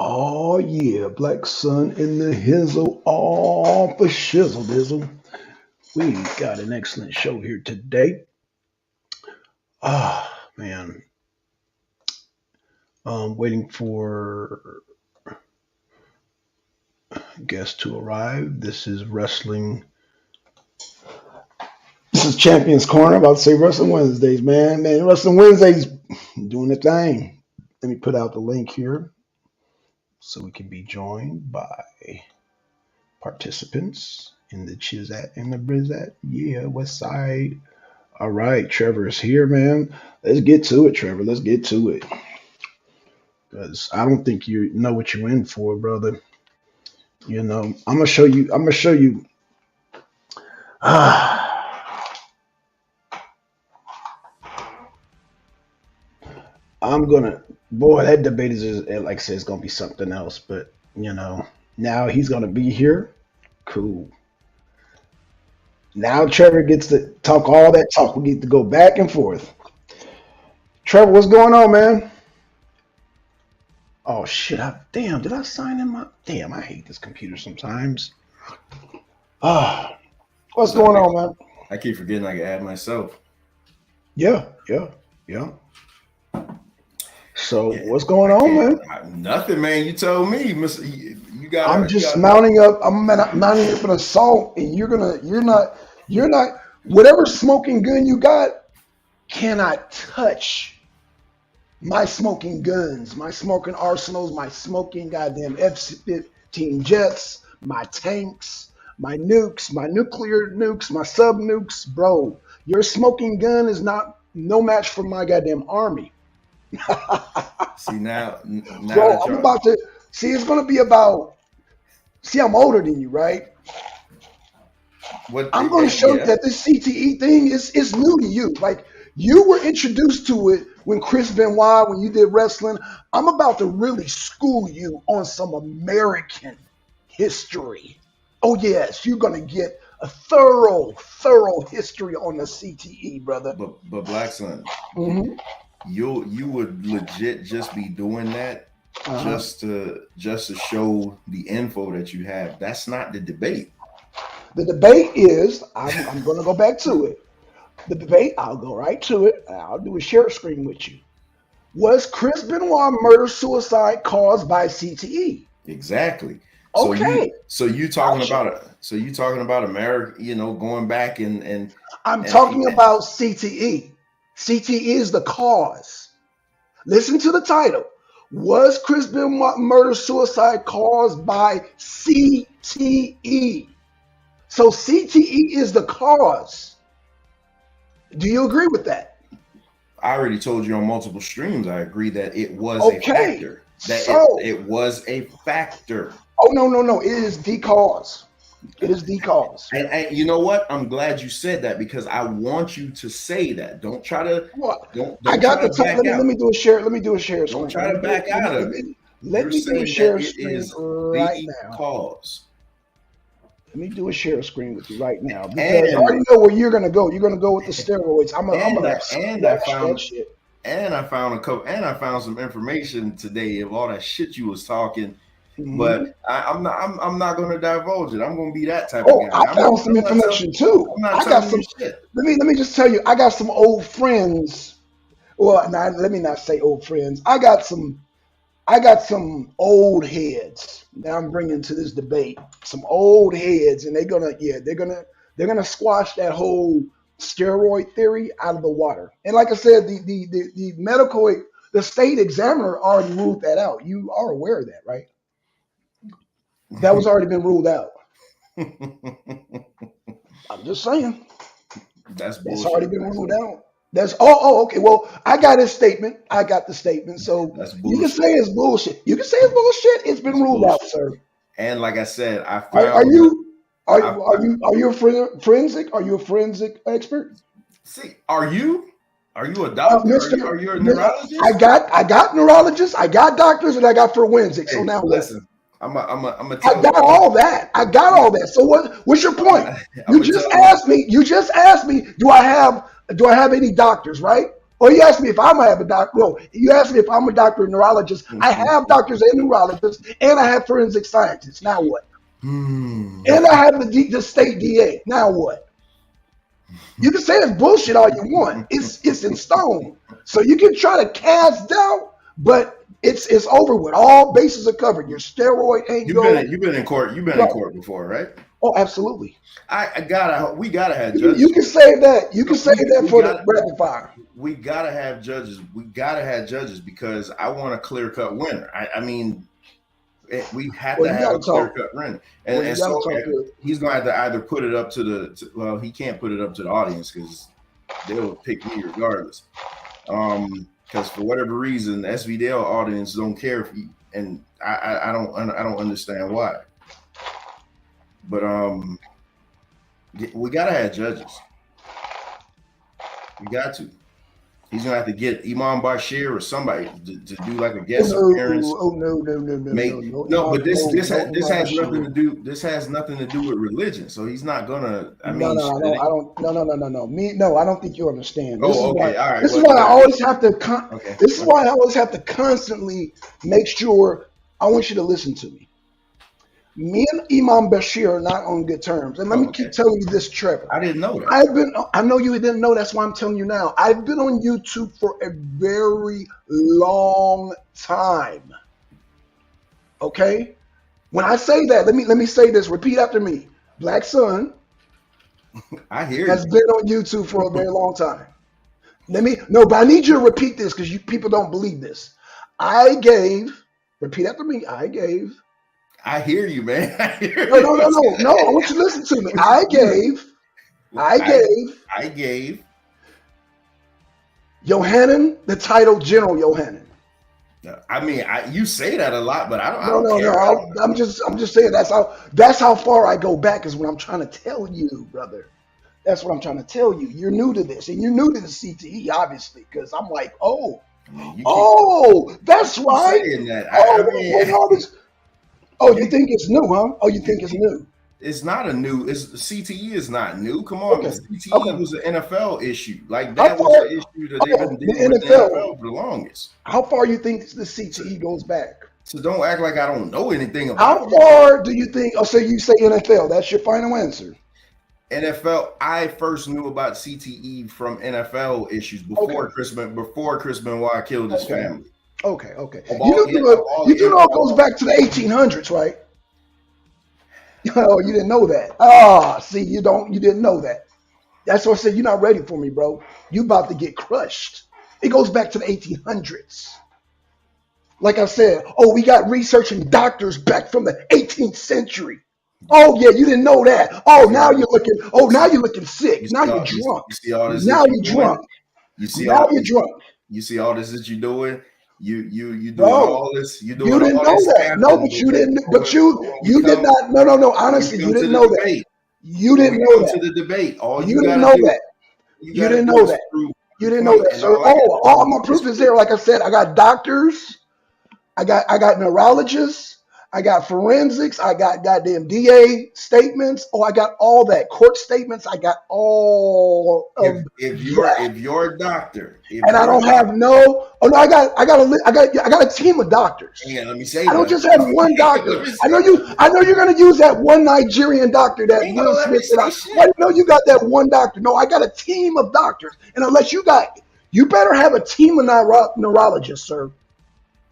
Oh yeah, Blackson in the hizzle, all for shizzle dizzle. We got an excellent show here today. Man, waiting for guests to arrive. This is wrestling. This is Champions Corner. About to say Wrestling Wednesdays, man. Man, Wrestling Wednesdays doing the thing. Let me put out the link here so we can be joined by participants in the Chizat and the Brizat. Yeah, West Side. All right, Trevor is here, man. Let's get to it, Trevor. Let's get to it. Because I don't think you know what you're in for, brother. I'm gonna show you. I'm gonna show you. I'm gonna. Boy, that debate is like I said, it's gonna be something else. But now he's gonna be here. Cool. Now Trevor gets to talk all that talk. We get to go back and forth. Trevor, what's going on, man? Oh shit! Damn, did I sign in my? Damn, I hate this computer sometimes. Ah, what's So going on, man? I keep forgetting I can add myself. Yeah, yeah, yeah. So Yeah, what's going I on, can't. man? Nothing, man. You told me, Mister. You I'm gotta. You just gotta. mounting up. I'm mounting up an assault, and you're not. Whatever smoking gun you got cannot touch my smoking guns, my smoking arsenals, my smoking goddamn F-15 jets, my tanks, my nukes, my nuclear nukes, my sub nukes, bro. Your smoking gun is not no match for my goddamn army. See now Bro, that I'm y'all. about to see. It's gonna be about. See, I'm older than you, right? What? I'm gonna show you Yeah. that this CTE thing is new to you. Like you were introduced to it when Chris Benoit, when you did wrestling. I'm about to really school you on some American history. Oh yes, you're gonna get a thorough history on the CTE, brother. But Black Son, Hmm. you would legit just be doing that Uh-huh. just to show the info that you have. That's not the debate. The debate is, I'm gonna go back to it. The debate, I'll go right to it. I'll do a share screen with you. Was Chris Benoit murder suicide caused by CTE? Exactly. Okay, gotcha. So you talking about America, going back I'm and talking about CTE. CTE is the cause. Listen to the title. Was Chris Benoit murder suicide caused by CTE? So CTE is the cause. Do you agree with that? I already told you on multiple streams. I agree that it was a Okay. factor. That So, it was a factor. oh no, no, no. It is the cause. It is the cause. And you know what? I'm glad you said that because I want you to say that. Don't try to What? I don't got try the to time. back Let out. me do a share. Let me do a share Don't screen. try to back out of it. Let You're me do a saying that share it screen is right the now. cause. Let me do a share screen with you right now because I And already know where you're gonna go. You're gonna go with the steroids. I'm and gonna I and I squash that found shit. and I found some information today of all that shit you was talking. Hmm. But I'm not going to divulge it. I'm going to be that type of Oh, I guy. found some information too. I'm not I got telling you some. shit. Let me just tell you. I got some old friends. Well, let me not say old friends. I got some old heads that I'm bringing to this debate. Some old heads, and they're gonna squash that whole steroid theory out of the water. And like I said, the medical, the state examiner already ruled that out. You are aware of that, right? That was already been ruled out. I'm just saying That's that's already bullshit, been Black ruled son. out. Oh, okay. Well, I got his statement. I got the statement. So That's you can bullshit. say it's bullshit. You can say it's bullshit. It's been It's ruled out, bullshit. sir. And like I said, Are you I, are you a forensic? Are you a forensic expert, see. Are you a doctor? Mister? Are you a neurologist? I got neurologists, I got doctors, and I got forensics. So Hey, now what? listen. I'm gonna I tell got all. all that. I got all that. So what's your point? I'm You gonna just tell. asked me. You just asked me. Do I have any doctors? Right? Or you asked me if I'm a doctor. No, you asked me if I'm a doctor and neurologist. I have doctors and neurologists, and I have forensic scientists. Now what? And I have the state DA. Now what? You can say it's bullshit all you want. It's in stone. So you can try to cast doubt, but it's over with. All bases are covered. Your steroid ain't You've been in court. You've been in court before, right? Oh, absolutely. We gotta have judges. You can say that. You can say that for the rapid fire. We gotta have judges. We gotta have judges because I want a clear cut winner. I mean, we have to have a clear cut winner, and so he's gonna have to either put it up to well, he can't put it up to the audience because they'll pick me regardless. Because for whatever reason, the SVDL audience don't care if he, and I don't understand why. But we gotta have judges. We got to. He's gonna have to get Imam Bashir or somebody to do like a guest appearance. No. But this has nothing to do. This has nothing to do with religion. So he's not gonna. I mean, I don't think you understand. This is why I always have to. This is why I always have to constantly make sure. I want you to listen to me. Me and Imam Bashir are not on good terms. And let me keep telling you this, Trevor. I didn't know that. I know you didn't know. That's why I'm telling you now. I've been on YouTube for a very long time. Okay? When I say that, let me say this. Repeat after me. Blackson has been on YouTube for a very long time. But I need you to repeat this because people don't believe this. Repeat after me. I hear you, man. No. I want you to listen to me. I gave Yohanan the title General Yohanan. I mean, you say that a lot, but I don't care. I'm just saying that's how far I go back is what I'm trying to tell you, brother. That's what I'm trying to tell you. You're new to this, and you're new to the CTE, obviously, because I'm like, that's right. Saying that. You think it's new, huh? Oh, you think it's new? It's not a new. CTE is not new. Come on, CTE was an NFL issue. Like that was an issue that they've been dealing with the NFL for the longest. How far you think the CTE goes back? So don't act like I don't know anything about. How far do you think? Oh, so you say NFL? That's your final answer. NFL. I first knew about CTE from NFL issues before Chris Benoit killed his family. Okay. You know it goes back to the 1800s, right? Oh, you didn't know that. See, you didn't know that. That's what I said. You're not ready for me, bro. You about to get crushed. It goes back to the 1800s. Like I said, we got research and doctors back from the 18th century. Oh yeah, you didn't know that. Now you're looking sick. Now you're drunk. Now you're drunk. You see all this that you're doing. You doing all this. You doing. You didn't know that. No, but you didn't. But you did not. No. Honestly, you didn't know that. You didn't know that. To the debate, you didn't know that. You didn't know that. You didn't know that, sir. All my proof is there. Like I said, I got doctors. I got neurologists. I got forensics. I got goddamn DA statements. I got all that. Court statements. I got all of if you're a doctor, and I don't have no. I got a team of doctors. Yeah, let me say. I don't just have one doctor. I know you're gonna use that one Nigerian doctor that Will Smith said. I know you got that one doctor. No, I got a team of doctors. And unless you better have a team of neurologists, sir.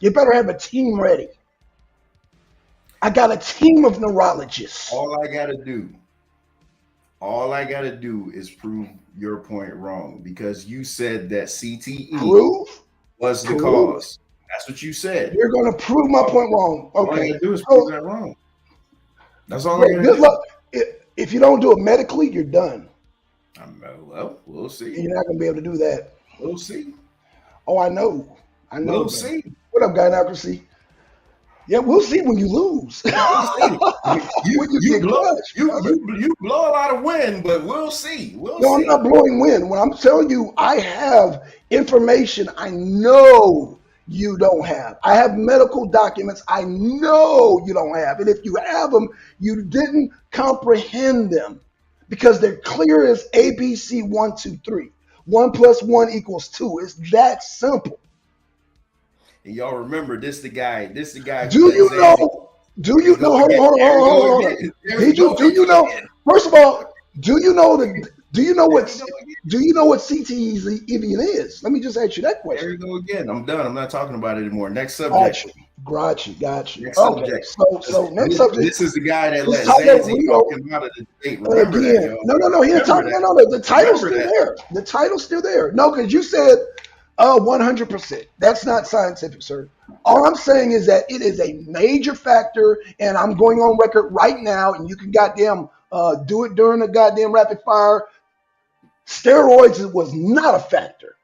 You better have a team ready. I got a team of neurologists. All I gotta do is prove your point wrong because you said that CTE was the cause. That's what you said. You're gonna prove my point wrong. Okay. All I gotta do is prove that wrong. That's all I gotta do. Good luck. If you don't do it medically, you're done. Well, we'll see. You're not gonna be able to do that. We'll see. Oh, I know. We'll see. What up, Gynocracy? Yeah, we'll see when you lose. You blow a lot of wind, but we'll see. I'm not blowing wind. When I'm telling you, I have information I know you don't have. I have medical documents I know you don't have. And if you have them, you didn't comprehend them because they're clear as ABC 1, 2, 3. 1 + 1 = 2. It's that simple. And y'all remember this the guy who Do you know? Do you know? Hold on. Do you know? First of all, do you know what CTE even is? Let me just ask you that question. There you go again. I'm done. I'm not talking about it anymore. Next subject. Got you. Next Okay. subject. So next subject. This is the guy that let Zanzi talking out of the debate. Remember that, yo. No. He ain't talking. No. The title's still there. The title's still there. No, because you said 100%. That's not scientific, sir. All I'm saying is that it is a major factor, and I'm going on record right now, and you can goddamn do it during the goddamn rapid fire. Steroids was not a factor.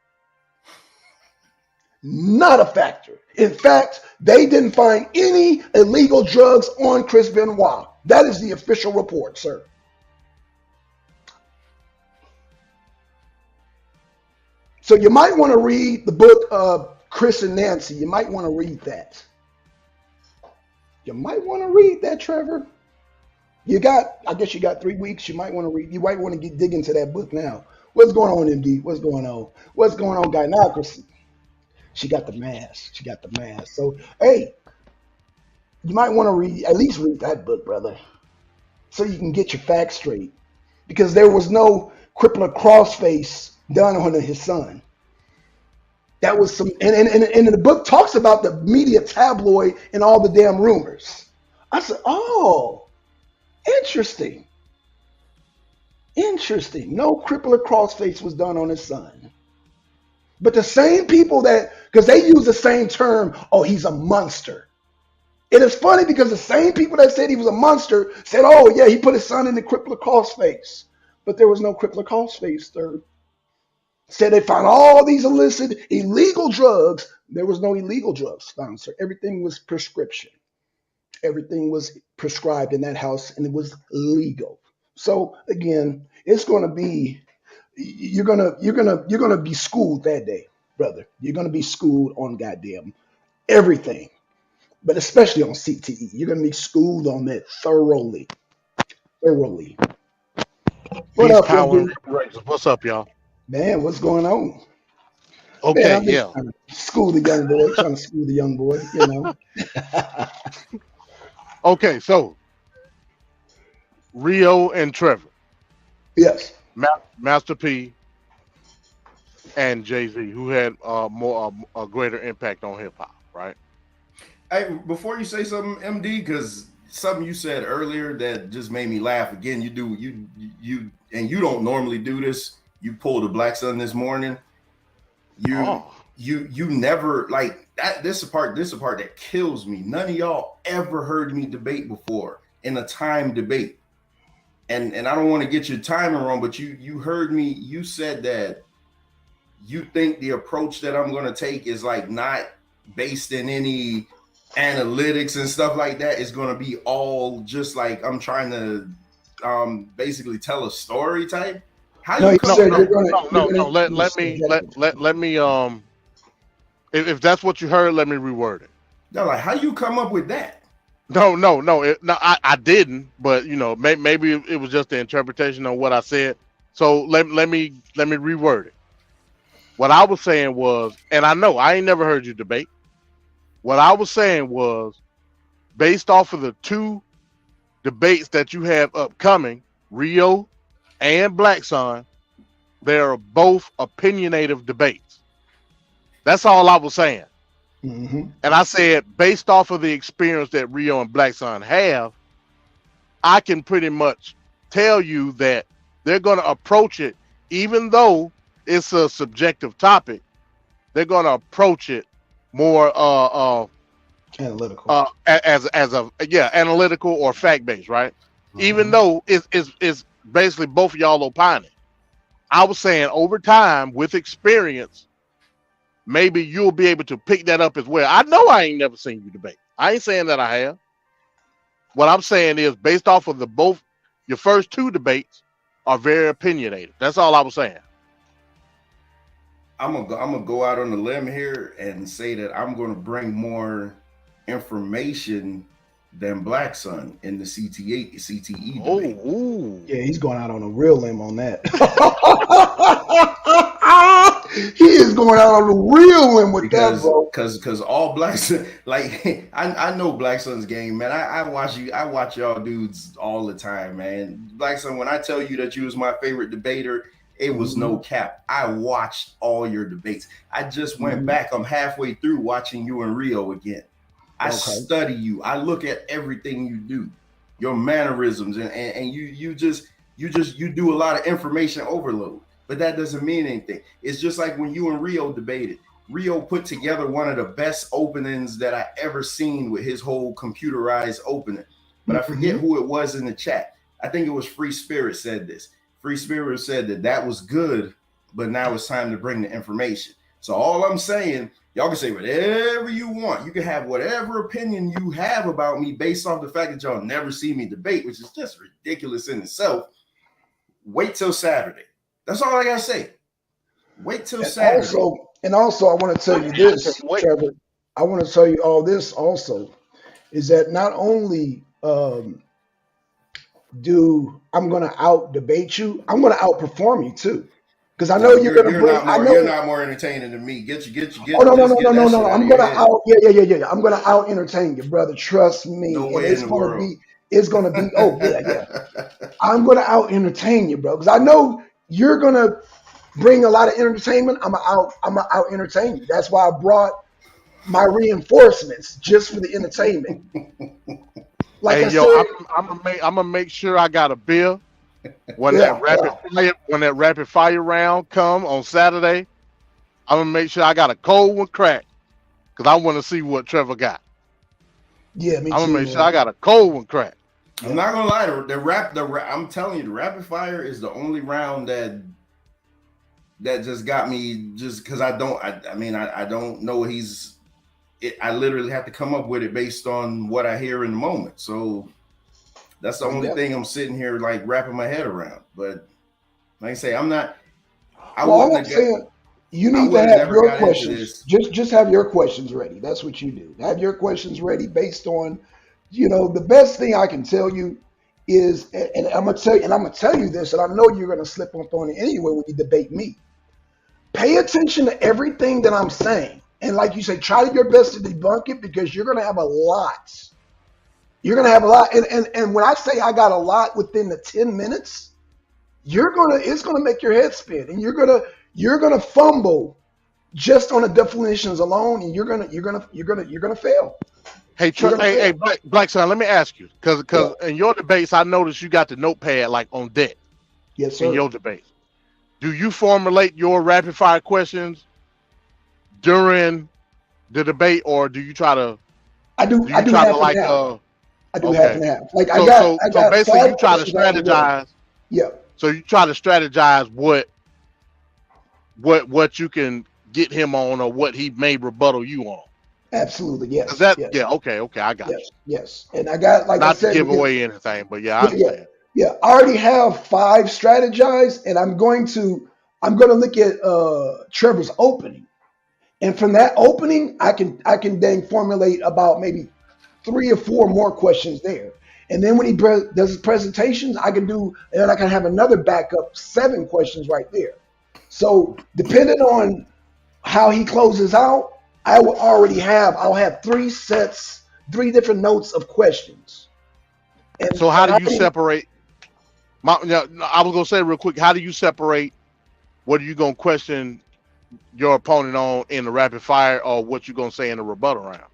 Not a factor. In fact, they didn't find any illegal drugs on Chris Benoit. That is the official report, sir. So you might want to read the book of Chris and Nancy. You might want to read that. You might want to read that, Trevor. I guess you got 3 weeks. You might want to read. You might want to dig into that book now. What's going on, MD? What's going on? What's going on, gynocracy? She got the mask. So, hey, you might want to at least read that book, brother, so you can get your facts straight. Because there was no crippler crossface done on his son. That was some, and the book talks about the media tabloid and all the damn rumors. I said, oh, interesting. No crippler crossface was done on his son. But the same people because they use the same term, oh, he's a monster. It is funny because the same people that said he was a monster said, oh, yeah, he put his son in the crippler crossface. But there was no crippler crossface, sir. Said they found all these illicit, illegal drugs. There was no illegal drugs found, sir. Everything was prescription. Everything was prescribed in that house, and it was legal. So again, it's going to be. You're gonna be schooled that day, brother. You're gonna be schooled on goddamn everything, but especially on CTE. You're gonna be schooled on that thoroughly. What up, Power Rangers? What's up, y'all? Man, what's going on? Okay, Man, I'm just trying to school the young boy, you know. Okay, so Rio and Trevor. Yes. Master P and Jay-Z, who had a greater impact on hip hop, right? Hey, before you say something, MD, because something you said earlier that just made me laugh. Again, you don't normally do this. You pulled a Blackson this morning. You never like that. This is a part that kills me. None of y'all ever heard me debate before in a time debate. And I don't want to get your timing wrong, but you heard me. You said that you think the approach that I'm going to take is like not based in any analytics and stuff like that. It's going to be all just like I'm trying to basically tell a story type. How you come up? No. Let me if that's what you heard, let me reword it. No, like how you come up with that? No. I didn't, but you know, maybe it was just the interpretation of what I said. So let me reword it. What I was saying was, and I know I ain't never heard you debate. What I was saying was, based off of the 2 debates that you have upcoming, Rio and Blackson, they are both opinionative debates. That's all I was saying. Mm-hmm. And I said, based off of the experience that Rio and Blackson have, I can pretty much tell you that they're going to approach it, even though it's a subjective topic, they're going to approach it more analytical, analytical or fact-based, right? Mm-hmm. Even though it's basically both of y'all opining. I was saying over time with experience, maybe you'll be able to pick that up as well. I know I ain't never seen you debate. I ain't saying that I have. What I'm saying is based off of your first 2 debates are very opinionated. That's all I was saying. I'm gonna go out on a limb here and say that I'm gonna bring more information than Blackson in the CTE debate. Ooh. Yeah, he's going out on a real limb on that. He is going out on the real limb with that, bro. Because all Blackson, like I know Blackson's game, man. I watch y'all dudes all the time, man. Blackson, when I tell you that you was my favorite debater, it was no cap. I watched all your debates. I just went back. I'm halfway through watching you and Rio again. I study you. I look at everything you do, your mannerisms, and you do a lot of information overload. But that doesn't mean anything. It's just like when you and Rio debated. Rio put together one of the best openings that I ever seen with his whole computerized opening. But I forget who it was in the chat. I think it was Free Spirit said this. Free Spirit said that was good, but now it's time to bring the information. So all I'm saying, y'all can say whatever you want. You can have whatever opinion you have about me based off the fact that y'all never see me debate, which is just ridiculous in itself. Wait till Saturday. That's all I gotta say. Wait till Saturday. Also, I want to tell you this, Trevor. I want to tell you all this also, is that not only do I'm going to out debate you, I'm going to outperform you too, because I know you're going to bring. You're not more entertaining than me. Get. Oh no! I'm going to out. Yeah. I'm going to out entertain you, brother. Trust me. No way in the world. It's going to be. Oh yeah. I'm going to out entertain you, bro, because I know you're going to bring a lot of entertainment. I'm gonna out entertain you. That's why I brought my reinforcements just for the entertainment. Like hey, I'm gonna make sure I got a beer when that rapid fire round come on Saturday. I'm gonna make sure I got a cold one crack because I want to see what Trevor got. Yeah, me too. I'm gonna make sure I got a cold one crack. I'm not gonna lie, I'm telling you, the rapid fire is the only round that just got me, just because I don't know I literally have to come up with it based on what I hear in the moment. So that's the only thing I'm sitting here like wrapping my head around. But like I say, I'm not. You need to have your questions. Just have your questions ready. That's what you do. Have your questions ready based on, the best thing I can tell you is, and I'm gonna tell you this, and I know you're gonna slip up on it anyway when you debate me. Pay attention to everything that I'm saying. And like you say, try your best to debunk it, because you're going to have a lot. You're going to have a lot. And when I say I got a lot within the 10 minutes, it's going to make your head spin, and you're going to fumble just on the definitions alone, and you're going to fail. Hey, Blackson, let me ask you, because in your debates, I noticed you got the notepad like on deck. Yes, sir. In your debates. Do you formulate your rapid fire questions during the debate, or do you try to? I do half and half. I do half and half. Like so basically, you try to strategize. Yeah. So you try to strategize what you can get him on, or what he may rebuttal you on. Absolutely, yes. Yeah. Okay, I got you. Yes, and I got, like not I said, to give away anything, but yeah, I understand. Yeah, I already have 5 strategized, and I'm going to look at Trevor's opening, and from that opening, I can then formulate about maybe 3 or 4 more questions there, and then when he does his presentations, I can have another backup 7 questions right there. So depending on how he closes out, I'll have 3 different notes of questions. And so how do you separate? I was gonna say real quick, how do you separate what are you gonna question your opponent on in the rapid fire, or what you gonna say in the rebuttal round?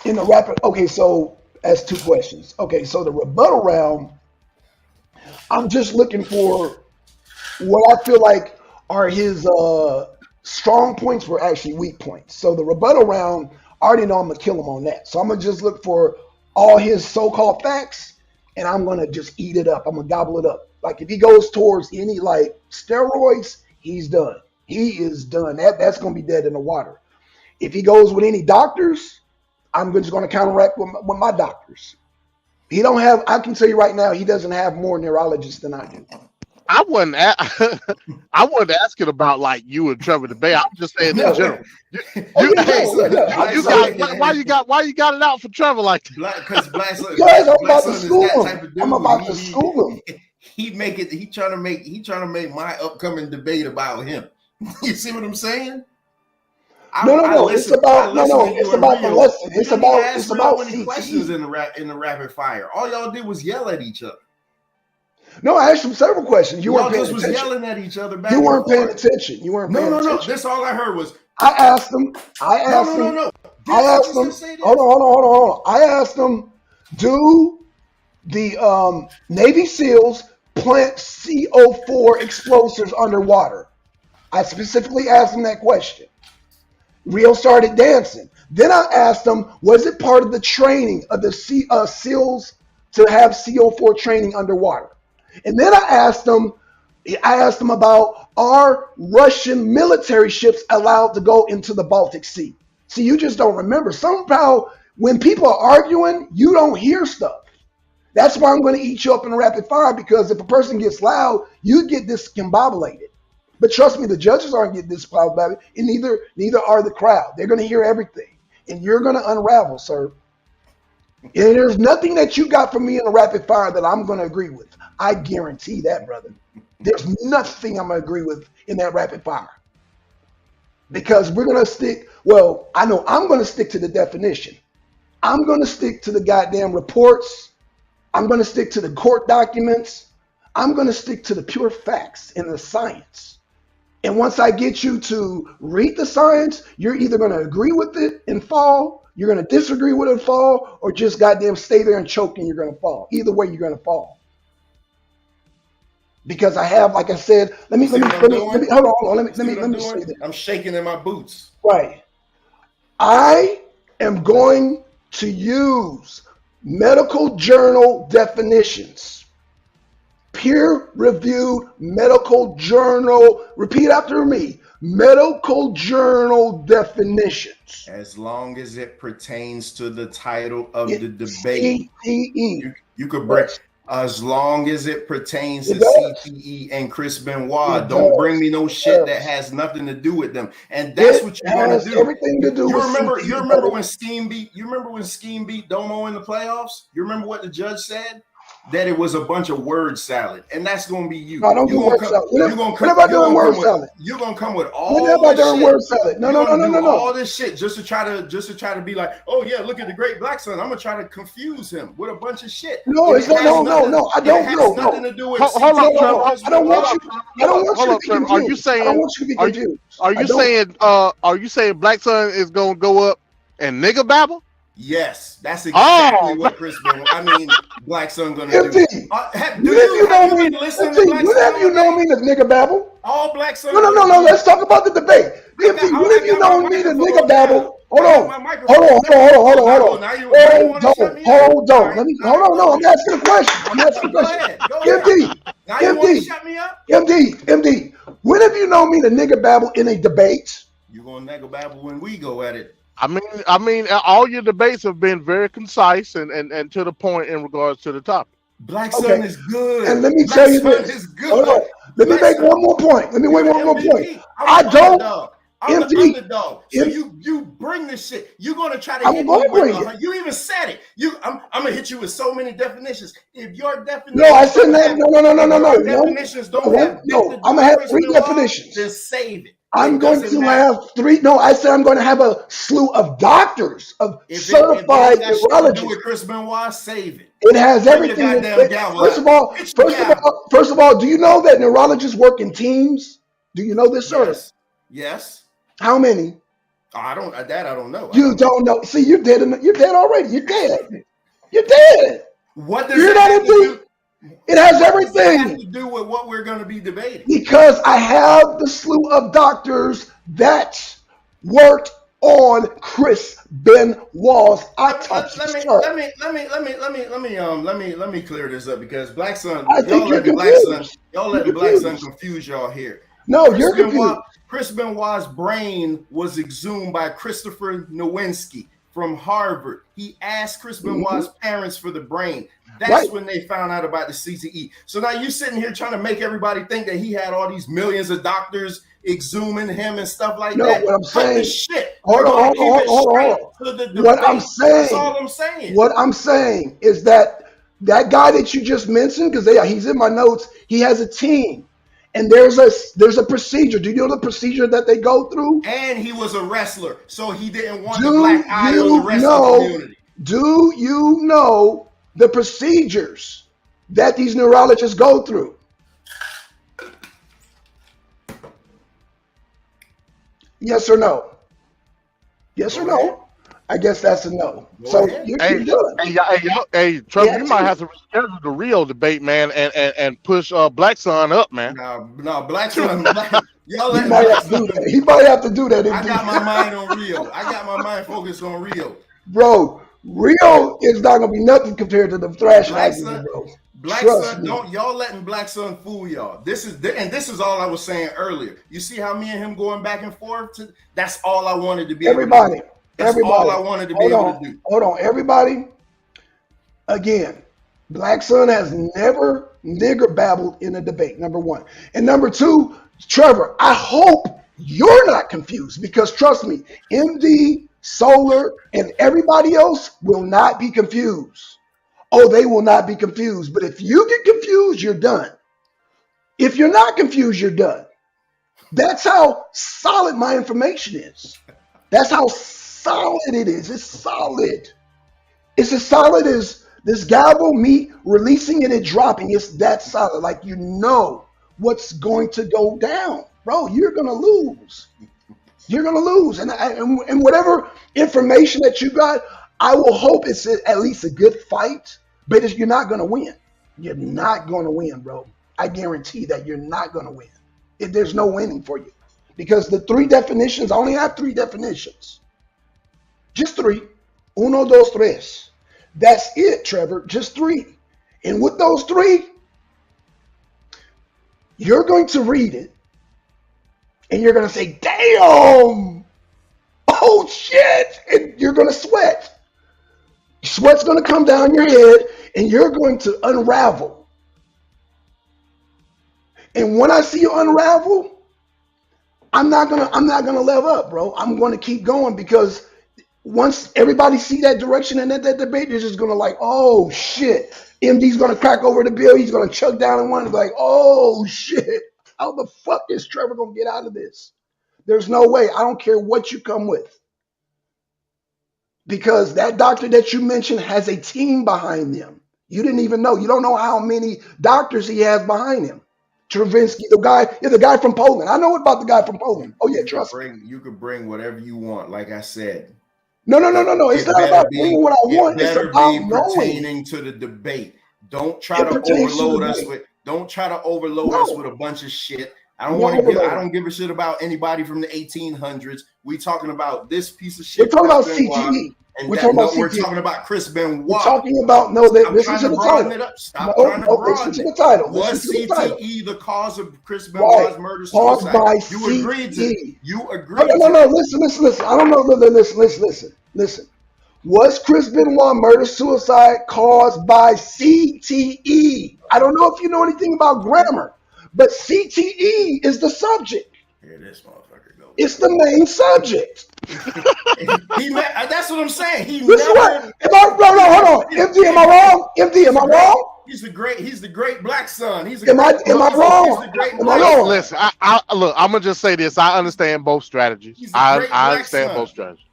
In the rapid, okay, so that's 2 questions. Okay, so the rebuttal round, I'm just looking for what I feel like are his strong points were actually weak points. So the rebuttal round, I already know I'm gonna kill him on that. So I'm gonna just look for all his so-called facts, and I'm gonna just eat it up. I'm gonna gobble it up. Like if he goes towards any like steroids, he's done. He is done. That's gonna be dead in the water. If he goes with any doctors, I'm just gonna counteract with my doctors. I can tell you right now, he doesn't have more neurologists than I do. I wasn't asking about like you and Trevor debate. I'm just saying in general. Why you got it out for Trevor like that? Because Blackson, I'm about to school him. He trying to make my upcoming debate about him. You see what I'm saying? No. It's about the lesson. It's about questions in the rapid fire. All y'all did was yell at each other. No, I asked him several questions. Y'all just was yelling at each other. You weren't paying attention. No. This all I heard was. I asked him. No. I asked him. Hold on. I asked him, do the Navy SEALs plant CO4 explosives underwater? I specifically asked him that question. Rio started dancing. Then I asked him, was it part of the training of the SEALs to have CO4 training underwater? And then I asked him about, are Russian military ships allowed to go into the Baltic Sea? See, you just don't remember. Somehow, when people are arguing, you don't hear stuff. That's why I'm going to eat you up in a rapid fire, because if a person gets loud, you get discombobulated. But trust me, the judges aren't getting discombobulated, and neither are the crowd. They're going to hear everything, and you're going to unravel, sir. And there's nothing that you got from me in a rapid fire that I'm going to agree with. I guarantee that, brother. There's nothing I'm going to agree with in that rapid fire. Because we're going to stick, well, I know I'm going to stick to the definition. I'm going to stick to the goddamn reports. I'm going to stick to the court documents. I'm going to stick to the pure facts and the science. And once I get you to read the science, you're either going to agree with it and fall, you're going to disagree with it and fall, or just goddamn stay there and choke and you're going to fall. Either way, you're going to fall. Because I have, like I said, let me hold on. Let me say that. I'm shaking in my boots. Right. I am going to use medical journal definitions. Peer-reviewed medical journal. Repeat after me. Medical journal definitions. As long as it pertains to the title of the debate. CTE. You could break. As long as it pertains to CTE and Chris Benoit, don't bring me no shit that has nothing to do with them. And that's what you're gonna do. Everything to do. You remember when Scheme beat Domo in the playoffs? You remember what the judge said? That it was a bunch of word salad, and that's gonna be you. No, don't do word salad. What about doing word salad? You're gonna come with all. What about doing word salad? No. All this shit just to try to be like, oh yeah, look at the great Blackson. I'm gonna try to confuse him with a bunch of shit. No, it's not. No. I don't know. Nothing to do with. Hold on, Trevor. I don't want you to be confused. Are you saying? I don't want you to be confused. Are you saying Blackson is gonna go up and nigga babble? Yes, that's exactly what Chris Blackson gonna do. When have you known me to nigga babble? All Blackson. No. Let's talk about the debate. When have you known me to nigga babble? Hold on. Hold on. No, I'm asking a question. MD. When have you known me to nigga babble in a debate? You gonna nigga babble when we go at it. I mean, all your debates have been very concise and to the point in regards to the topic. Blackson is good. And let me tell you this. Hold on. Let me make one more point. I don't. I'm the underdog. So you bring this shit. You're gonna try to hit me with you even said it. I'm gonna hit you with so many definitions. If your definitions definitions don't have I'm gonna have 3 definitions. Then save it. I'm going to have 3. No, I said I'm going to have a slew of doctors, of certified urologists. With Chris Benoit, save it. It has everything. First of all, do you know that neurologists work in teams? Do you know this, sir? Yes. How many? I don't know. You don't know. See, you're dead. You're dead already. You're dead. You're dead. What does that have to do? It has everything have to do with what we're going to be debating. Because I have the slew of doctors that worked on Chris Benoit's autopsy. Let me clear this up because Blackson, y'all let the Blackson confuse y'all here. No, you're confused. Chris Benoit's brain was exhumed by Christopher Nowinski from Harvard. He asked Chris Benoit's parents for the brain. That's when they found out about the CTE. So now you're sitting here trying to make everybody think that he had all these millions of doctors exhuming him and stuff like that. What I'm saying, hold on. What I'm saying is that That guy that you just mentioned, because he's in my notes, he has a team. And there's a procedure. Do you know the procedure that they go through? And he was a wrestler, so he didn't want the black eye on the wrestling community. Do you know the procedures that these neurologists go through? Yes or no? Yes or no? I guess that's a no. So you're done. Hey, Trevor, you might have to reschedule the Rio debate, man, and push Blackson up, man. No, Blackson. Y'all he might have to do that. He might have to do that. I got my mind on Rio. I got my mind focused on Rio. Bro, Rio is not gonna be nothing compared to the thrashing I do, bro. Blackson, don't y'all letting Blackson fool y'all. This is all I was saying earlier. You see how me and him going back and forth? That's all I wanted to be. Everybody. That's all I wanted to be able to do. Hold on, everybody. Again, Blackson has never nigger babbled in a debate, number one. And number two, Trevor, I hope you're not confused because trust me, MD, Solar, and everybody else will not be confused. Oh, they will not be confused. But if you get confused, you're done. If you're not confused, you're done. That's how solid my information is. That's how solid it is. It's solid. It's as solid as this gavel, me releasing it and dropping. It's that solid. Like you know what's going to go down. Bro, you're going to lose. You're going to lose. And whatever information that you got, I will hope it's at least a good fight, but you're not going to win. You're not going to win, bro. I guarantee that you're not going to win. There's no winning for you because the three definitions, I only have three definitions. Just three. Uno, dos, tres. That's it, Trevor. Just three. And with those three, you're going to read it and you're going to say, damn, oh shit, and you're going to sweat. Sweat's going to come down your head and you're going to unravel. And when I see you unravel, I'm not gonna let up, bro. I'm going to keep going because once everybody see that direction and that debate, they're just gonna like, oh shit, MD's gonna crack over the bill. He's gonna chuck down in one and be like, oh shit, how the fuck is Trevor gonna get out of this? There's no way. I don't care what you come with. Because that doctor that you mentioned has a team behind them. You didn't even know. You don't know how many doctors he has behind him. Travinsky, the guy from Poland. I know about the guy from Poland. Oh yeah, trust me. You could bring whatever you want, like I said. No. It's not about bringing what I want. It's about pertaining to the debate. Don't try to overload us with. Don't try to overload us with a bunch of shit. I don't give a shit about anybody from the 1800s. We talking about this piece of shit. We're talking about CTE. We're talking about Chris Benoit. We're talking about listen to the title. Stop trying to listen to the title. Was CTE the cause of Chris Benoit's murder suicide? Caused by you agreed to. You agreed. No. Listen. I don't know. Listen. Was Chris Benoit murder suicide caused by CTE? I don't know if you know anything about grammar, but CTE is the subject. Here this motherfucker goes. It's the main subject. That's what I'm saying. Hold on. MD, am I wrong? MD, am I wrong? He's the great black son. Am I wrong? Am I wrong? Listen, look, I'm gonna just say this. I understand both strategies. I understand both strategies.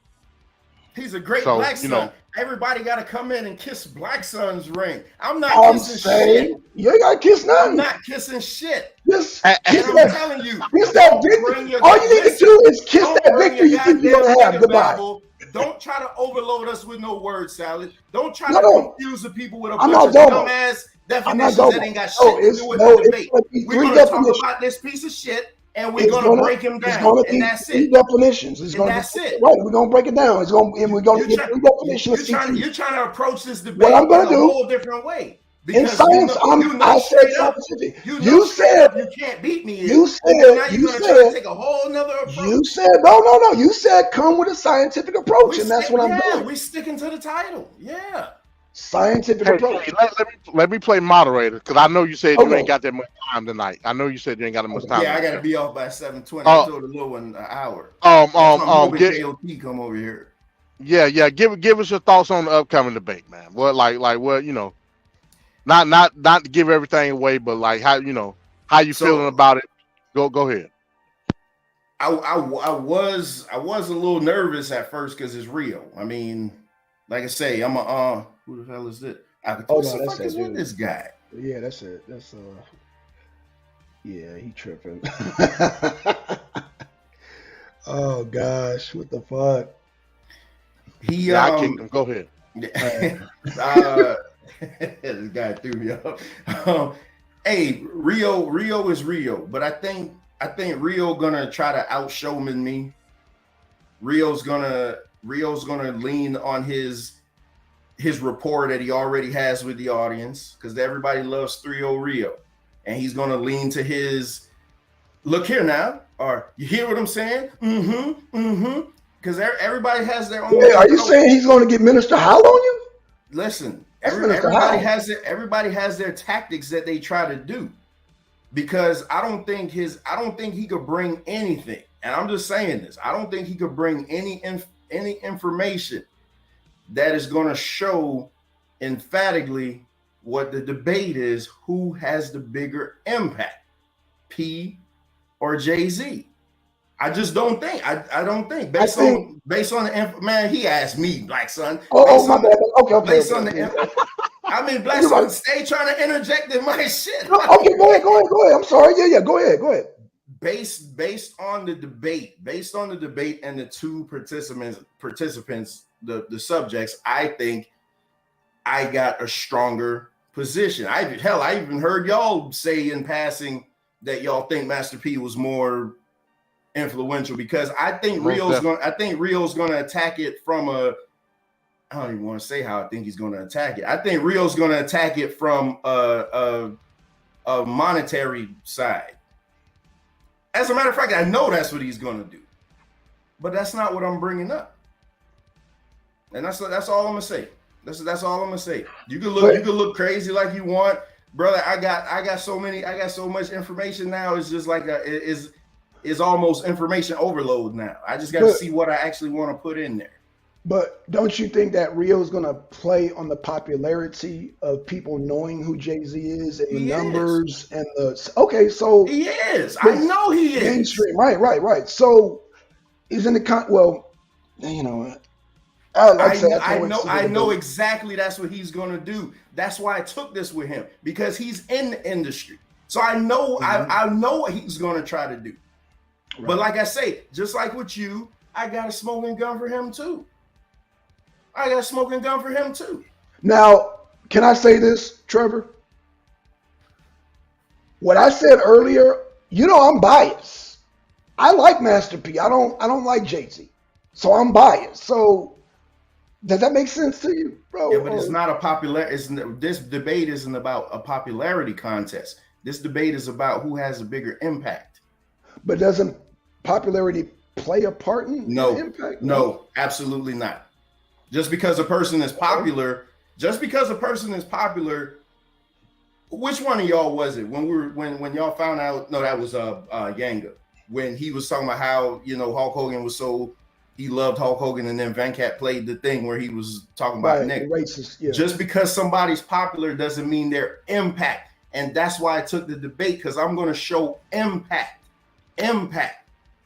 He's a great black son. You know, everybody got to come in and kiss Black Son's ring. I'm not kissing shit. You ain't got to kiss nothing. I'm not kissing shit. I'm telling you. Kiss that victory. All you need to do is kiss that victory you think you're going to have. Goodbye. Don't try to overload us with no word salad. Don't try to confuse the people with a bunch of dumbass definitions that ain't got shit to do with the debate. We're going to talk about this piece of shit. And we're going to break him down, and that's it. Definitions. That's it. Right, we're going to break it down. We're going to get three definitions. You're trying to approach this debate in a whole different way. In science, I said scientific. You said you can't beat me. You said now you're going to try to take a whole nother approach. You said no. You said come with a scientific approach, and that's what I'm doing. Yeah, we're sticking to the title. Yeah. Scientific approach. Let me play moderator because I know you said you ain't got that much time tonight. I know you said you ain't got that much time. Yeah, I got to be off by 7:20. I told the little one an hour. KOT come over here. Yeah. Give us your thoughts on the upcoming debate, man. What you know? Not to give everything away, but like how you feeling about it. Go ahead. I was a little nervous at first because it's Rio. I mean, like I say, I'm a who the hell is this? What the fuck is with this guy? Yeah, that's it. That's yeah, he tripping. Oh gosh, what the fuck? I kicked him. Go ahead. This guy threw me off. Hey, Rio is Rio, but I think Rio gonna try to outshowman me. Rio's gonna lean on his rapport that he already has with the audience, because everybody loves 3-0 Rio, and he's gonna lean to his look here now, or you hear what I'm saying? Because everybody has their own. Yeah, are you saying he's gonna get Minister Howl on you? Listen, everybody has their tactics that they try to do, because I don't think he could bring anything. And I'm just saying this. I don't think he could bring any information that is going to show emphatically what the debate is, who has the bigger impact, P or Jay-Z. I just don't think. I don't think based on the man. He asked me, Blackson. Oh my bad. Okay. I mean, Blackson, stay trying to interject in my shit. No, okay, go ahead. I'm sorry. Yeah, go ahead. Based on the debate and the two participants, the subjects, I think I got a stronger position. I even heard y'all say in passing that y'all think Master P was more influential, because I think Rio's going to attack it from I don't even want to say how I think he's going to attack it. I think Rio's going to attack it from a monetary side. As a matter of fact, I know that's what he's going to do, but that's not what I'm bringing up. And that's all I'm gonna say. That's all I'm gonna say. You can look crazy like you want, brother. I got so much information now. It's just like is almost information overload now. I just got to see what I actually want to put in there. But don't you think that Rio is going to play on the popularity of people knowing who Jay-Z is and the numbers and the okay? So he is. I know he is mainstream. Right. So he's in the well, you know. I know exactly that's what he's going to do. That's why I took this with him, because he's in the industry. So I know I know what he's going to try to do. Right. But like I say, just like with you, I got a smoking gun for him too. Now, can I say this, Trevor? What I said earlier, I'm biased. I like Master P. I don't like Jay-Z. So I'm biased. So does that make sense to you, bro? Yeah, but it's not this debate isn't about a popularity contest. This debate is about who has a bigger impact. But doesn't popularity play a part in the impact? No, absolutely not. Just because a person is popular, which one of y'all was it when y'all found out? No, that was Yanga, when he was talking about how Hulk Hogan was so he loved Hulk Hogan, and then Venkat played the thing where he was talking about Nick. Racist, yeah. Just because somebody's popular doesn't mean their impact, and that's why I took the debate, because I'm going to show impact,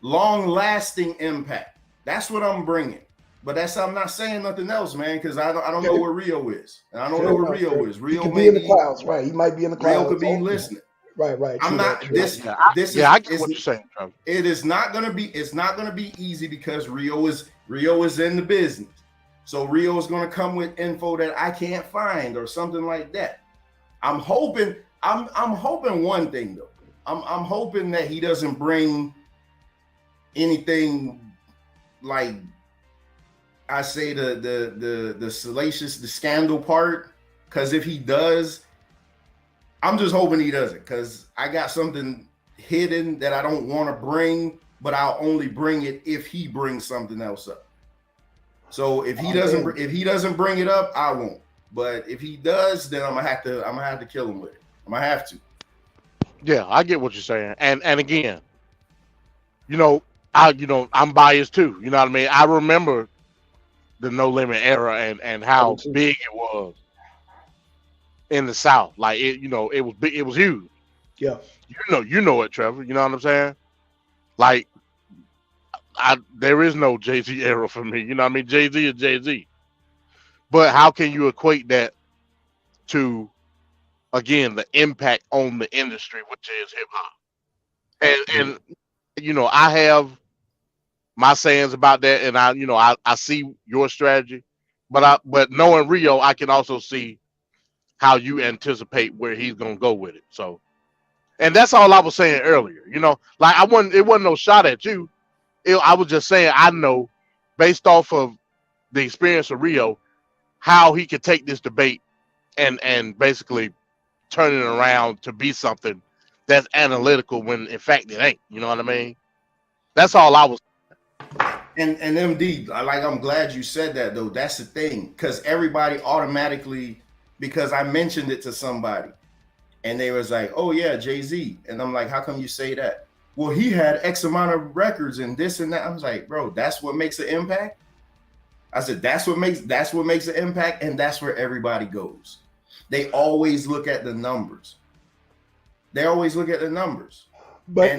long-lasting impact. That's what I'm bringing. But I'm not saying nothing else, man, because I don't know where Rio is, and I don't know where Rio is. Rio could be in the clouds, right? He might be in the clouds. Rio could be listening. Right. I'm not this. I get what you're saying, Trevor. It is not gonna be. It's not gonna be easy, because Rio is in the business. So Rio is gonna come with info that I can't find or something like that. I'm hoping. I'm hoping one thing though. I'm hoping that he doesn't bring anything like I say the salacious, the scandal part. Because if he does, I'm just hoping he doesn't, because I got something hidden that I don't want to bring, but I'll only bring it if he brings something else up. So if he doesn't bring it up, I won't. But if he does, then I'm gonna have to kill him with it. I'm gonna have to. Yeah, I get what you're saying, and again, I'm biased too. You know what I mean? I remember the No Limit era and how big it was. in the South. Like it, it was big, it was huge. Yeah. You know it, Trevor. You know what I'm saying? Like there is no Jay-Z era for me. You know what I mean? Jay-Z is Jay-Z. But how can you equate that to, again, the impact on the industry, which is hip hop? And I have my sayings about that, and I see your strategy, but knowing Rio, I can also see how you anticipate where he's gonna go with it. So, and that's all I was saying earlier. Like it wasn't no shot at you. I was just saying I know, based off of the experience of Rio, how he could take this debate and basically turn it around to be something that's analytical when in fact it ain't. You know what I mean? That's all I was. And MD, like, I'm glad you said that though. That's the thing, because everybody automatically, because I mentioned it to somebody, and they was like, "Oh yeah, Jay-Z," and I'm like, "How come you say that?" Well, he had X amount of records and this and that. I was like, "Bro, that's what makes an impact." I said, "That's what makes an impact," and that's where everybody goes. They always look at the numbers. They always look at the numbers. But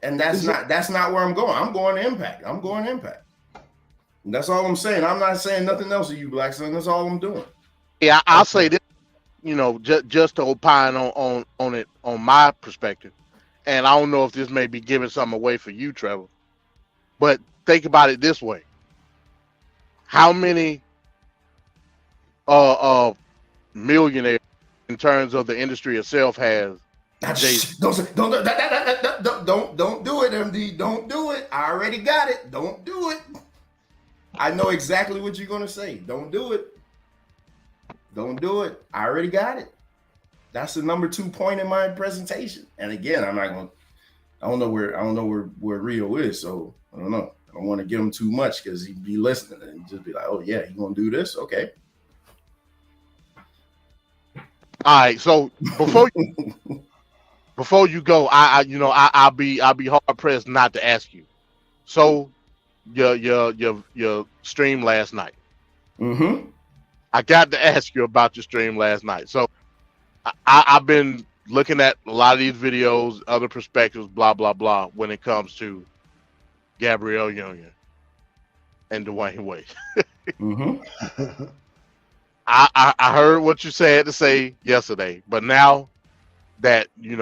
that's not where I'm going. I'm going to impact. And that's all I'm saying. I'm not saying nothing else to you, Blackson. That's all I'm doing. Yeah, I'll say this. Just to opine on it on my perspective, and I don't know if this may be giving something away for you, Trevor, but think about it this way: how many millionaires in terms of the industry itself has Don't do it, MD. Don't do it. I already got it. Don't do it. I know exactly what you're gonna say. Don't do it. Don't do it. I already got it. That's the number 2 point in my presentation. And again, I don't know where Rio is, so I don't know. I don't want to give him too much because he'd be listening and just be like, "Oh yeah, you gonna do this? Okay." All right. So before you go, I'll be hard pressed not to ask you. So your stream last night. Mm-hmm. I got to ask you about your stream last night. So I've been looking at a lot of these videos, other perspectives, blah blah blah, when it comes to Gabrielle Union and Dwayne Wade. Mm-hmm. I heard what you had to say yesterday, but now that we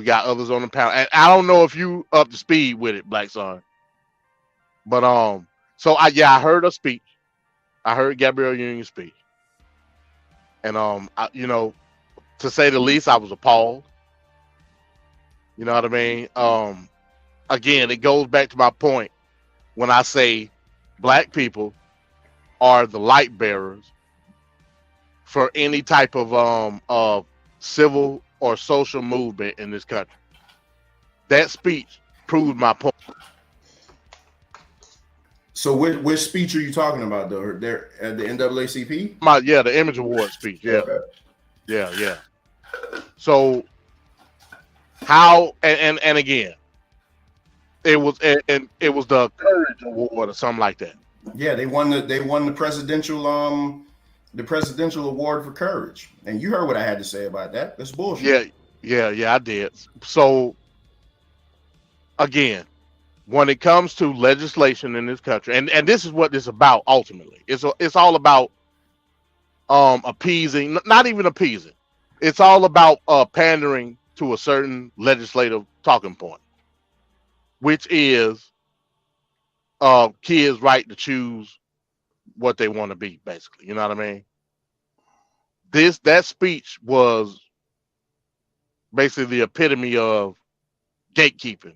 got others on the panel, and I don't know if you up to speed with it, Blackson. But so I heard a speech. I heard Gabrielle Union's speech, and to say the least, I was appalled. You know what I mean? Again, it goes back to my point when I say black people are the light bearers for any type of civil or social movement in this country. That speech proved my point. So which speech are you talking about though? There at the NAACP? The Image Award speech. Yeah. Okay. Yeah. So how and again, it was the Courage Award or something like that. Yeah, they won the presidential award for courage. And you heard what I had to say about that. That's bullshit. Yeah, I did. So again, when it comes to legislation in this country, and this is what it's about ultimately. It's all about appeasing, not even appeasing. It's all about pandering to a certain legislative talking point, which is kids' right to choose what they want to be, basically. You know what I mean? That speech was basically the epitome of gatekeeping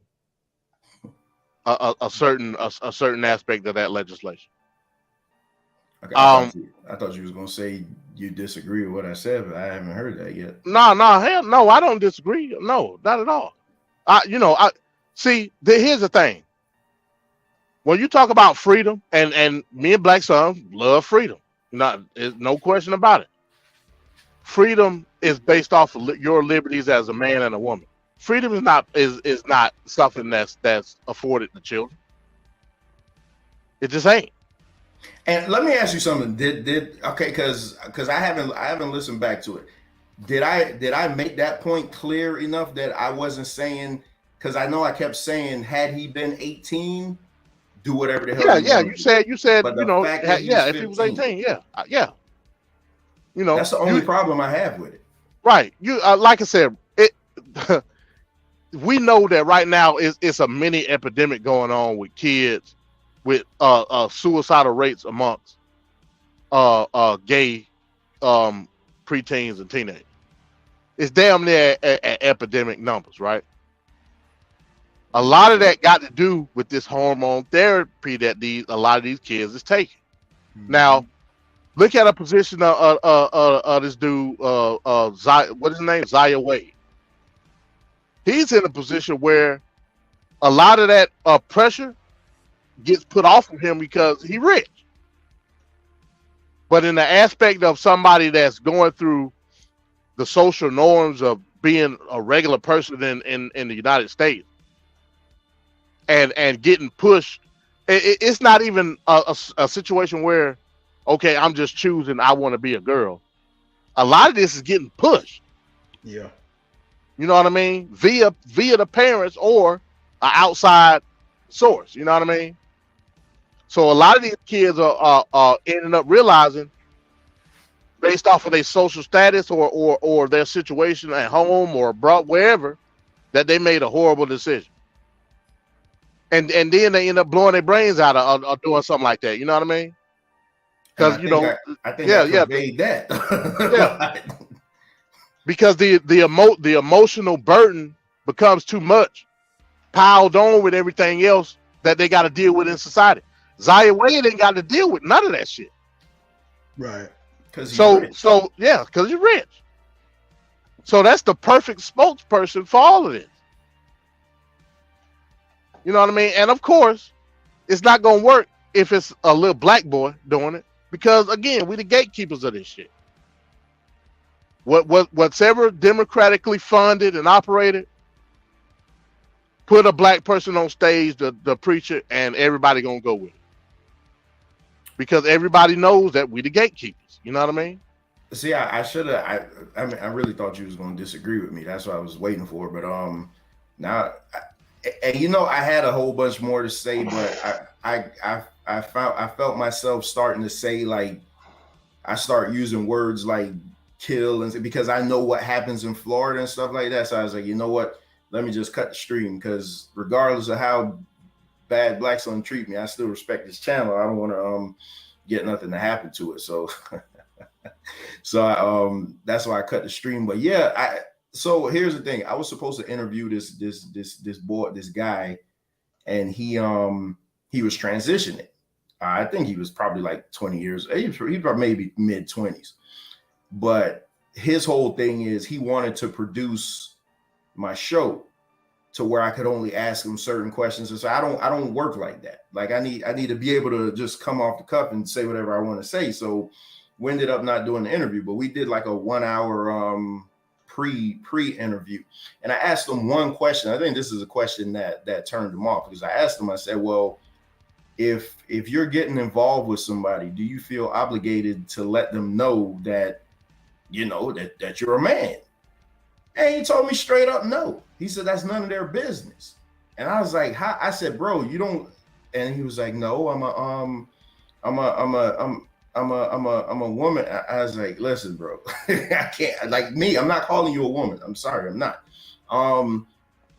a certain aspect of that legislation. Okay, I thought you was gonna say you disagree with what I said, but I haven't heard that yet. No, hell no, I don't disagree. No, not at all. Here's the thing. When you talk about freedom, and me and Blackson love freedom, there's no question about it. Freedom is based off of your liberties as a man and a woman. Freedom is not something that's afforded to children. It just ain't. And let me ask you something. Okay, because I haven't listened back to it. Did I make that point clear enough that I wasn't saying, because I know I kept saying, had he been 18, do whatever the hell Yeah, you yeah. want You to do. said But the fact that he was yeah. If he was 15, 18, yeah, yeah. that's the only problem I have with it. Right. You like I said, it. We know that right now it's a mini epidemic going on with kids with suicidal rates amongst gay preteens and teenagers. It's damn near epidemic numbers, right? A lot of that got to do with this hormone therapy that a lot of these kids is taking. Mm-hmm. Now, look at a position of this dude, what is his name? Zaya Wade. He's in a position where a lot of that pressure gets put off of him because he's rich. But in the aspect of somebody that's going through the social norms of being a regular person in the United States and getting pushed, it's not even a situation where, okay, I'm just choosing I want to be a girl. A lot of this is getting pushed. Yeah. You know what I mean? Via the parents or an outside source. You know what I mean? So a lot of these kids are ending up realizing, based off of their social status or their situation at home or abroad, wherever, that they made a horrible decision. And then they end up blowing their brains out of doing something like that. You know what I mean? Because I think I conveyed that. Yeah. Because the emotional burden becomes too much, piled on with everything else that they got to deal with in society. Zaya Wade ain't got to deal with none of that shit. Right. Because because you're rich. So that's the perfect spokesperson for all of this. You know what I mean? And of course, it's not gonna work if it's a little black boy doing it, because again, we the gatekeepers of this shit. Whatever democratically funded and operated, put a black person on stage, the preacher, and everybody gonna go with it. Because everybody knows that we the gatekeepers. You know what I mean? See, I should have. I mean, I really thought you was going to disagree with me. That's what I was waiting for. But now, and I had a whole bunch more to say, but I felt myself starting to say, like, I start using words like kill, and because I know what happens in Florida and stuff like that. So I was like, you know what? Let me just cut the stream, because regardless of how bad Blackson treat me, I still respect his channel. I don't want to get nothing to happen to it. So that's why I cut the stream. But yeah, so here's the thing. I was supposed to interview this guy, and he was transitioning. I think he was probably like 20 years. He was probably maybe mid-20s. But his whole thing is he wanted to produce my show to where I could only ask him certain questions. And so I don't work like that. Like I need to be able to just come off the cuff and say whatever I want to say. So we ended up not doing the interview, but we did like a 1 hour pre-interview. And I asked him one question. I think this is a question that turned him off, because I asked him, I said, well, if you're getting involved with somebody, do you feel obligated to let them know that, that you're a man? And he told me straight up no. He said that's none of their business. And I was like, how? I said, bro, you don't. And he was like, no, I'm a woman. I was like, listen, bro, I can't, like me, I'm not calling you a woman. I'm sorry, I'm not.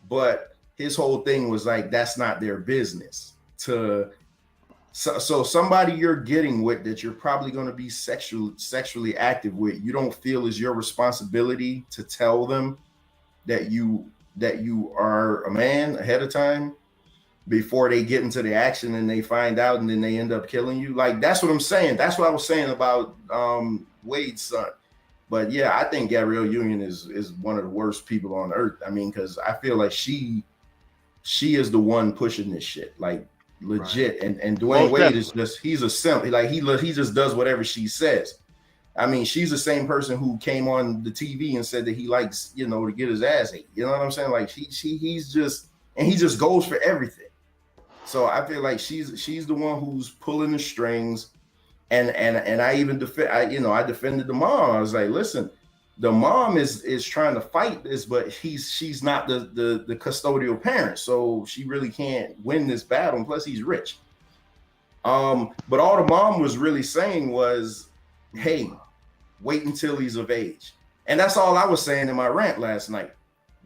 But his whole thing was like, that's not their business. So somebody you're getting with that you're probably going to be sexually active with, you don't feel is your responsibility to tell them that you are a man ahead of time before they get into the action and they find out and then they end up killing you. Like, that's what I'm saying. That's what I was saying about Wade's son. But yeah, I think Gabrielle Union is one of the worst people on earth. I mean, because I feel like she is the one pushing this shit, like legit. Right. And Dwayne Wade is just, he's a simp. Like he just does whatever she says. I mean, she's the same person who came on the TV and said that he likes, to get his ass ate. You know what I'm saying? Like he's just, and he just goes for everything. So I feel like she's the one who's pulling the strings. And I even I defended the mom. I was like, listen, the mom is trying to fight this, but she's not the custodial parent, so she really can't win this battle. And plus, he's rich. But all the mom was really saying was, hey, wait until he's of age. And that's all I was saying in my rant last night.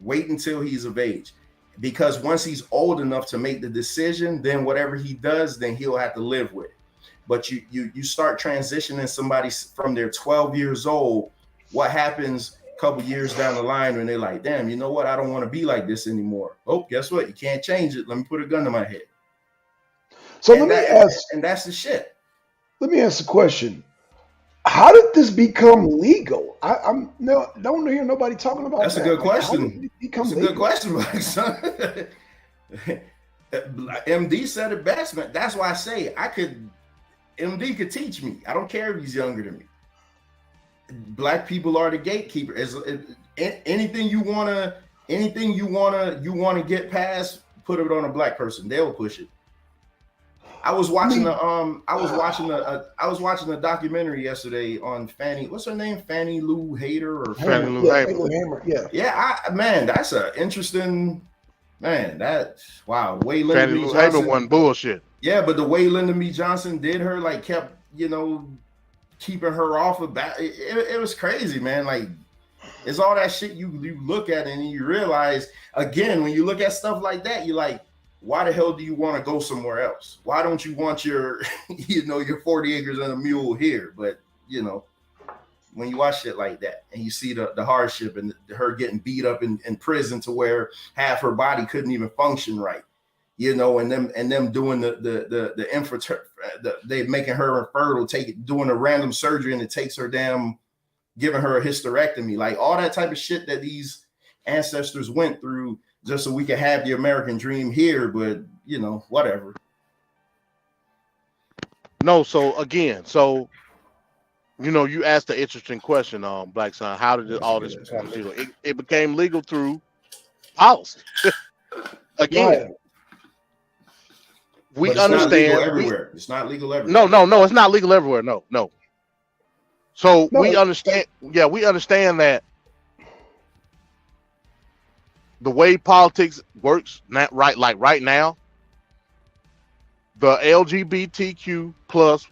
Wait until he's of age. Because once he's old enough to make the decision, then whatever he does, then he'll have to live with it. But you start transitioning somebody from their 12 years old, what happens a couple years down the line when they're like, damn, you know what? I don't want to be like this anymore. Oh, guess what? You can't change it. Let me put a gun to my head. So let me ask, and that's the shit. Let me ask a question. How did this become legal? I'm don't hear nobody talking about that's that. A good question. That's legal? A good question, Blackson. MD said it best, man. That's why I say MD could teach me. I don't care if he's younger than me. Black people are the gatekeeper. Anything you wanna get past, put it on a black person. They'll push it. I was watching a documentary yesterday on Fannie. What's her name? Fannie Lou Hader or Fannie Lou Hamer? Yeah. That's an interesting man. Way Lyndon Fannie Lou Hamer wasn't bullshit. Yeah, but the way Lyndon B. Johnson did her, like, kept keeping her off of back. It was crazy, man. Like, it's all that shit you look at and you realize again when you look at stuff like that, you're like, why the hell do you want to go somewhere else? Why don't you want your, your 40 acres and a mule here? But, when you watch shit like that and you see the hardship and her getting beat up in prison to where half her body couldn't even function right, and them doing they making her infertile, doing a random surgery and it takes her giving her a hysterectomy, like all that type of shit that these ancestors went through just so we can have the American dream here, but whatever. No, so again, you asked the interesting question, Blackson. How did all this become legal? It became legal through policy. Again, we understand. It's not legal everywhere. No, it's not legal everywhere. No. So we understand. Yeah, we understand that the way politics works, right now, the LGBTQ plus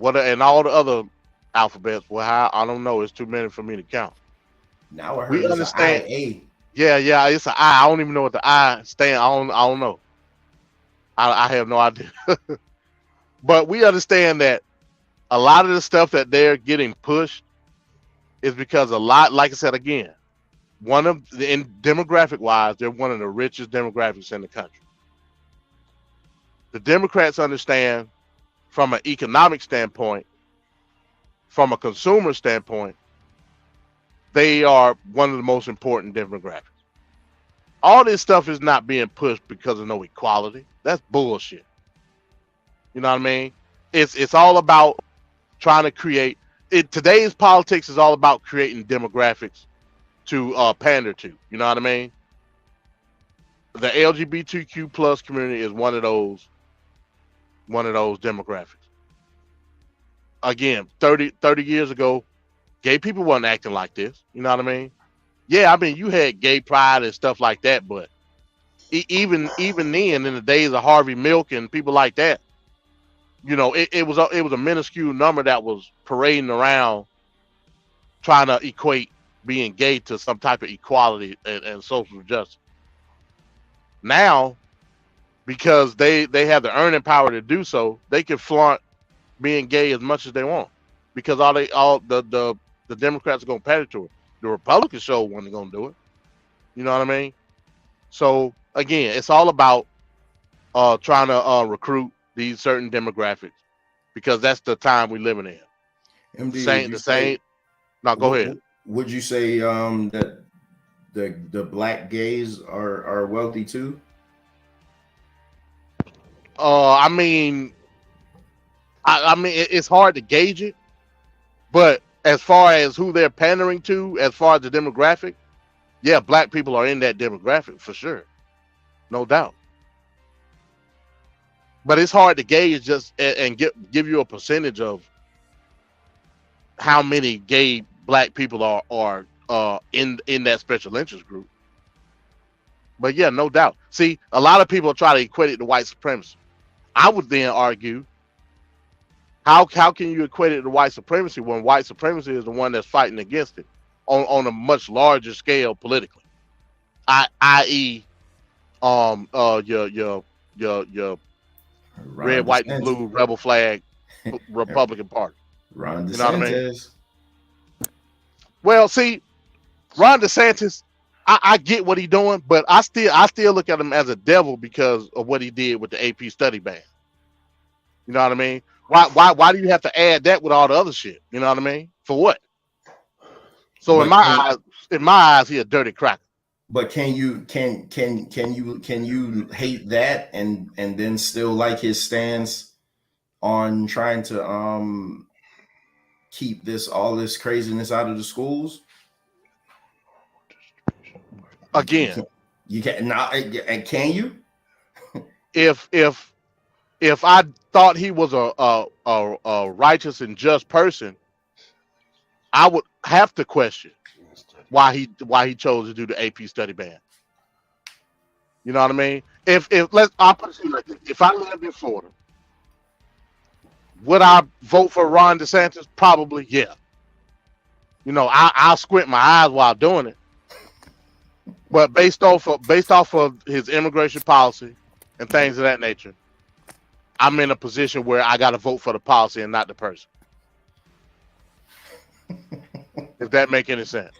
and all the other alphabets. Well, I don't know. It's too many for me to count. Now I heard we understand. IA. Yeah, it's an I. I don't even know what the I stand. I don't know. I have no idea. But we understand that a lot of the stuff that they're getting pushed is because like I said again, in demographic wise, they're one of the richest demographics in the country. The Democrats understand from an economic standpoint, from a consumer standpoint, they are one of the most important demographics. All this stuff is not being pushed because of no equality. That's bullshit. You know what I mean? It's all about trying to create it. Today's politics is all about creating demographics to pander to. You know what I mean? The LGBTQ plus community is one of those demographics. Again, 30 years ago, gay people wasn't acting like this. You know what I mean? Yeah, I mean, you had gay pride and stuff like that, but even then, in the days of Harvey Milk and people like that, it was a minuscule number that was parading around trying to equate being gay to some type of equality and social justice. Now, because they have the earning power to do so, they can flaunt being gay as much as they want, because all the Democrats are gonna pander to it. The Republicans sure wasn't gonna do it. You know what I mean? So again, it's all about trying to recruit these certain demographics, because that's the time we're living in. MD, No, go ahead. Would you say that the black gays are wealthy too? I mean, it's hard to gauge it, but as far as who they're pandering to, as far as the demographic, yeah, black people are in that demographic for sure, no doubt. But it's hard to gauge just and give you a percentage of how many gay black people are in that special interest group. But yeah, no doubt. See, a lot of people try to equate it to white supremacy. I would then argue, how can you equate it to white supremacy when white supremacy is the one that's fighting against it on a much larger scale politically, i.e., your red, white, and blue rebel flag Republican Party. Ron DeSantis. You know what I mean? Well, see, Ron DeSantis, I get what he's doing, but I still look at him as a devil because of what he did with the AP study ban. You know what I mean? Why do you have to add that with all the other shit? You know what I mean? For what? So in my eyes, he a dirty cracker. But can you hate that and then still like his stance on trying to keep all this craziness out of the schools? Again, you can't now. And can you? If I thought he was a righteous and just person, I would have to question why he chose to do the AP study ban. You know what I mean? I'll put it like this. If I lived in Florida, would I vote for Ron DeSantis? Probably, yeah. You know, I'll squint my eyes while doing it. But based off of his immigration policy and things of that nature, I'm in a position where I got to vote for the policy and not the person. If that make any sense.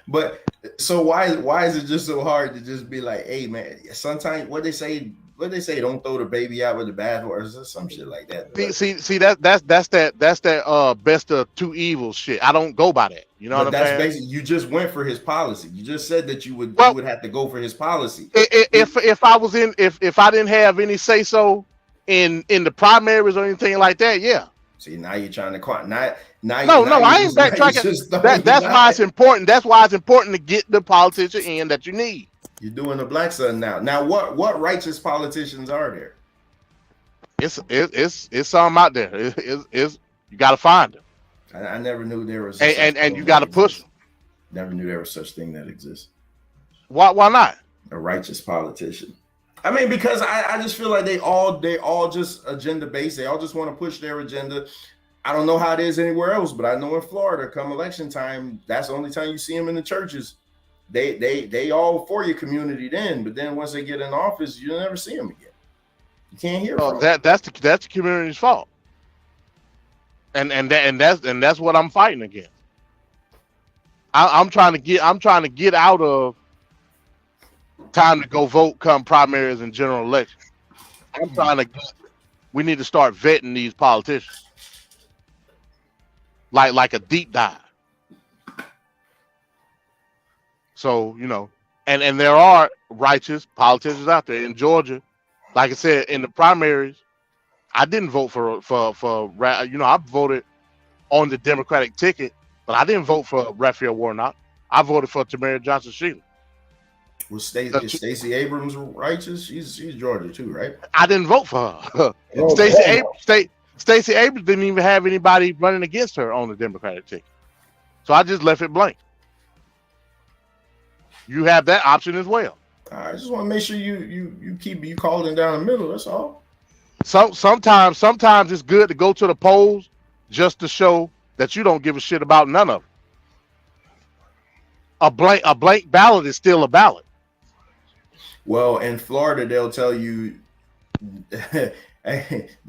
But so why is it just so hard to just be like, hey man, sometimes what they say, don't throw the baby out with the bathwater or some shit like that. See that's that best of two evils shit. I don't go by that. You know what I'm saying? That's basically, you just went for his policy. You just said that you would have to go for his policy. If I didn't have any say so in the primaries or anything like that, yeah. See, now you're trying to No, I ain't backtracking. That's why it's important. That's why it's important to get the politician in that you need. You're doing the Blackson now. Now, what righteous politicians are there? It's some out there. It's you got to find them. I never knew there was. And you got to push them. Never knew there was such thing that exists. Why not? A righteous politician. I mean, because I just feel like they all just agenda based. They all just want to push their agenda. I don't know how it is anywhere else, but I know in Florida, come election time, that's the only time you see them in the churches. They all for your community then, but then once they get in office, you'll never see them again. You can't hear from them. That's the community's fault. And that's what I'm fighting against. I'm trying to get out of time to go vote come primaries and general elections. We need to start vetting these politicians. Like a deep dive. So, you know, and there are righteous politicians out there in Georgia. Like I said, in the primaries, I didn't vote for I voted on the Democratic ticket, but I didn't vote for Raphael Warnock. I voted for Tamara Johnson-Sheila. Was Stacey Abrams righteous? She's Georgia too, right? I didn't vote for her. Stacey Abrams didn't even have anybody running against her on the Democratic ticket. So I just left it blank. You have that option as well. I just want to make sure you keep calling down the middle. That's all. So sometimes it's good to go to the polls just to show that you don't give a shit about none of it. A blank ballot is still a ballot. Well, in Florida, they'll tell you the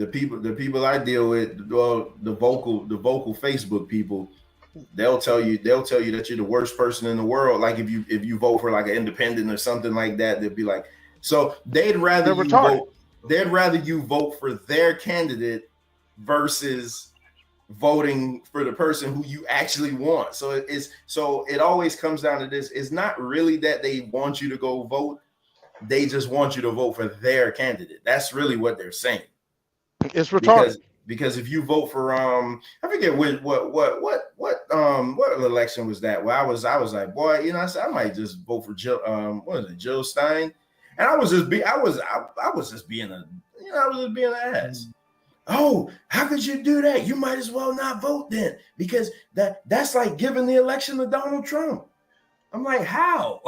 people I deal with, well, the vocal Facebook people, they'll tell you that you're the worst person in the world. Like if you vote for like an independent or something like that, they'll be like, so they'd rather you vote for their candidate versus voting for the person who you actually want. So it always comes down to this. It's not really that they want you to go vote. They just want you to vote for their candidate. That's really what they're saying. It's retarded. Because if you vote for I forget what election was that? Well, I was like, boy, I said I might just vote for Jill Stein. And I was just being an ass. Oh, how could you do that? You might as well not vote then, because that's like giving the election to Donald Trump. I'm like, how?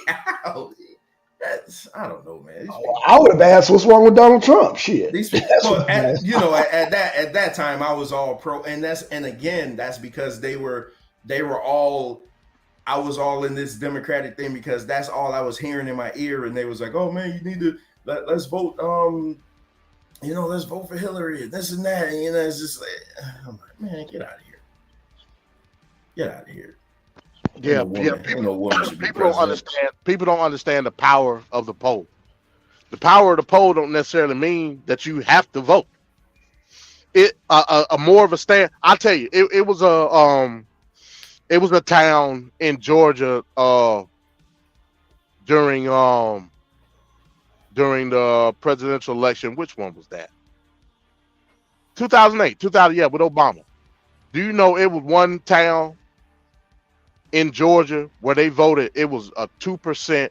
How? I don't know, man. I would have asked, what's wrong with Donald Trump? Shit. These people, at that time, I was all pro, and that's because they were all. I was all in this Democratic thing because that's all I was hearing in my ear, and they was like, "Oh man, you need to let's vote. Let's vote for Hillary and this and that." And it's just like, I'm like, man, get out of here. Get out of here. Yeah, people don't understand the power of the poll. The power of the poll don't necessarily mean that you have to vote. It a more of a stand. I'll tell you, it was a town in Georgia during the presidential election. Which one was that? 2008, with Obama. Do you know it was one town in Georgia where they voted? It was a 2%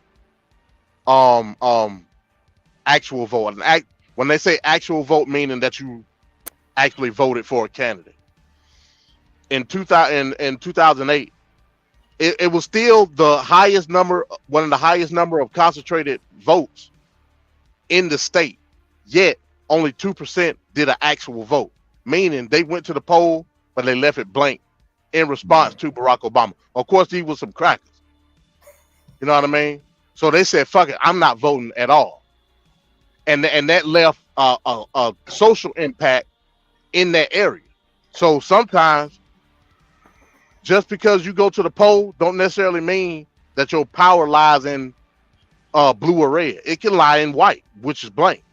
actual vote. When they say actual vote, meaning that you actually voted for a candidate. In 2008, it was still the highest number, one of the highest number of concentrated votes in the state. Yet only 2% did an actual vote, meaning they went to the poll, but they left it blank in response to Barack Obama. Of course, he was some crackers. You know what I mean? So they said, "Fuck it, I'm not voting at all," and that left a social impact in that area. So sometimes, just because you go to the poll, don't necessarily mean that your power lies in blue or red. It can lie in white, which is blank.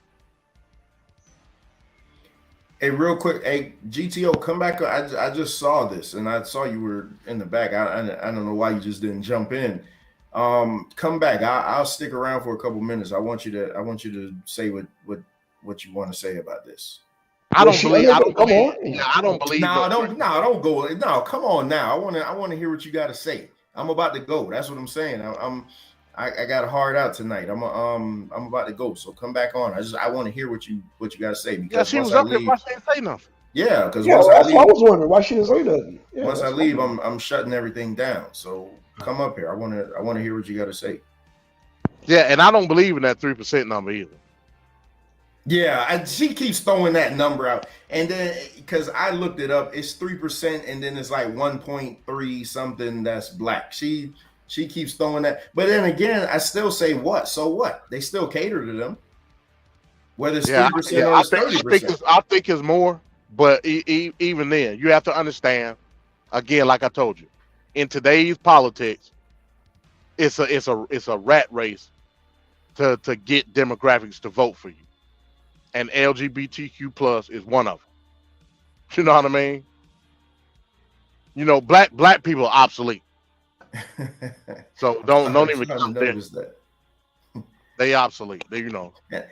Hey, real quick, hey, GTO, come back. I just saw this, and I saw you were in the back. I don't know why you just didn't jump in. Come back. I'll stick around for a couple minutes. I want you to say what you want to say about this. I don't believe. Come on. I don't believe. No, don't go. No, come on now. I want to hear what you got to say. I'm about to go. That's what I'm saying. I got a hard out tonight. I'm about to go. So come back on. I want to hear what you got to say, because she was up there. Why she didn't say nothing? Yeah, because I was wondering why she didn't say nothing. Yeah, once I leave, I'm shutting everything down. So come up here. I want to hear what you got to say. Yeah, and I don't believe in that 3% number either. Yeah, she keeps throwing that number out, and then because I looked it up, it's 3%, and then it's like 1.3 something that's black. She keeps throwing that, but then again, I still say what? So what? They still cater to them, whether it's 3% or it's 30%. I think it's more, but even then, you have to understand. Again, like I told you, in today's politics, it's a rat race to get demographics to vote for you. And LGBTQ plus is one of them. You know what I mean? You know, black people are obsolete. So don't even notice that. They obsolete. They,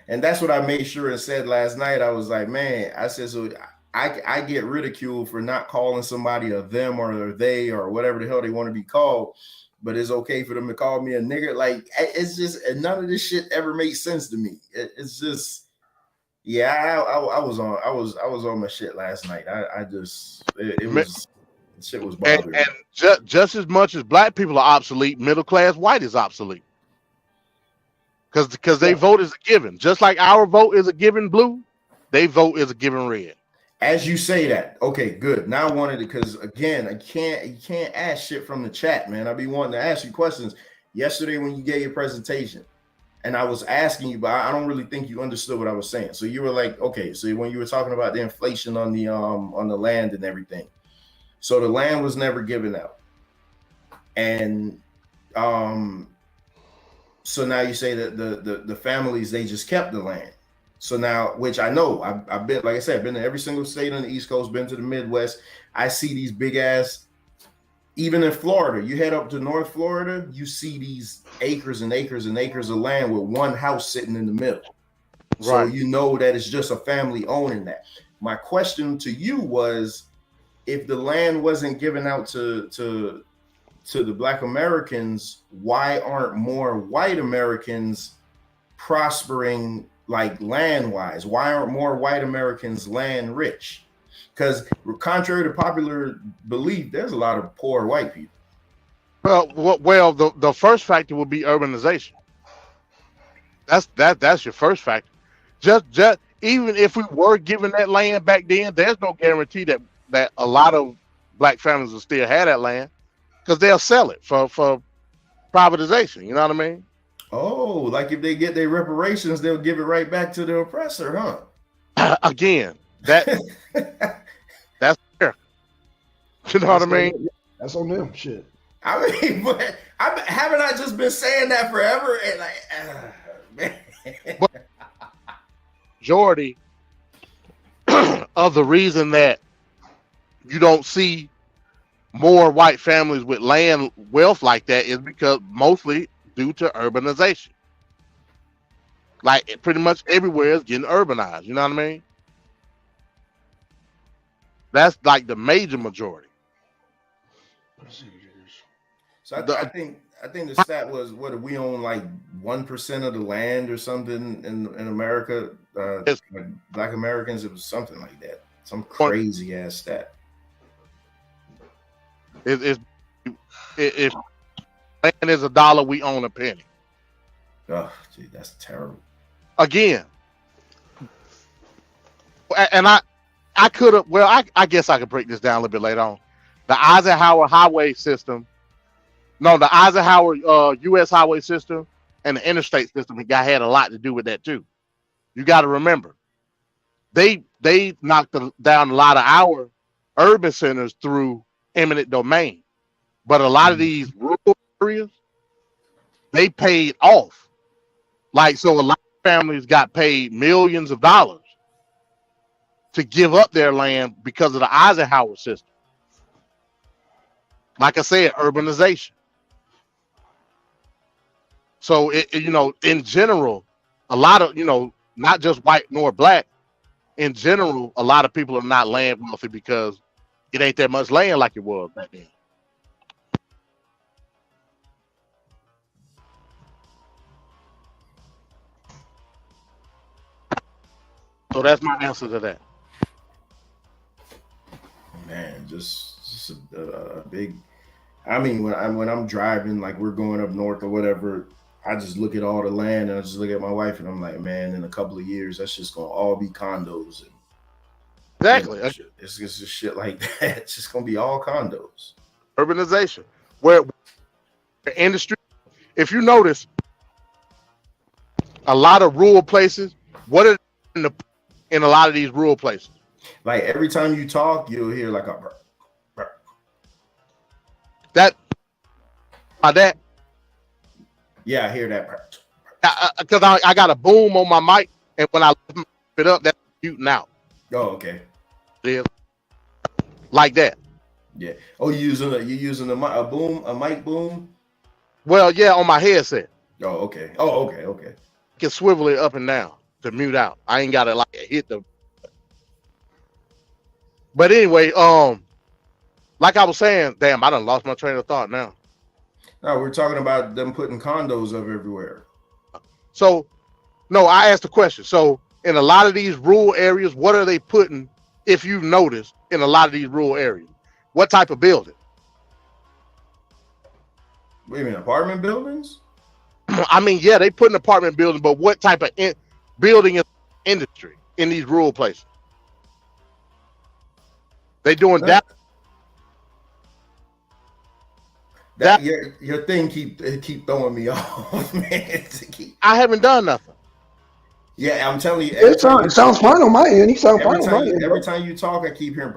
And that's what I made sure and said last night. I was like, man, I said, so I get ridiculed for not calling somebody a them or a they or whatever the hell they want to be called, but it's okay for them to call me a nigger. Like, it's just, none of this shit ever makes sense to me. It's just. Yeah, I was on my shit last night. Shit was bothering me. And just as much as black people are obsolete, middle class white is obsolete. Because they vote is a given. Just like our vote is a given blue, they vote is a given red. As you say that, okay, good. Now I wanted to, because again, you can't ask shit from the chat, man. I be wanting to ask you questions. Yesterday when you gave your presentation, and I was asking you, but I don't really think you understood what I was saying. So you were like, okay, so when you were talking about the inflation on the land and everything, so the land was never given out, and so now you say that the families, they just kept the land. So now, which I know, I've been, like I said, I've been to every single state on the East Coast, been to the Midwest. I see these big ass. Even in Florida, you head up to North Florida, you see these acres and acres and acres of land with one house sitting in the middle. Right. So you know that it's just a family owning that. My question to you was, if the land wasn't given out to the Black Americans, why aren't more white Americans prospering like land-wise? Why aren't more white Americans land rich? Because contrary to popular belief, there's a lot of poor white people. Well, the first factor would be urbanization. That's your first factor. Just even if we were given that land back then, there's no guarantee that a lot of black families will still have that land because they'll sell it for privatization. You know what I mean? Oh, like if they get their reparations, they'll give it right back to the oppressor, huh? Again, that's fair. You know what I mean? That's on them. Shit. I mean, but haven't I just been saying that forever? And man. But majority of the reason that you don't see more white families with land wealth like that is because mostly due to urbanization. Like pretty much everywhere is getting urbanized. You know what I mean? That's like the major majority. So I think the stat was what, we own like 1% of the land or something in America. Like Black Americans, it was something like that. Some crazy ass stat. If land is $1, we own a penny. Oh, gee, that's terrible. Again, and I could have. Well, I guess I could break this down a little bit later on. The Eisenhower highway system. No, the Eisenhower U.S. highway system and the interstate system had a lot to do with that too. You got to remember, they knocked down a lot of our urban centers through eminent domain, but a lot of these rural areas they paid off. Like, so a lot of families got paid millions of dollars to give up their land because of the Eisenhower system. Like I said, urbanization. So in general, a lot of, not just white nor black, in general, a lot of people are not land wealthy because it ain't that much land like it was back then. So that's my answer to that. Man, just a big. I mean, when I'm driving, like we're going up north or whatever, I just look at all the land and I just look at my wife and I'm like, man, in a couple of years, that's just gonna all be condos. And, exactly. It's just shit like that. It's just gonna be all condos. Urbanization, where industry. If you notice, a lot of rural places. What are in a lot of these rural places? Like every time you talk, you'll hear like a that. Yeah, I hear that. Because I got a boom on my mic, and when I lift it up, that's muting out. Oh, okay. Yeah. Like that. Yeah. Oh, you using a boom, a mic boom? Well, yeah, on my headset. Oh, okay. Oh, okay. You can swivel it up and down to mute out. I ain't got to like hit the. But anyway, like I was saying, damn, I done lost my train of thought now. No, we're talking about them putting condos up everywhere. So, no, I asked the question. So, in a lot of these rural areas, what are they putting, if you've noticed, in a lot of these rural areas? What type of building? What do you mean, apartment buildings? I mean, yeah, they put an apartment building, but what type of building is industry in these rural places? They doing that. Your thing keep throwing me off, man. I haven't done nothing. Yeah, I'm telling you. It sounds fine on my end. You sound fine on my end. Every time you talk, I keep hearing.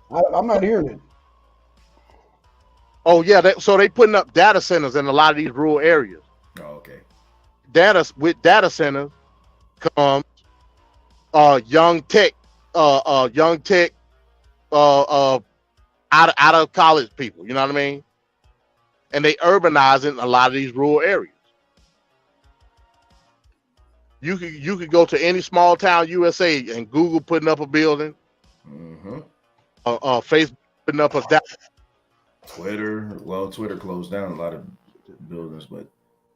I'm not hearing it. Oh yeah, so they putting up data centers in a lot of these rural areas. Oh, okay. Data centers comes young tech out of college people, you know what I mean? And they urbanizing a lot of these rural areas. You could go to any small town USA and Google putting up a building. Mm-hmm. Facebook putting up a Twitter closed down a lot of buildings, but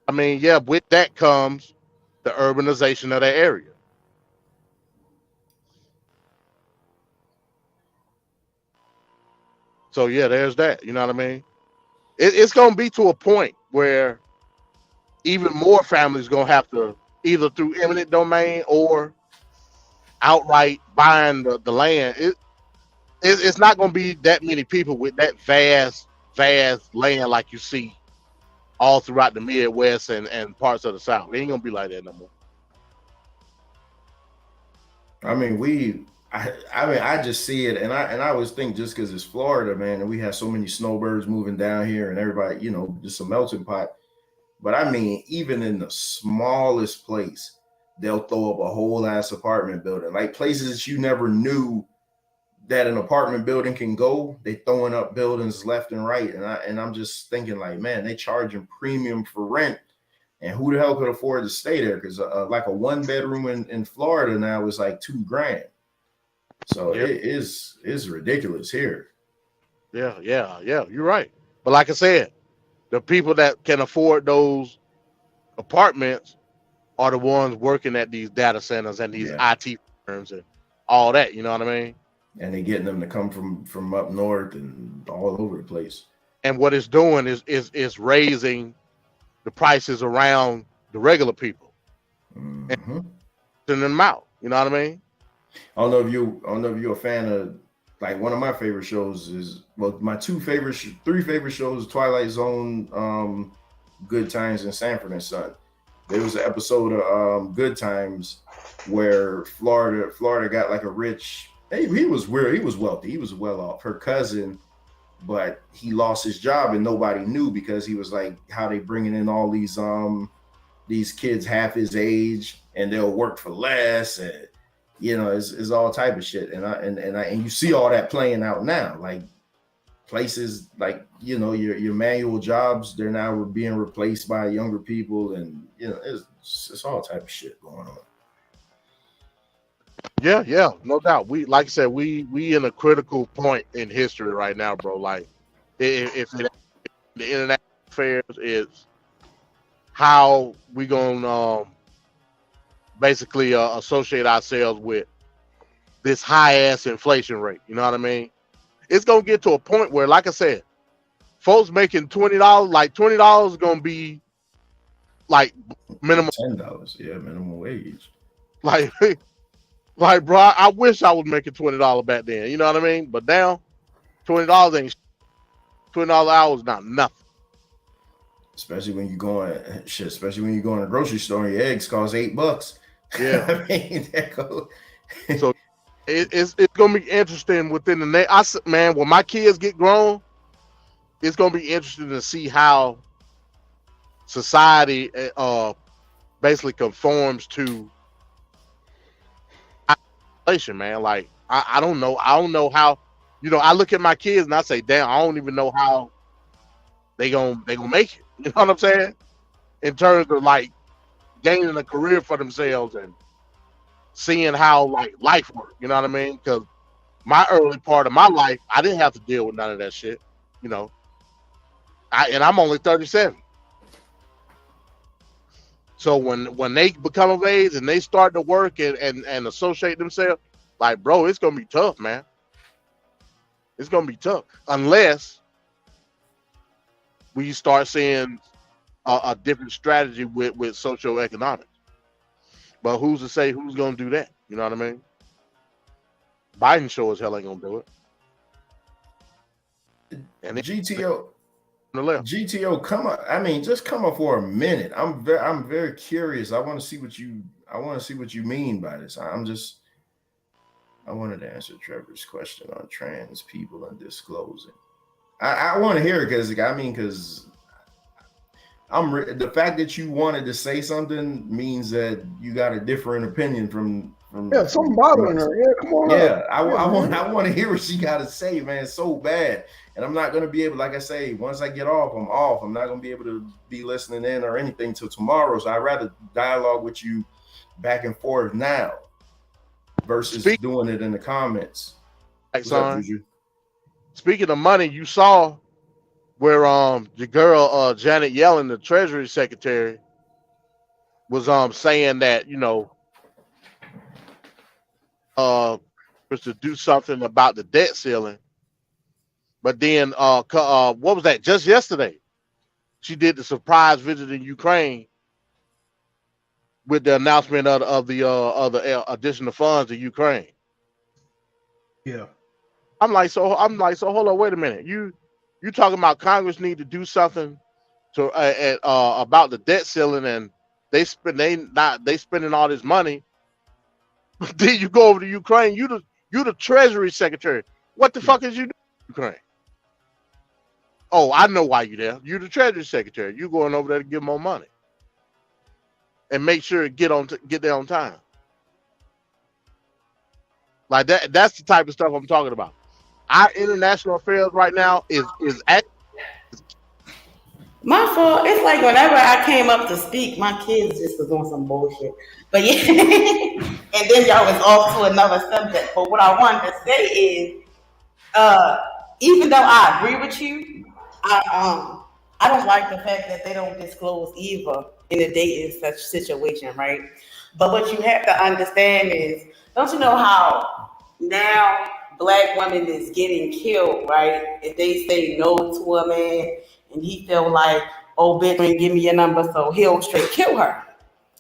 I mean, yeah, with that comes the urbanization of that area. So yeah, there's that. You know what I mean? It's gonna be to a point where even more families gonna have to either through eminent domain or outright buying the land. It's not gonna be that many people with that vast land like you see all throughout the Midwest and parts of the South. It ain't gonna be like that no more. I mean, I just see it, and I always think just because it's Florida, man, and we have so many snowbirds moving down here, and everybody, just a melting pot. But I mean, even in the smallest place, they'll throw up a whole ass apartment building, like places that you never knew that an apartment building can go. They throwing up buildings left and right, and I'm just thinking like, man, they charging premium for rent. And who the hell could afford to stay there? Because like a 1 bedroom in Florida now is like $2,000. So Yep. it is ridiculous here. Yeah. You're right. But like I said, the people that can afford those apartments are the ones working at these data centers and these IT firms and all that. You know what I mean? And they're getting them to come from up north and all over the place. And what it's doing is raising the prices around the regular people and sending them out. You know what I mean? I don't know if you're a fan of, like, one of my favorite shows is, well, my three favorite shows: Twilight Zone, Good Times, and Sanford and Son. There was an episode of Good Times where Florida got like a rich. He was wealthy. He was well off. Her cousin, but he lost his job and nobody knew because he was like, how they bringing in all these kids half his age and they'll work for less, and it's all type of shit. And you see all that playing out now, like places like your manual jobs, they're now being replaced by younger people, and it's all type of shit going on. Yeah, no doubt. We, like I said, we in a critical point in history right now, bro. Like, if the international affairs is how we gonna basically associate ourselves with this high ass inflation rate. You know what I mean? It's gonna get to a point where, like I said, folks making $20, like $20 is gonna be like minimum $10, minimum wage. Like, bro, I wish I was making $20 back then. You know what I mean? But now, $20 ain't $20 an hour is not nothing. Especially when you go in a grocery store and your eggs cost $8. Yeah. I mean, so it's gonna be interesting within the next. Man, when my kids get grown, it's gonna be interesting to see how society basically conforms to inflation, man. Like, I don't know how. I look at my kids and I say, damn, I don't even know how they gonna make it. You know what I'm saying? In terms of like gaining a career for themselves and seeing how like life works. You know what I mean? Because my early part of my life, I didn't have to deal with none of that shit. And I'm only 37. So when they become of age and they start to work and associate themselves, like, bro, it's gonna be tough, man. It's gonna be tough unless we start seeing a different strategy with socioeconomics. But who's to say who's gonna do that? You know what I mean? Biden sure as hell ain't gonna do it. And GTO. On the left. GTO, come on. I mean, just come up for a minute. I'm very curious. I want to see what you mean by this. I wanted to answer Trevor's question on trans people and disclosing. I want to hear it because the fact that you wanted to say something means that you got a different opinion from something bothering her. Yeah, come on. Yeah, I want to hear what she got to say, man, so bad. And I'm not going to be able, like I say, once I get off, I'm off. I'm not going to be able to be listening in or anything till tomorrow. So I'd rather dialogue with you back and forth now versus doing it in the comments. Speaking of money, you saw where the girl Janet Yellen, the Treasury Secretary, was saying that was to do something about the debt ceiling, but then what was that? Just yesterday, she did the surprise visit in Ukraine with the announcement of the additional funds to Ukraine. Yeah. I'm like, so hold on, wait a minute. You talking about Congress need to do something to about the debt ceiling, and they spending all this money. Then you go over to Ukraine. You the Treasury Secretary. What the fuck is you doing in Ukraine? Oh, I know why you there. You the Treasury Secretary. You going over there to give more money and make sure it get there on time. Like that. That's the type of stuff I'm talking about. Our international affairs right now is my fault. It's like whenever I came up to speak, my kids just was on some bullshit. But yeah, and then y'all was off to another subject. But what I wanted to say is, even though I agree with you, I don't like the fact that they don't disclose either in a dating such situation, right? But what you have to understand is, don't you know how now black women is getting killed, right? If they say no to a man and he feel like, oh, bitch, ain't give me your number, so he'll straight kill her.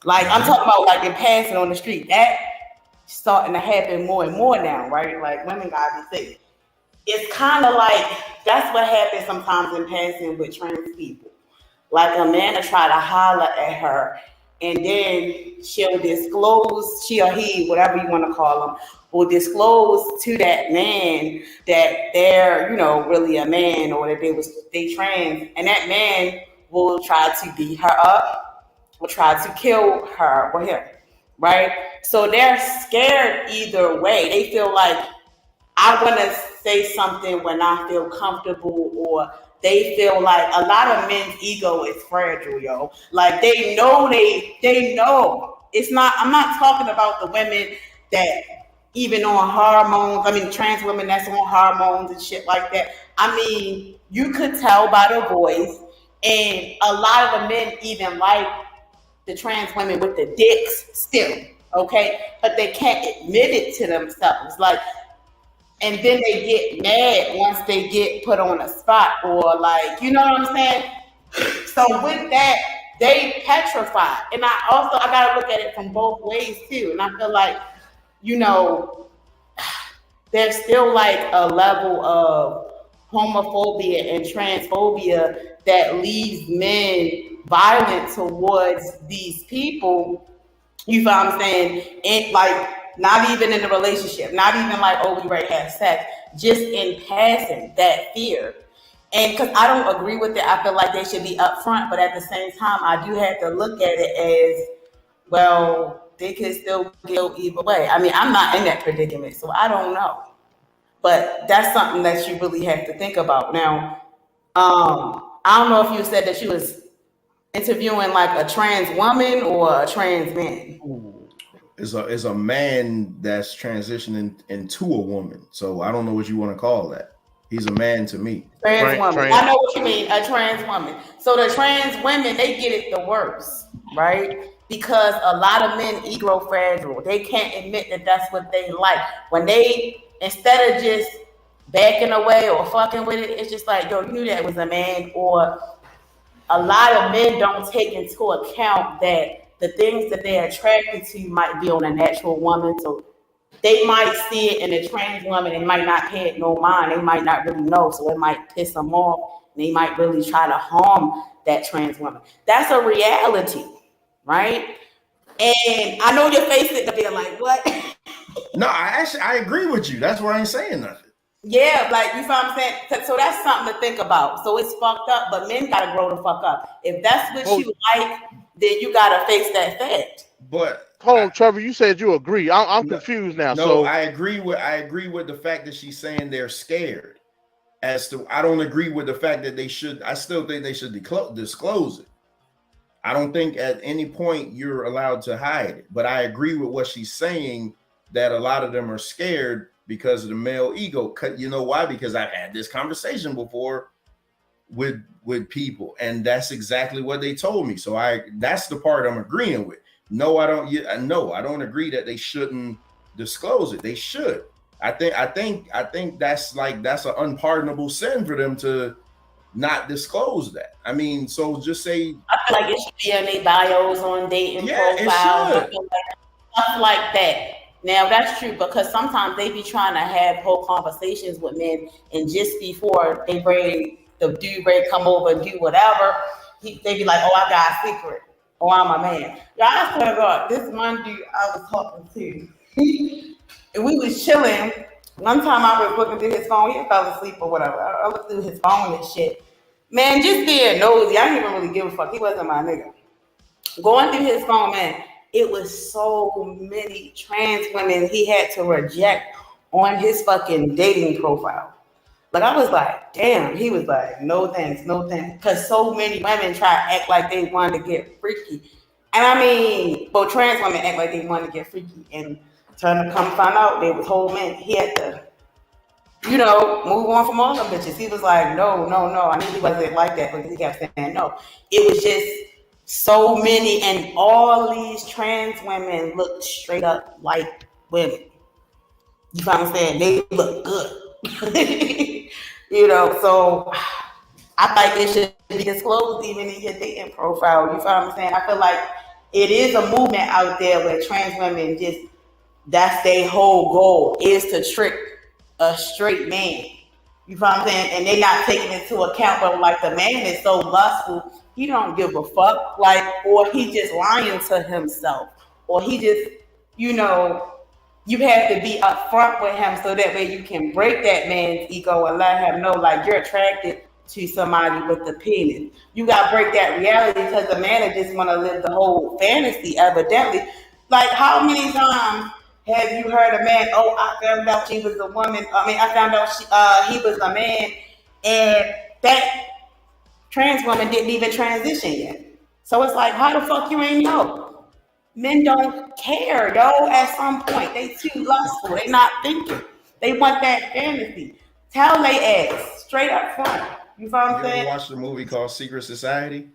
Like, I'm talking about like in passing on the street. That starting to happen more and more now, right? Like, women gotta be safe. It's kind of like, that's what happens sometimes in passing with trans people. Like, a man will try to holler at her, and then she'll disclose, she or he, whatever you want to call them, will disclose to that man that they're, really a man, or that they trans, and that man will try to beat her up, will try to kill her or him, right? So they're scared either way. They feel like, I want to say something when I feel comfortable, or they feel like a lot of men's ego is fragile, yo. Like they know they know. It's not, I'm not talking about the women that even on hormones, I mean trans women that's on hormones and shit like that. I mean, you could tell by their voice, and a lot of the men even like the trans women with the dicks still, okay? But they can't admit it to themselves. Like, and then they get mad once they get put on a spot, or like, you know what I'm saying? So with that, they petrify. And I gotta look at it from both ways too. And I feel like, there's still like a level of homophobia and transphobia that leaves men violent towards these people. You know what I'm saying? And like, not even in a relationship, not even like, oh, we ready to have sex, just in passing, that fear. And because I don't agree with it, I feel like they should be upfront, but at the same time, I do have to look at it as, well, they could still go either way. I mean, I'm not in that predicament, so I don't know. But that's something that you really have to think about. Now, I don't know if you said that you was interviewing like a trans woman or a trans man. Is a man that's transitioning into a woman. So I don't know what you want to call that. He's a man to me. Trans woman. I know what you mean, a trans woman. So the trans women, they get it the worst, right? Because a lot of men ego fragile. They can't admit that that's what they like. When they, instead of just backing away or fucking with it, it's just like, yo, you knew that was a man. Or a lot of men don't take into account that the things that they're attracted to might be on a natural woman. So they might see it in a trans woman and might not pay it no mind. They might not really know. So it might piss them off. And they might really try to harm that trans woman. That's a reality, right? And I know your face sitting there like, what? No, I agree with you. That's why I ain't saying nothing. Yeah, like, you know what I'm saying? So that's something to think about. So it's fucked up, but men gotta grow the fuck up. If that's what you like, then you gotta face that fact. But hold on, Trevor, you said you agree. I'm confused now. No, so I agree with the fact that she's saying they're scared. I don't agree with the fact that they should. I still think they should disclose it. I don't think at any point you're allowed to hide it. But I agree with what she's saying, that a lot of them are scared because of the male ego. You know why? Because I've had this conversation before with people, and that's exactly what they told me. So that's the part I'm agreeing with. No, I don't agree that they shouldn't disclose it. They should. I think that's an unpardonable sin for them to not disclose that. I mean, so just say, I feel like it should be in their bios on dating profiles. I feel like stuff like that. Now that's true, because sometimes they be trying to have whole conversations with men, and just before the dude ready to come over and do whatever, they be like, "Oh, I got a secret. Oh, I'm a man." Y'all, I swear to God, this one dude I was talking to, and we was chilling. One time I was looking through his phone. He fell asleep or whatever. I looked through his phone and shit. Man, just being nosy. I didn't even really give a fuck. He wasn't my nigga. Going through his phone, man, it was so many trans women he had to reject on his fucking dating profile. Like, I was like, damn. He was like, no thanks, no thanks. Because so many women try to act like they wanted to get freaky. And I mean, both trans women act like they wanted to get freaky. And trying to come find out they was whole men. He had to, move on from all them bitches. He was like, no. I knew he wasn't like that, because he kept saying no. It was just so many, and all these trans women look straight up like women. You know what I'm saying? They look good. So I think it should be disclosed even in your dating profile. You know what I'm saying? I feel like it is a movement out there where trans women that's their whole goal, is to trick a straight man. You know what I'm saying? And they're not taking into account, but like, the man is so lustful, he don't give a fuck, or he just lying to himself, or he just, you have to be upfront with him, so that way you can break that man's ego and let him know, like, you're attracted to somebody with the penis. You gotta break that reality, because the man just want to live the whole fantasy, evidently. Like, how many times have you heard a man, "Oh, I found out she was a woman. I found out he was a man," and that trans woman didn't even transition yet. So it's like, how the fuck you ain't know? Men don't care, yo. At some point, they too lustful. They not thinking. They want that fantasy. Tell they ass straight up front. You know what I'm saying? You ever watched a movie called Secret Society?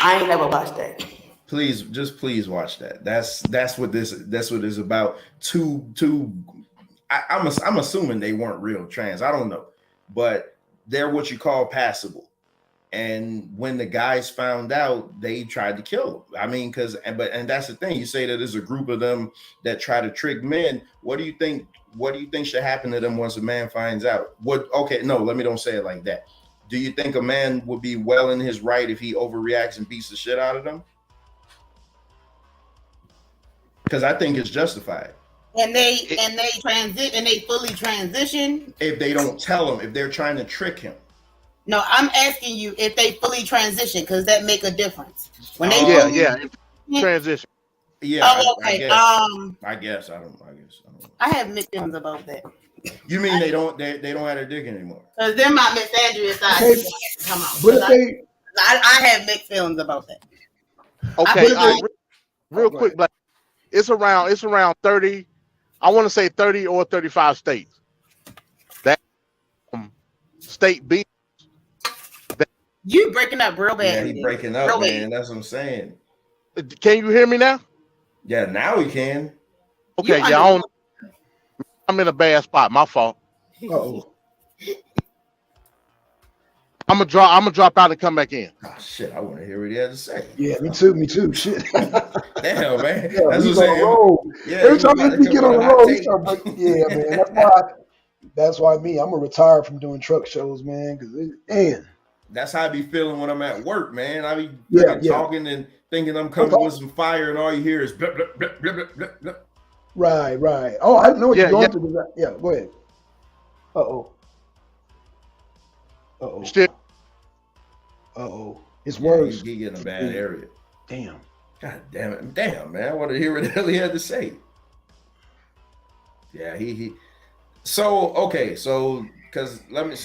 I ain't never watched that. Please watch that. That's what it's about. I'm assuming they weren't real trans. I don't know, but they're what you call passable. And when the guys found out, they tried to kill them. I mean, and that's the thing. You say that there's a group of them that try to trick men. What do you think should happen to them once a man finds out? Okay, no, let me don't say it like that. Do you think a man would be well in his right if he overreacts and beats the shit out of them? Because I think it's justified. And they fully transition. If they don't tell him, if they're trying to trick him. No, I'm asking you if they fully transition, because that make a difference. When they transition. Yeah. Oh, okay. I guess. I don't. I have mixed feelings about that. You mean they don't have their dick anymore? Because they're my Miss Andrea side. Okay. Come on. But I have mixed feelings about that. Okay. Real quick, Black. It's around 30. I want to say 30 or 35 states. That state B. You breaking up real bad. Yeah, he breaking up, real man. Bad. That's what I'm saying. Can you hear me now? Yeah, now we can. Okay, I'm in a bad spot. My fault. Uh-oh. I'm gonna drop out and come back in. Oh shit! I want to hear what he had to say. Yeah, me too. Shit. Damn, man. Yeah, that's what I'm saying. Yeah, every time we get on the road, he start breaking. Yeah, man. That's why I'm gonna retire from doing truck shows, man. Because that's how I be feeling when I'm at work, man. I be talking and thinking I'm coming with some fire, and all you hear is blah, blah, blah, blah, blah, blah. Right. Oh, I know what you're going through. Yeah, go ahead. Uh-oh. It's worse. He get in a bad area. Damn. God damn it. Damn, man. I want to hear what the hell he had to say. Yeah, he. So, okay. So, because what was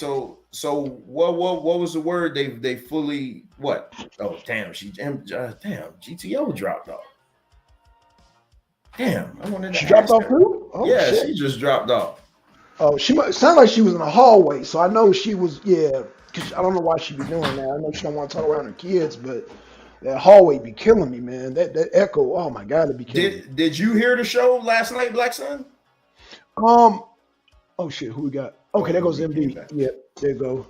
the word they fully, what? Oh, damn. GTO dropped off. Damn. I wanted to She dropped off too? Oh, yeah, shit. She just dropped off. Oh, she sounded like she was in a hallway, so I know she was. Yeah, Cause I don't know why she be doing that. I know she don't want to talk around her kids, but that hallway be killing me, man. That echo, oh my god, it be killing me. Did you hear the show last night, Blackson? Oh shit, who we got? Okay, there goes MD. Yeah, there you go.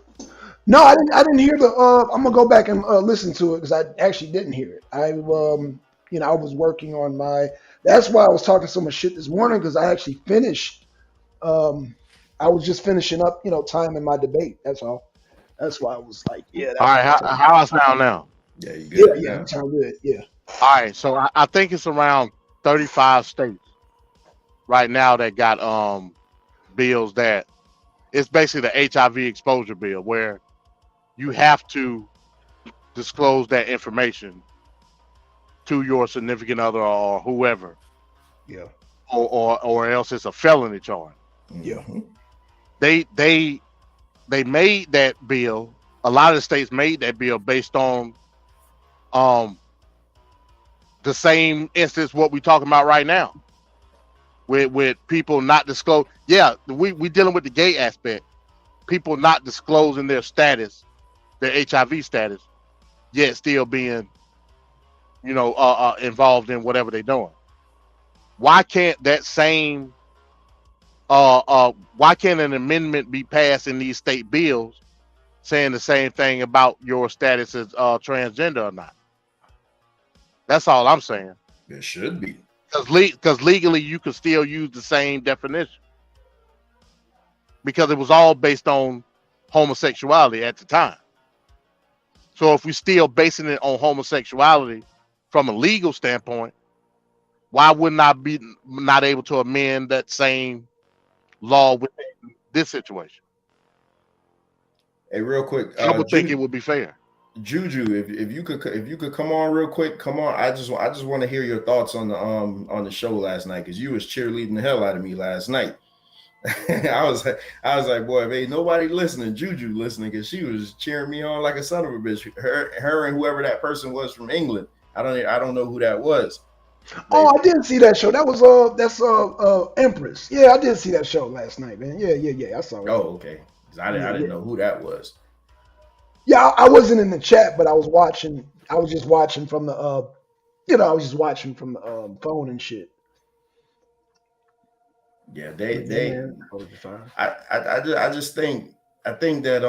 No, I didn't hear the. I'm gonna go back and listen to it because I actually didn't hear it. I I was working on my. That's why I was talking so much shit this morning because I actually finished. I was just finishing up, time in my debate. That's all. That's why I was like, yeah. All right, how I sound now? Yeah, you good. Yeah, you sound good. Yeah. All right, so I think it's around 35 states right now that got bills that it's basically the HIV exposure bill where you have to disclose that information to your significant other or whoever. Yeah. Or else it's a felony charge. Yeah. They made that bill. A lot of the states made that bill based on the same instance what we're talking about right now. With people not disclose. Yeah, we dealing with the gay aspect. People not disclosing their status, their HIV status, yet still being, involved in whatever they're doing. Why can't that same why can't an amendment be passed in these state bills saying the same thing about your status as transgender or not? That's all I'm saying. It should be. Because legally you could still use the same definition. Because it was all based on homosexuality at the time. So if we're still basing it on homosexuality from a legal standpoint, why wouldn't I be not able to amend that same law within this situation? Hey, real quick, I would think it would be fair. Juju, if you could come on real quick, come on. I just want to hear your thoughts on the show last night because you was cheerleading the hell out of me last night. I was like, boy, if ain't nobody listening, Juju listening, because she was cheering me on like a son of a bitch. Her and whoever that person was from England. I don't know who that was. Oh, I did see that show. That was that's Empress. Yeah, I did see that show last night, man. Yeah. I saw it. Oh, okay. I didn't know who that was. Yeah, I wasn't in the chat, but I was watching. I was just watching from the I was just watching from the phone and shit. Yeah, I just think that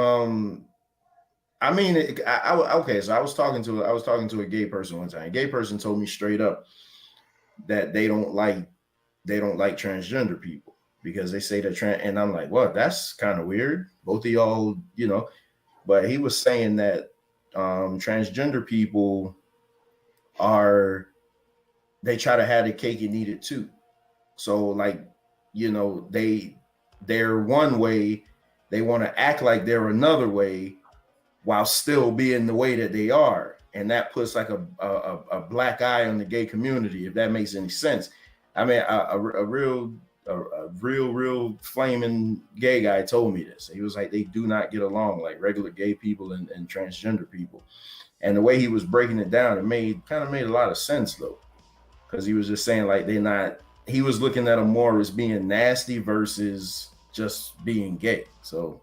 I mean, okay. So I was talking to a gay person one time. A gay person told me straight up that they don't like transgender people because they say they're and I'm like, well, that's kind of weird. Both of y'all, but he was saying that transgender people they try to have the cake and eat it too. So like, they're one way, they want to act like they're another way while still being the way that they are. And that puts like a black eye on the gay community, if that makes any sense. I mean, a real flaming gay guy told me this. He was like, they do not get along like regular gay people and transgender people. And the way he was breaking it down, it kind of made a lot of sense though. Because he was just saying like he was looking at them more as being nasty versus just being gay. So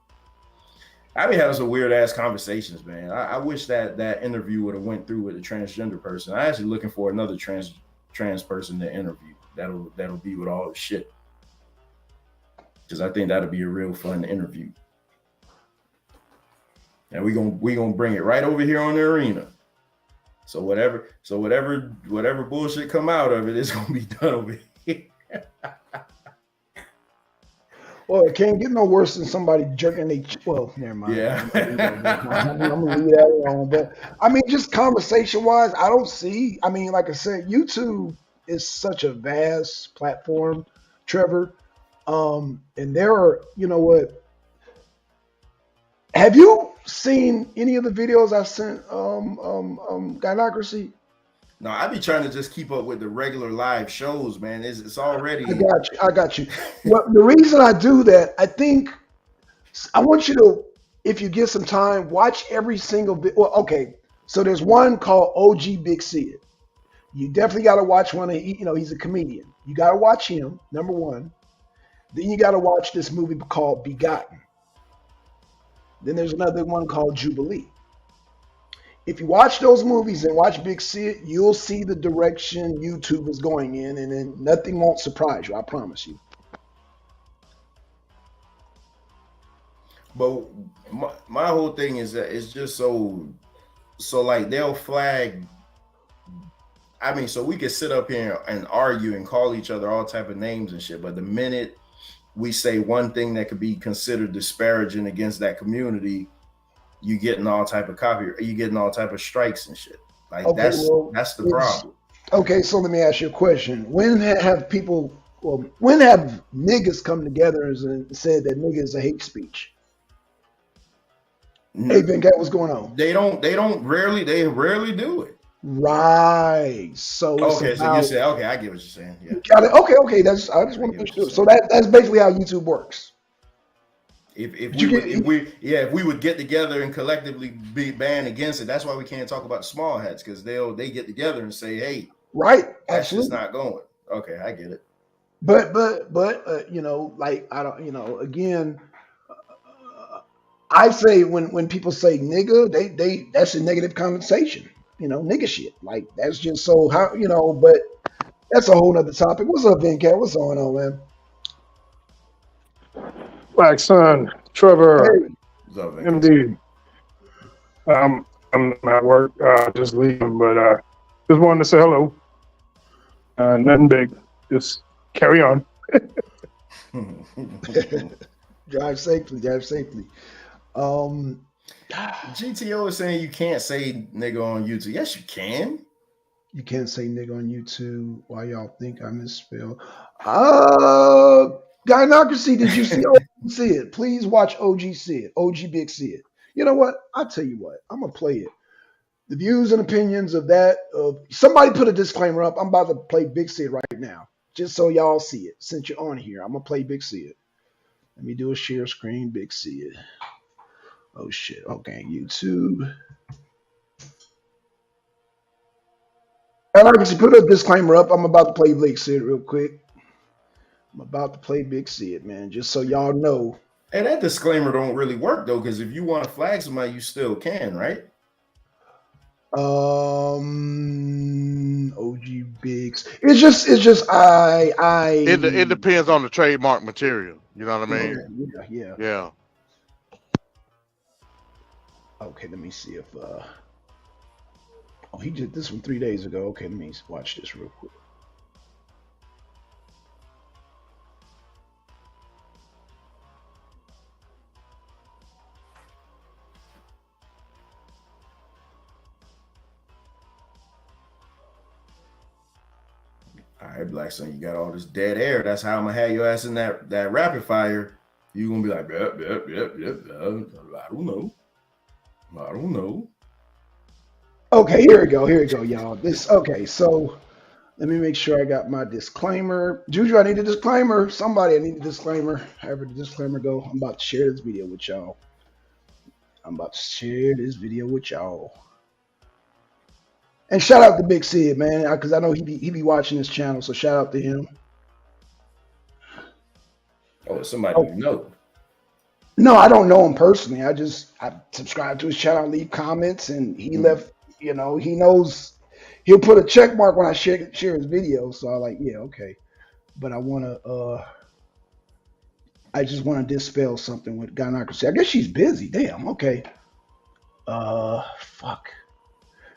I be having some weird ass conversations, man. I wish that interview would have went through with a transgender person. I'm actually looking for another trans person to interview. That'll be with all the shit. Because I think that'll be a real fun interview. And we gonna bring it right over here on the arena. So whatever bullshit come out of it, it's gonna be done over here. Well, it can't get no worse than somebody jerking their. Well, never mind. Yeah. I'm gonna leave that alone. But I mean, just conversation wise, I don't see. I mean, like I said, YouTube is such a vast platform, Trevor. And there are, what? Have you seen any of the videos I sent? Gynocracy. No, I be trying to just keep up with the regular live shows, man. It's already. I got you. Well, the reason I do that, I want you to, if you get some time, watch every single bit. Well, okay. So there's one called OG Big Sid. You definitely got to watch one. He's a comedian. You got to watch him, number one. Then you got to watch this movie called Begotten. Then there's another one called Jubilee. If you watch those movies and watch Big Sid, you'll see the direction YouTube is going in, and then nothing won't surprise you. I promise you. But my whole thing is that it's just so like they'll flag. I mean, so we could sit up here and argue and call each other all type of names and shit, but the minute we say one thing that could be considered disparaging against that community, you getting all type of you getting all type of strikes and shit. Like okay, that's the problem. Okay, so let me ask you a question. When have niggas come together and said that nigga is a hate speech? Hey, Ben, what's going on? They rarely do it. Right. So okay, so you say okay, I get what you're saying. Yeah. Got it. Okay. I just want to make sure. So that's basically how YouTube works. If we would get together and collectively be banned against it, that's why we can't talk about the small hats, because they get together and say, hey, right, that's just not going. Okay, I get it. But like I don't, again. I say when people say nigga, they that's a negative connotation, nigga shit. Like that's just so how but that's a whole nother topic. What's up, Venkat? What's going on, man? Blackson, Trevor, Hey. What's up, Venkat? indeed. I'm at work, just leaving, but just wanted to say hello. Nothing big, just carry on. Drive safely. GTO is saying you can't say nigga on YouTube. Yes, you can. You can't say nigga on YouTube. Why y'all think I misspelled? Gynocracy, did you see OG Sid? Please watch OG Sid, OG Big Sid. You know what? I'll tell you what. I'm going to play it. The views and opinions of that. Somebody put a disclaimer up. I'm about to play Big Sid right now, just so y'all see it. Since you're on here, I'm going to play Big Sid. Let me do a share screen, Big Sid. Oh, shit. Okay, YouTube. And I can put a disclaimer up. I'm about to play Big Sid real quick. I'm about to play Big Sid, man, just so y'all know. And that disclaimer don't really work, though, because if you want to flag somebody, you still can, right? OG Bigs. It's just It depends on the trademark material. You know what I mean? Yeah. Okay, let me see if he did this one 3 days ago. Okay, let me watch this real quick. All right, Blackson, you got all this dead air. That's how I'm gonna have your ass in that rapid fire. You're gonna be like, yep. I don't know. Okay, here we go, y'all. So let me make sure I got my disclaimer. Juju, I need a disclaimer. Somebody, I need a disclaimer. However the disclaimer go, I'm about to share this video with y'all. And shout out to Big Sid, man, because I know he be watching this channel, so shout out to him. Oh, somebody you know. No, I don't know him personally. I subscribe to his channel, leave comments, and he left. He knows he'll put a check mark when I share his video. So I'm like, yeah, okay. But I just want to dispel something with Gynocracy. I guess she's busy. Damn. Okay. Fuck.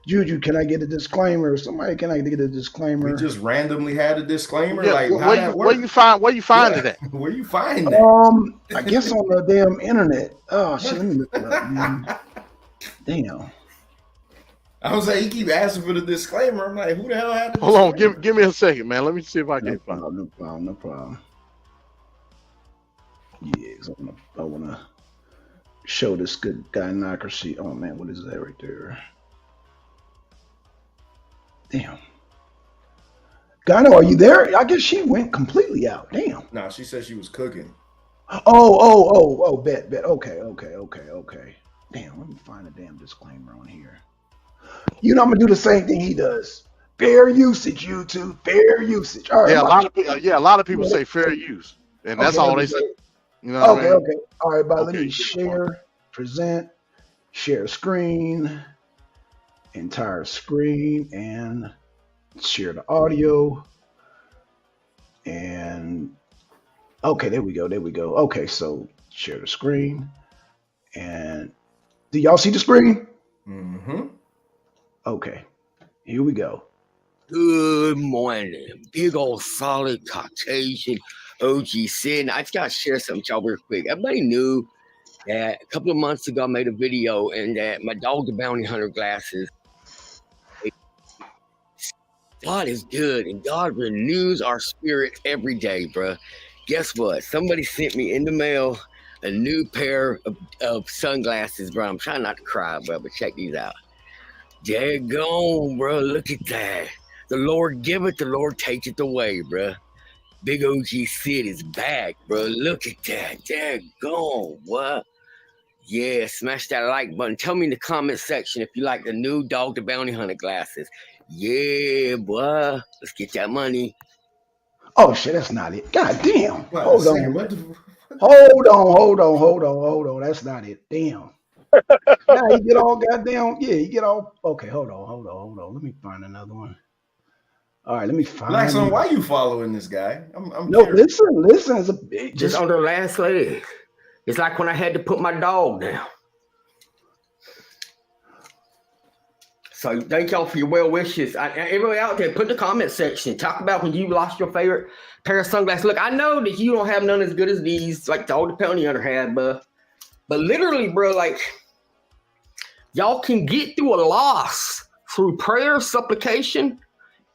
Juju, can I get a disclaimer? Somebody, can I get a disclaimer? We just randomly had a disclaimer. Yeah, like, where you find it at? Where you find that? I guess on the damn internet. Oh shit, let me look it up, man. Damn. I was like, he keep asking for the disclaimer. I'm like, who the hell had the Hold on, give me a second, man. Let me see if I can find it. No problem. Yeah, I wanna show this good Gynocracy. Oh man, what is that right there? Damn. Gyno, are you there? I guess she went completely out. Damn. No, she said she was cooking. Oh, bet. Okay. Damn, let me find a damn disclaimer on here. I'm gonna do the same thing he does. Fair usage, YouTube. Fair usage. All right. A lot of people say fair use, and that's all they say. You know what I mean? Okay. All right, but let me share. present, share screen, entire screen, and share the audio. And okay, there we go. Okay, so share the screen. And do y'all see the screen? Mm-hmm. Okay, here we go. Good morning, big old solid Caucasian OG Sid. I just gotta share something with y'all real quick. Everybody knew that a couple of months ago I made a video and that my dog, the bounty hunter glasses, God is good and God renews our spirit every day, bro. Guess what? Somebody sent me in the mail a new pair of sunglasses, bro. I'm trying not to cry, bro, but check these out. Daggone, bro. Look at that. The Lord give it, the Lord take it away, bro. Big OG Sid is back, bro. Look at that. Daggone, what? Yeah, smash that like button. Tell me in the comment section if you like the new Dog the Bounty Hunter glasses. Yeah, boy. Let's get that money. Oh shit, that's not it. God damn. Well, Hold Sam, on. what the... Hold on. That's not it. Damn. Now you get all goddamn. Yeah, you get all. Okay, hold on. Let me find another one. All right, let me find. Blackson, why you following this guy? I'm no, curious. listen. It's a big. Just on the last leg. It's like when I had to put my dog down. So thank y'all for your well wishes. Everybody out there, put in the comment section. Talk about when you lost your favorite pair of sunglasses. Look, I know that you don't have none as good as these, like the old Bounty Hunter had, but literally, bro, like y'all can get through a loss through prayer, supplication,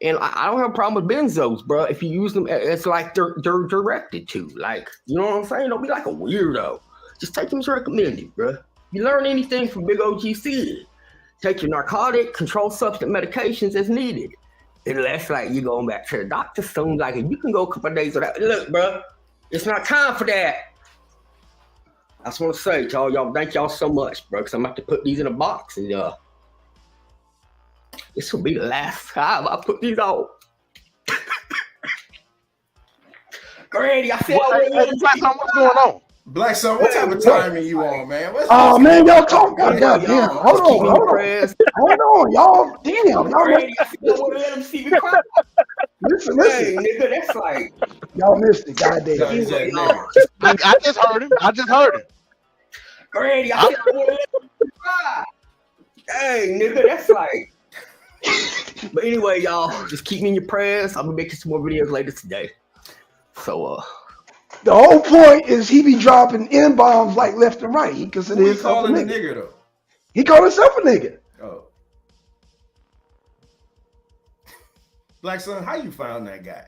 and I don't have a problem with benzos, bro. If you use them, it's like they're directed to. Like, you know what I'm saying? Don't be like a weirdo. Just take them as recommended, bro. You learn anything from Big OG Sid. Take your narcotic, controlled substance medications as needed. Unless, like, you're going back to the doctor soon, like, you can go a couple of days without. Look, bro, it's not time for that. I just want to say, y'all, thank y'all so much, bro, because I'm about to put these in a box, and this will be the last time I put these on. Grady, I said, what's going on? Blackson, what type of timing you on, man? Oh man, y'all talk. Goddamn. Hold on, y'all. Damn, y'all. Grady, I still want to let them see me cry. Listen. Hey, nigga, that's like y'all missed it. Goddamn. I just heard him. Grady, I still want to let them cry. Hey, nigga, that's like. But anyway, y'all, just keep me in your prayers. I'll be making some more videos later today. So, the whole point is he be dropping N-bombs like left and right. He consider himself a nigga though. He called himself a nigga. Oh. Blackson, how you found that guy?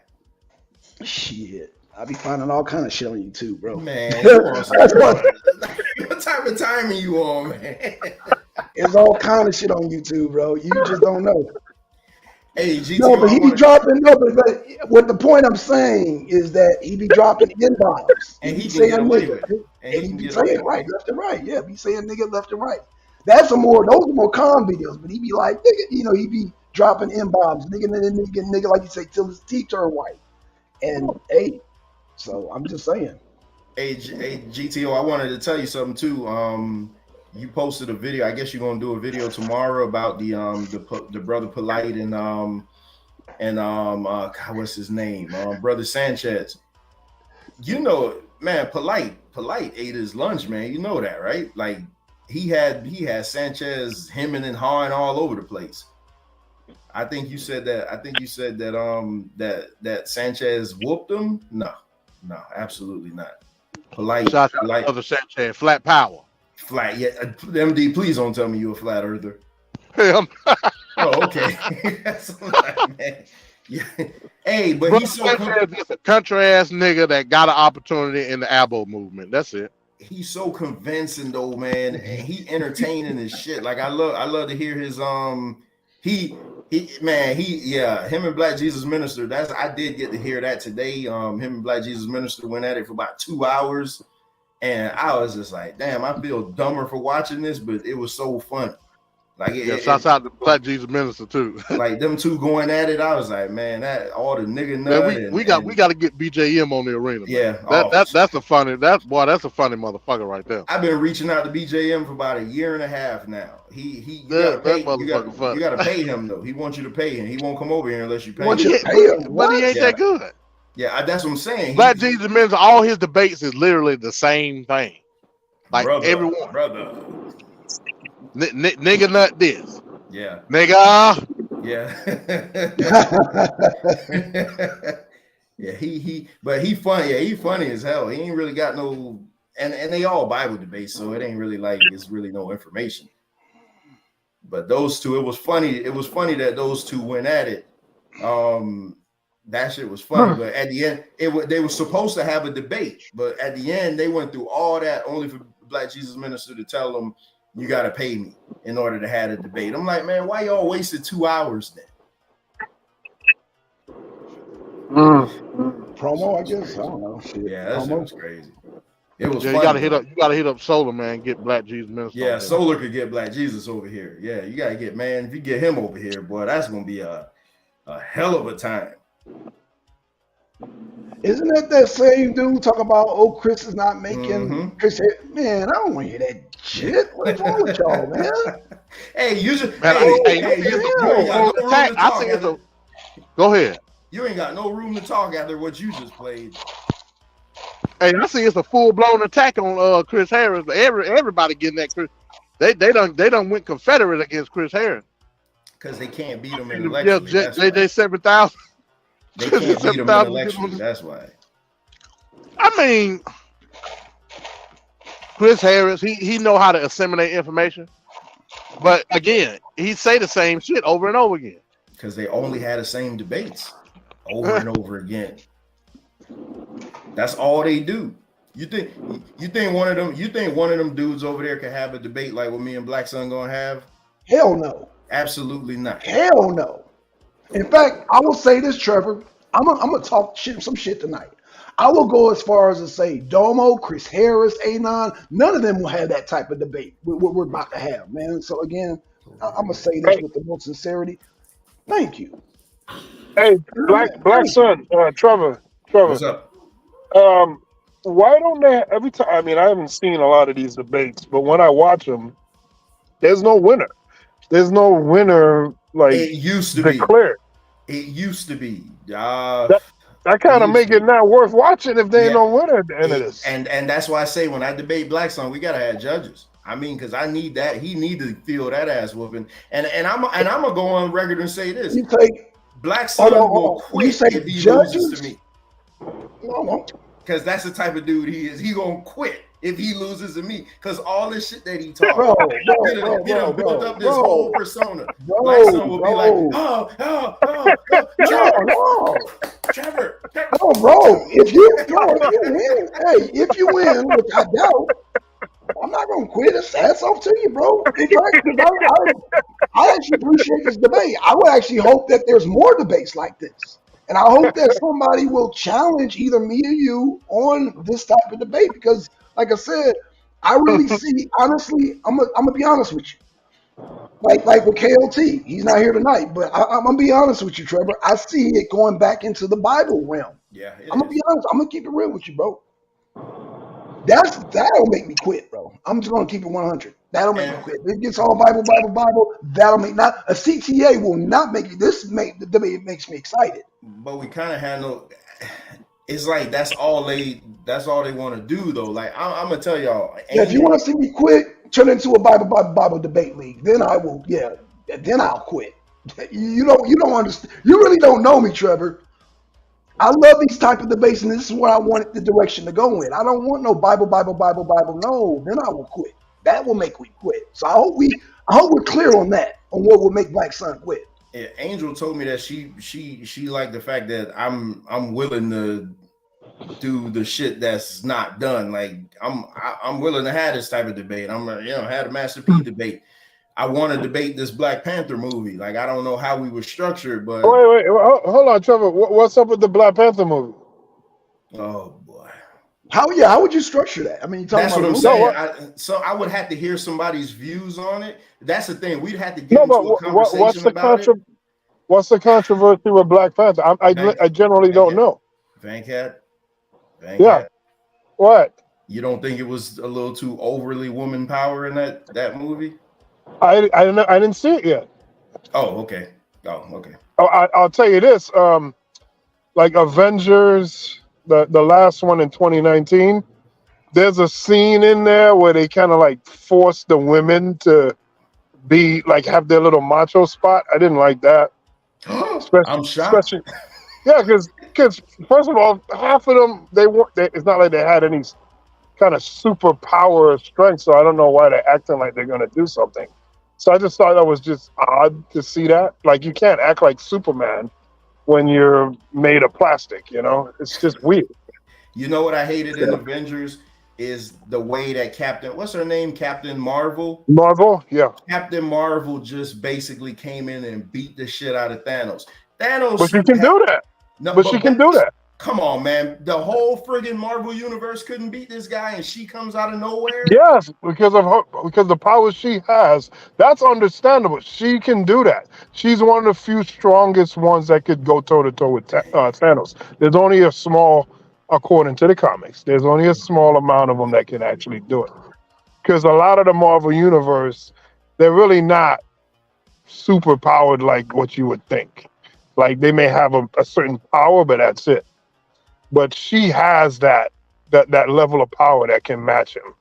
Shit. I be finding all kind of shit on YouTube, bro. Man, what type of timing you on, man? There's all kind of shit on YouTube, bro. You just don't know. Hey, GTO, no, but he be dropping. No, but what the point I'm saying is that he be dropping N-bombs. And he can get away with it. And he be saying right, left and right. Yeah, be saying nigga left and right. Those are more calm videos. But he be like, nigga, he be dropping N-bombs, nigga, like you say, till his teeth turn white. And hey, so I'm just saying. Hey, GTO, I wanted to tell you something too. You posted a video. I guess you're gonna do a video tomorrow about the brother Polite and what's his name? Brother Sanchez. You know, man, Polite ate his lunch, man. You know that, right? Like he had Sanchez hemming and hawing all over the place. I think you said that that Sanchez whooped him. No, absolutely not. Polite, Brother Sanchez, flat power. Flat, yeah. MD, please don't tell me you're a flat earther. Oh, okay. That's right, man. Yeah. Hey, but he's so just a country ass nigga that got an opportunity in the ABO movement. That's it. He's so convincing though, man. And he entertaining his shit. Like I love to hear his him and Black Jesus Minister. I did get to hear that today. Him and Black Jesus Minister went at it for about 2 hours. And I was just like, damn, I feel dumber for watching this, but it was so fun. Like shouts out to Black Jesus Minister too. Like them two going at it, I was like, man, that all the nigga nut. Man, we got to get BJM on the arena. Yeah, that's a funny motherfucker right there. I've been reaching out to BJM for about a year and a half now. You gotta pay him though. He wants you to pay him. He won't come over here unless you pay him. But he ain't that good. Yeah, that's what I'm saying. Black Jesus Minister, all his debates is literally the same thing. Like everyone, brother. Nigga nut this. Yeah. Nigga. Yeah. Yeah, but he funny. Yeah, he funny as hell. He ain't really got no, and they all Bible debates, so it ain't really like it's really no information. But those two, it was funny. It was funny that those two went at it. That shit was funny. But at the end, they were supposed to have a debate, but at the end, they went through all that only for Black Jesus Minister to tell them, you got to pay me in order to have a debate. I'm like, man, why y'all wasted 2 hours then? Promo, I guess. I don't know. Shit. Yeah, that shit was crazy. It was. Yeah, you gotta hit up Solar, man. Get Black Jesus Minister. Yeah, Solar could get Black Jesus over here. Yeah, you gotta get, man. If you get him over here, boy, that's gonna be a hell of a time. Isn't that same dude talking about, oh, Chris is not making Chris? Man, I don't want to hear that shit. What's wrong with y'all, man? Hey, you just go ahead. You ain't got no room to talk after what you just played. Hey, I see it's a full blown attack on Chris Harris. Everybody getting that Chris. They done went Confederate against Chris Harris because they can't beat him in elections. Yeah, JJ 7,000. They can't beat him in elections. That's why. I mean, Chris Harris, he know how to assimilate information, but again, he say the same shit over and over again. Because they only had the same debates over and over again. That's all they do. You think one of them dudes over there can have a debate like what me and Blackson gonna have? Hell no. Absolutely not. Hell no. In fact, I will say this, Trevor. I'm gonna talk some shit tonight. I will go as far as to say Domo, Chris Harris, Anon, none of them will have that type of debate we're about to have, man. So again, I'm gonna say this with the most sincerity. Thank you. Hey, Blackson, Trevor. What's up? Why don't they every time? I mean, I haven't seen a lot of these debates, but when I watch them, there's no winner. There's no winner like it used to declared. It used to be. That kind of make it not worth watching if they ain't no winner at the end of this. And that's why I say when I debate Blackson, we gotta have judges. I mean, because I need that. He need to feel that ass whooping. And I'm gonna go on record and say this: you take Blackson will quit if he loses to me. No. Because that's the type of dude he is. He gonna quit if he loses to me. Because all this shit that he talks, he done built up this whole persona. Blackson will be like, Trevor. Oh, bro, if you win, which I doubt, I'm not gonna quit. It's hats off to you, bro. In fact, I actually appreciate this debate. I would actually hope that there's more debates like this. And I hope that somebody will challenge either me or you on this type of debate because, like I said, I really see, honestly, I'm gonna be honest with you. Like with KLT, he's not here tonight, but I'm gonna be honest with you, Trevor. I see it going back into the Bible realm. Yeah, I'm gonna be honest. I'm gonna keep it real with you, bro. That'll make me quit, bro. I'm just gonna keep it 100. That'll make me quit. It gets all Bible. That'll make not a CTA will not make it. The debate makes me excited. But we kind of had no. It's like that's all they want to do though. Like I'm gonna tell y'all. Yeah, if you want to see me quit, turn into a Bible debate league. Then I will. Yeah, then I'll quit. You don't understand. You really don't know me, Trevor. I love these type of debates, and this is where I want the direction to go in. I don't want no Bible. No, then I will quit. That will make me quit. So I hope we're clear on that, on what will make Blackson quit. Yeah, Angel told me that she liked the fact that I'm willing to do the shit that's not done. Like I'm willing to have this type of debate. Had a Master P debate. I want to debate this Black Panther movie. Like I don't know how we were structured, but wait, hold on, Trevor. What's up with the Black Panther movie? Oh boy, How would you structure that? I mean, you're talking That's about what a I'm movie. saying. So I would have to hear somebody's views on it. That's the thing. We'd have to get No, into but a conversation about it. what's the controversy with Black Panther? I generally don't know. Van Cat. Yeah. What? You don't think it was a little too overly woman power in that movie? I didn't see it yet. Oh, okay. Oh, okay. I'll tell you this. Like Avengers, the last one in 2019. There's a scene in there where they kind of like force the women to be like have their little macho spot. I didn't like that. I'm shocked. Yeah, because first of all, half of them they weren't. It's not like they had any kind of superpower or strength. So I don't know why they're acting like they're gonna do something. So I just thought that was just odd to see that. Like you can't act like Superman when you're made of plastic. You know, it's just weird. You know what I hated in Avengers is the way that what's her name? Captain Marvel? Marvel, yeah. Captain Marvel just basically came in and beat the shit out of Thanos. Thanos. But she can do that. No, but she can do that. Come on, man. The whole friggin' Marvel universe couldn't beat this guy, and she comes out of nowhere? Yes, because of her, because the power she has. That's understandable. She can do that. She's one of the few strongest ones that could go toe-to-toe with Thanos. There's only a small, according to the comics, there's only a small amount of them that can actually do it. Because a lot of the Marvel universe, they're really not super powered like what you would think. Like they may have a certain power, but that's it. But she has that level of power that can match him.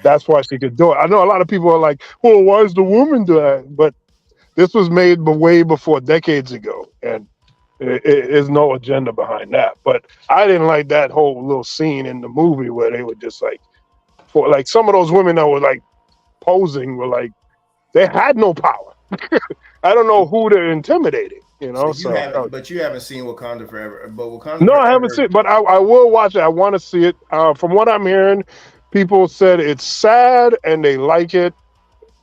That's why she could do it. I know a lot of people are like, "Well, why is the woman do that?" But this was made way before, decades ago, and there's no agenda behind that. But I didn't like that whole little scene in the movie where they were just like, for like some of those women that were like posing were like, they had no power. I don't know who they're intimidating. You know, but you haven't seen Wakanda Forever. But Wakanda no, Forever, I haven't seen it, but I will watch it. I want to see it. From what I'm hearing, people said it's sad and they like it.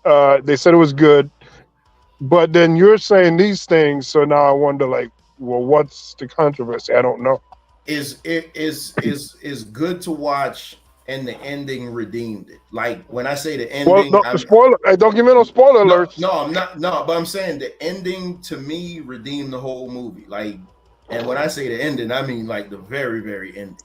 They said it was good, but then you're saying these things, so now I wonder, like, well, what's the controversy? I don't know. Is good to watch, and the ending redeemed it. Like when I say the ending, well, no, spoiler. Don't give me no spoiler alerts. No, I'm not. No, but I'm saying the ending to me redeemed the whole movie. Like, and when I say the ending, I mean like the very, very ending.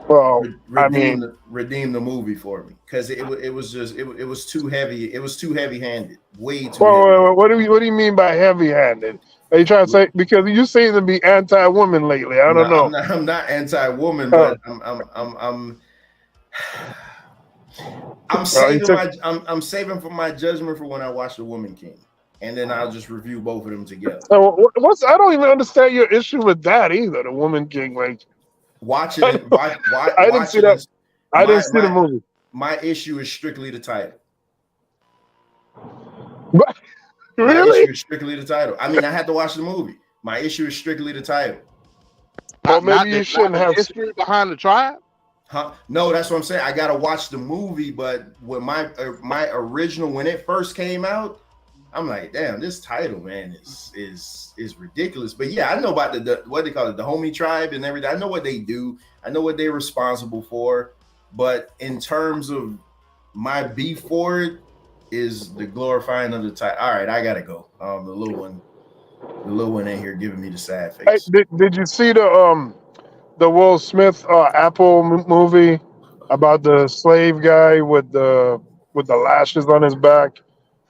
Well, redeem the movie for me because it was too heavy. It was too heavy-handed. Way too. Well, what do you mean by heavy-handed? Are you trying to say, because you seem to be anti-woman lately? I don't know. I'm not anti-woman, but I'm saving for my judgment for when I watch The Woman King, and then I'll just review both of them together. I don't even understand your issue with that either. The Woman King, like watching it. I didn't see that. I didn't see the movie. My issue is strictly the title. But, really? My issue is strictly the title. I mean, I had to watch the movie. My issue is strictly the title. Well, maybe you shouldn't have history behind the tribe. Huh? No, that's what I'm saying. I gotta watch the movie, but when my original, when it first came out, I'm like, damn, this title, man, is ridiculous. But yeah, I know about the what they call it, the homie tribe and everything. I know what they do. I know what they're responsible for. But in terms of my beef for it, is the glorifying of the title. All right, I gotta go. The little one in here giving me the sad face. Hey, did you see the Will Smith Apple movie about the slave guy with the lashes on his back?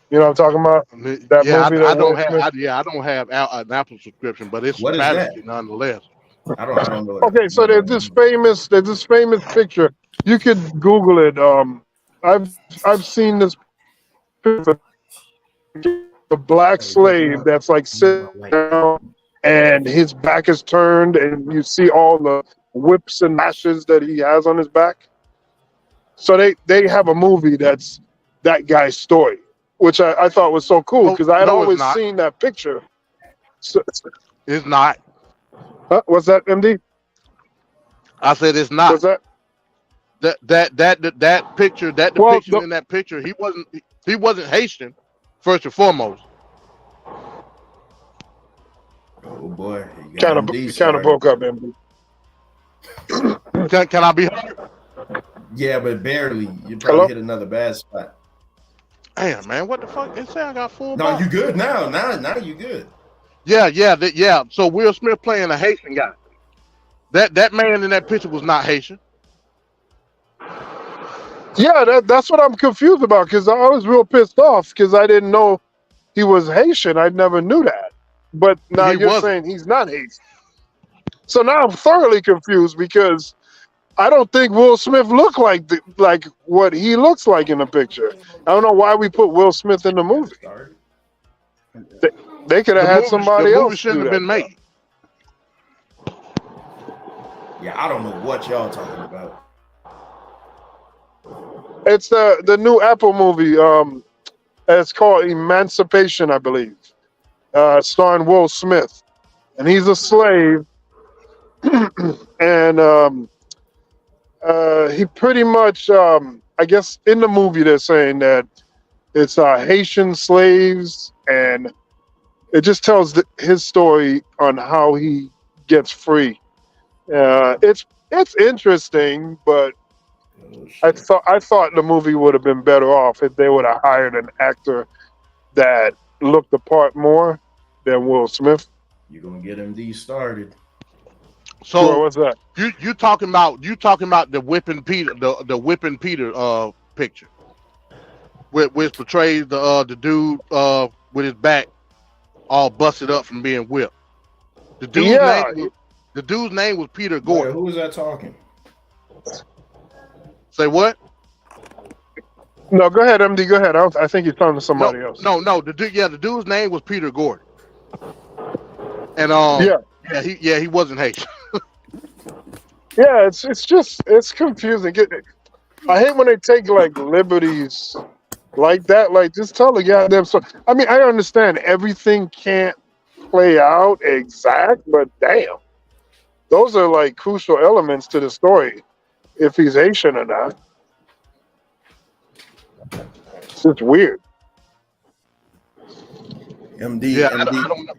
You know what I'm talking about? That movie. I don't have an Apple subscription, but it's a tragedy nonetheless. I don't know. Okay, so there's this famous picture. You could Google it. I've seen this picture. The black slave that's like sitting down and his back is turned and you see all the whips and lashes that he has on his back. So they have a movie that's that guy's story, which I thought was so cool because I had always seen that picture. So, it's not. What's that, MD? I said it's not. What's that? That picture, that depiction in that picture, he wasn't Haitian, first and foremost. Oh boy, kind of broke up, MD. Can I be heard? Yeah, but barely. You probably Hello? hit another bad spot. Damn, man, what the fuck? They say I got full No, bar. you good now. Now you good. Yeah. So Will Smith playing a Haitian guy. That man in that picture was not Haitian. Yeah, that's what I'm confused about because I was real pissed off because I didn't know he was Haitian. I never knew that. But now He you're wasn't. saying he's not Haitian. So now I'm thoroughly confused because I don't think Will Smith looked like what he looks like in the picture. I don't know why we put Will Smith in the movie. They could have had somebody else shouldn't do have been that. made. Yeah, I don't know what y'all talking about. It's the new Apple movie. It's called Emancipation, I believe, starring Will Smith, and he's a slave, and he pretty much, I guess, in the movie they're saying that it's Haitian slaves, and it just tells his story on how he gets free. It's interesting, but I thought the movie would have been better off if they would have hired an actor that looked the part more than Will Smith. You're gonna get MD started. So what's that? You talking about the whipping Peter the whipping Peter picture, which portrays the dude with his back all busted up from being whipped. The dude's name was Peter Gordon. Who was that talking? Say what? No, go ahead, MD. Go ahead. I think he's talking to somebody else. No. The dude's name was Peter Gordon. And he wasn't Haitian. Yeah, it's confusing. I hate when they take like liberties like that. Like, just tell the goddamn story. I mean, I understand everything can't play out exact, but damn, those are like crucial elements to the story. If he's Haitian or not, it's just weird. MD, I don't know.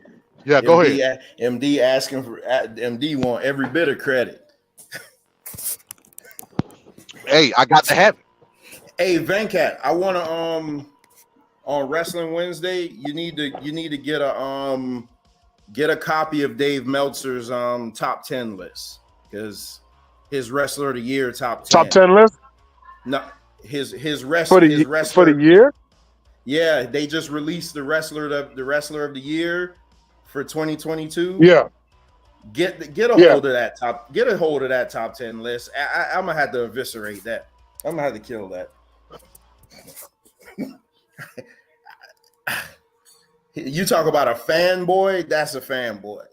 Yeah, go ahead. MD asking for MD want every bit of credit. Hey, I got to have it. Hey, Venkat, I want to on Wrestling Wednesday, you need to get a copy of Dave Meltzer's top 10 list, because his wrestler of the year top 10. Top 10 list? No, his wrestler for the year? Yeah, they just released the wrestler of the year for 2022. Yeah. Get a hold of that top 10 list. I'm gonna have to eviscerate that. I'm gonna have to kill that. You talk about a fanboy, that's a fanboy.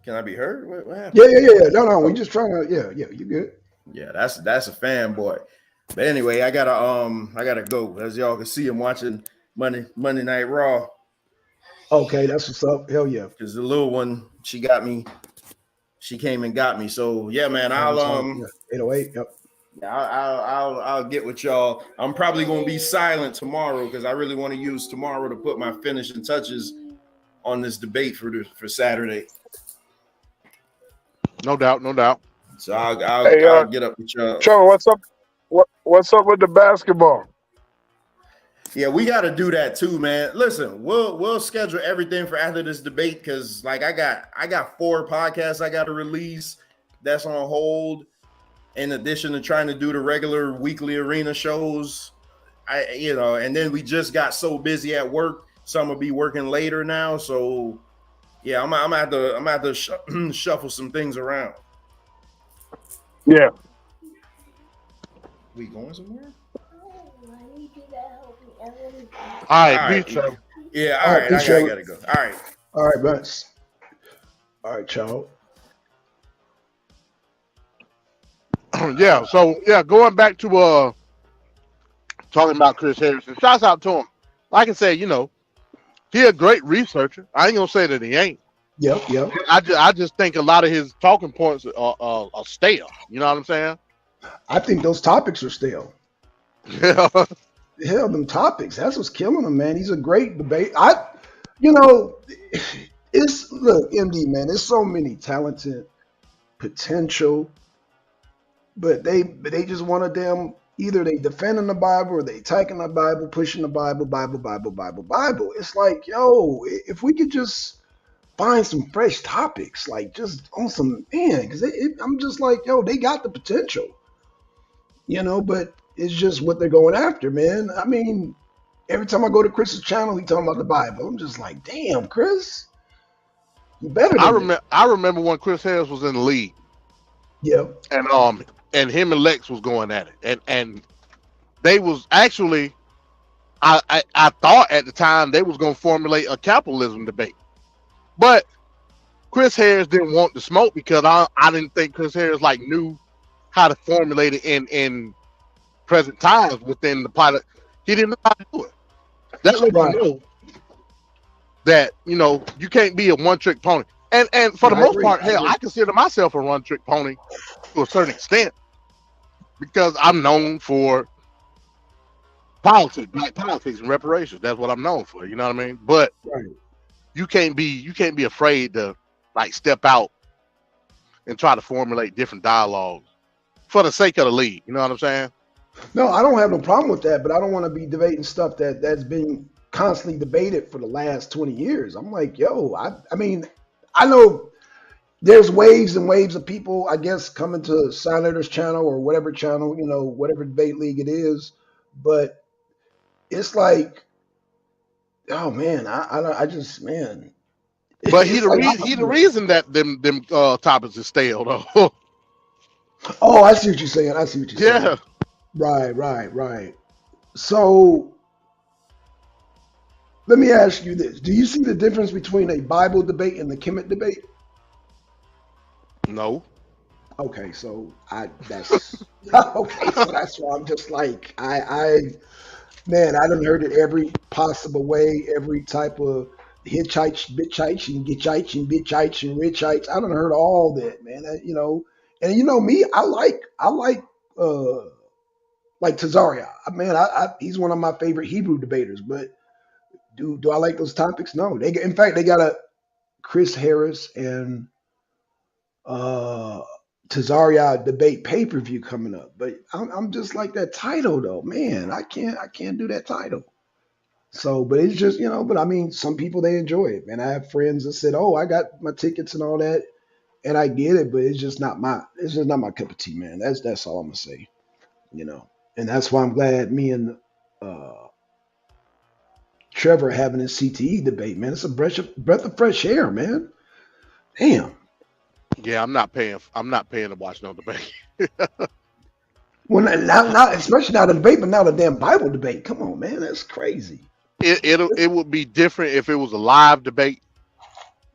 Can I be heard? What happened? Yeah. No. We just trying to. Yeah. You good? Yeah, that's a fanboy. But anyway, I gotta go. As y'all can see, I'm watching Monday Night Raw. Okay, that's what's up. Hell yeah. Because the little one, she came and got me. So yeah, man, I'll 808. Yep. I'll get with y'all. I'm probably gonna be silent tomorrow because I really want to use tomorrow to put my finishing touches on this debate for Saturday. No doubt. So I'll get up with y'all. Trevor, what's up? What's up with the basketball? Yeah, we got to do that too, man. Listen, we'll schedule everything for after this debate because, like, I got 4 podcasts I got to release that's on hold. In addition to trying to do the regular weekly arena shows, and then we just got so busy at work, so I'm gonna be working later now. So, yeah, I'm gonna have to shuffle some things around. Yeah. We going somewhere? All right, peace. Yeah, all right. I gotta go. All right, Vince. All right, y'all. Yeah, so going back to talking about Chris Harrison, shouts out to him. Like I said, he a great researcher. I ain't gonna say that he ain't. Yep. I just think a lot of his talking points are stale. You know what I'm saying? I think those topics are stale. Yeah. Hell, them topics. That's what's killing him, man. He's a great debate. Look, MD man, there's so many talented potential, but they just want to damn either they defending the Bible or they attacking the Bible, pushing the Bible. It's like, yo, if we could just find some fresh topics, like just on some man, because I'm just like, yo, they got the potential, but it's just what they're going after, man. I mean, every time I go to Chris's channel, he talking about the Bible. I'm just like, damn, Chris, you better than me. I remember when Chris Harris was in the league. Yeah. And him and Lex was going at it. And they was actually I thought at the time they was gonna formulate a capitalism debate. But Chris Harris didn't want the smoke because I didn't think Chris Harris knew how to formulate it in present times within the pilot. He didn't know how to do it. That let you know that you can't be a one-trick pony. And for the most part, hell, I consider myself a one-trick pony to a certain extent because I'm known for politics, black politics, and reparations. That's what I'm known for. You know what I mean? But you can't be afraid to step out and try to formulate different dialogues for the sake of the league. You know what I'm saying? No, I don't have no problem with that, but I don't want to be debating stuff that's been constantly debated for the last 20 years. I'm like, yo, I mean, I know there's waves and waves of people, I guess, coming to Signators channel or whatever channel, whatever debate league it is, but it's like, oh man, I just man. But he the reason that them topics is stale though. Oh, I see what you're saying. Yeah. Right. So let me ask you this: do you see the difference between a Bible debate and the Kemet debate? No. Okay, so that's okay. So that's why I'm just like I done heard it every possible way, every type of Hitchites, Bitchites, and Gitchites, and Bitchites, and Richites. I done heard all that, man. And me, I like Tazaria. Man, he's one of my favorite Hebrew debaters. But do I like those topics? No. In fact, they got a Chris Harris and Tazaria debate pay-per-view coming up. But I'm just like that title though, man. I can't do that title. So, but it's just, but I mean, some people, they enjoy it. And I have friends that said, oh, I got my tickets and all that. And I get it, but it's just not my cup of tea, man. That's all I'm gonna say, And that's why I'm glad me and Trevor having a CTE debate, man. It's a breath of fresh air, man. Damn. Yeah, I'm not paying to watch no debate. Well, not especially not a debate, but not a damn Bible debate. Come on, man, that's crazy. It would be different if it was a live debate,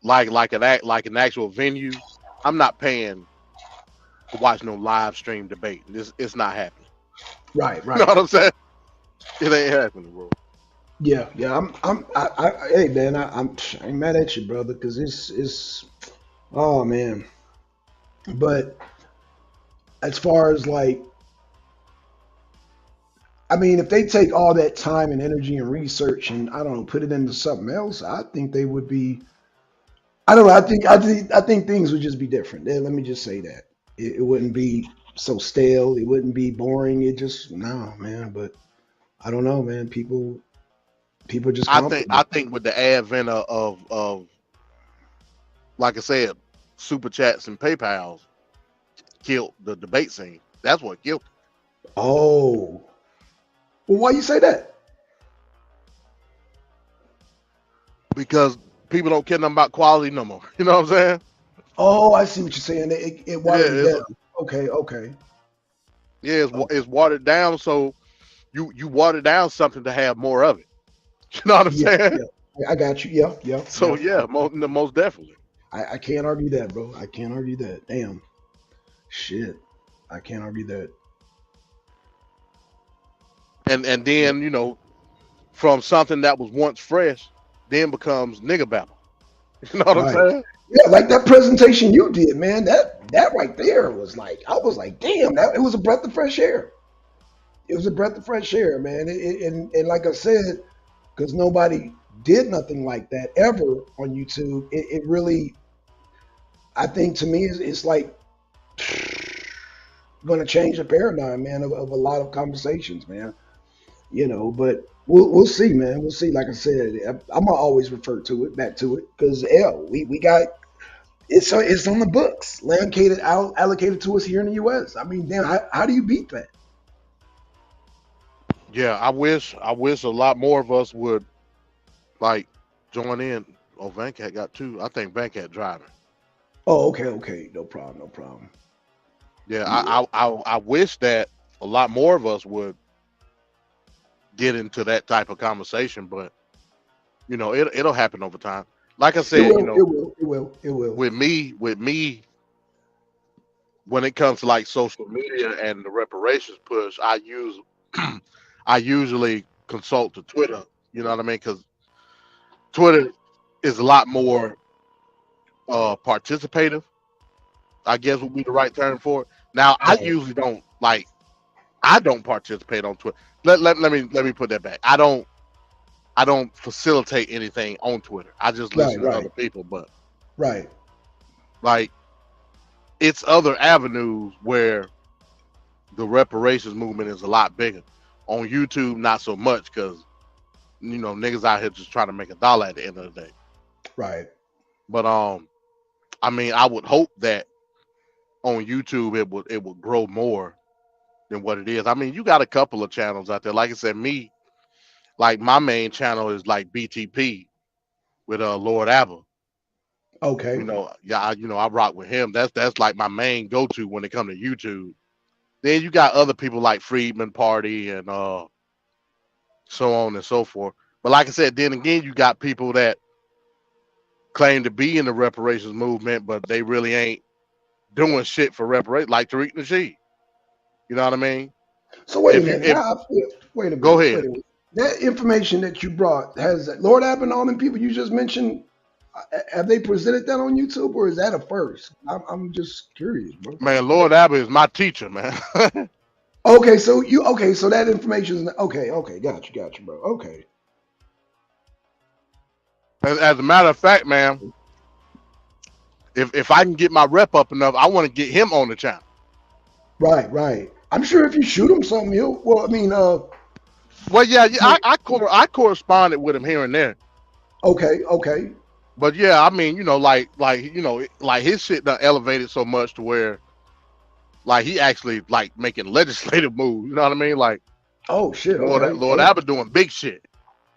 like an actual venue. I'm not paying to watch no live stream debate. It's not happening. Right. You know what I'm saying? It ain't happening, bro. Yeah. Hey, man, I ain't mad at you, brother, because it's oh man. But as far as I mean, if they take all that time and energy and research and I don't know, put it into something else, I think they would be. I don't know. I think things would just be different. Let me just say that it wouldn't be so stale. It wouldn't be boring. It just no, man. But I don't know, man. People just. I think with the advent of like I said, super chats and PayPals killed the debate scene. That's what killed it. Oh. Well, why you say that? Because people don't care nothing about quality no more. You know what I'm saying? Oh, I see what you're saying. It watered it down. Okay. Yeah, it's watered down. So you water down something to have more of it. You know what I'm saying? Yeah. I got you. Yeah. So most definitely. I can't argue that, bro. I can't argue that. Damn. Shit. I can't argue that. And then, from something that was once fresh, then becomes nigga battle. You know what I'm saying? Yeah, like that presentation you did, man. That right there was I was like, damn, it was a breath of fresh air. It was a breath of fresh air, man. And like I said, because nobody did nothing like that ever on YouTube, it really, I think to me, it's like going to change the paradigm, man, of a lot of conversations, man. But we'll see, man. We'll see. Like I said, I'm gonna always refer to it back to it because we got it's on the books, allocated to us here in the U.S. I mean, damn, how do you beat that? Yeah, I wish a lot more of us would like join in. Oh, Vancat got two. I think Vancat driving. Oh, okay, no problem. Yeah, I wish that a lot more of us would get into that type of conversation, but it'll happen over time. Like I said, it will. With me, when it comes to like social media and the reparations push, I usually consult to Twitter. You know what I mean? Because Twitter is a lot more participative, I guess would be the right term for it. Now, I usually don't participate on Twitter. Let me put that back. I don't facilitate anything on Twitter. I just listen to other people, but like it's other avenues where the reparations movement is a lot bigger. On YouTube, not so much because niggas out here just trying to make $1 at the end of the day. Right. But I mean, I would hope that on YouTube it would grow more than what it is. I mean, you got a couple of channels out there. Like I said, like my main channel is like BTP with Lord Abba. Okay. I rock with him. That's like my main go-to when it comes to YouTube. Then you got other people like Freedman Party and so on and so forth. But like I said, then again, you got people that claim to be in the reparations movement, but they really ain't doing shit for reparations, like Tariq Nasheed. You know what I mean? So wait a minute. Wait a minute. Go ahead. That information that you brought, has Lord Abb and all them people you just mentioned, have they presented that on YouTube, or is that a first? I'm just curious, bro. Man, Lord Abba is my teacher, man. Okay, so that information is okay. Got you, bro. Okay. As a matter of fact, man, if I can get my rep up enough, I want to get him on the channel. Right. I'm sure if you shoot him something, he'll. Well, I mean, Well, yeah, I corresponded with him here and there. Okay. But yeah, I mean, like his shit done elevated so much to where, like, he actually like making legislative moves. You know what I mean? Like, oh shit, Lord Abbott doing big shit.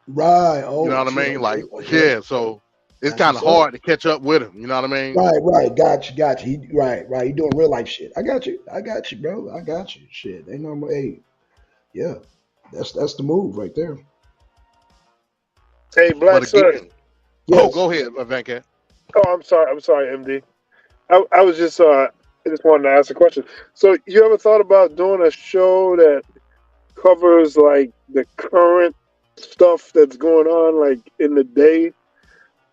Right. Oh, you know what I mean? Like, yeah. So it's kind of hard to catch up with him. You know what I mean? Right. Got you. Right. He doing real life shit. I got you, bro. I got you. Shit. Ain't no more. Hey, yeah. That's the move right there. Hey, Blackson. Yes. Oh, go ahead, Vancat. Oh, I'm sorry, MD. I was just I just wanted to ask a question. So, you ever thought about doing a show that covers like the current stuff that's going on, like in the day,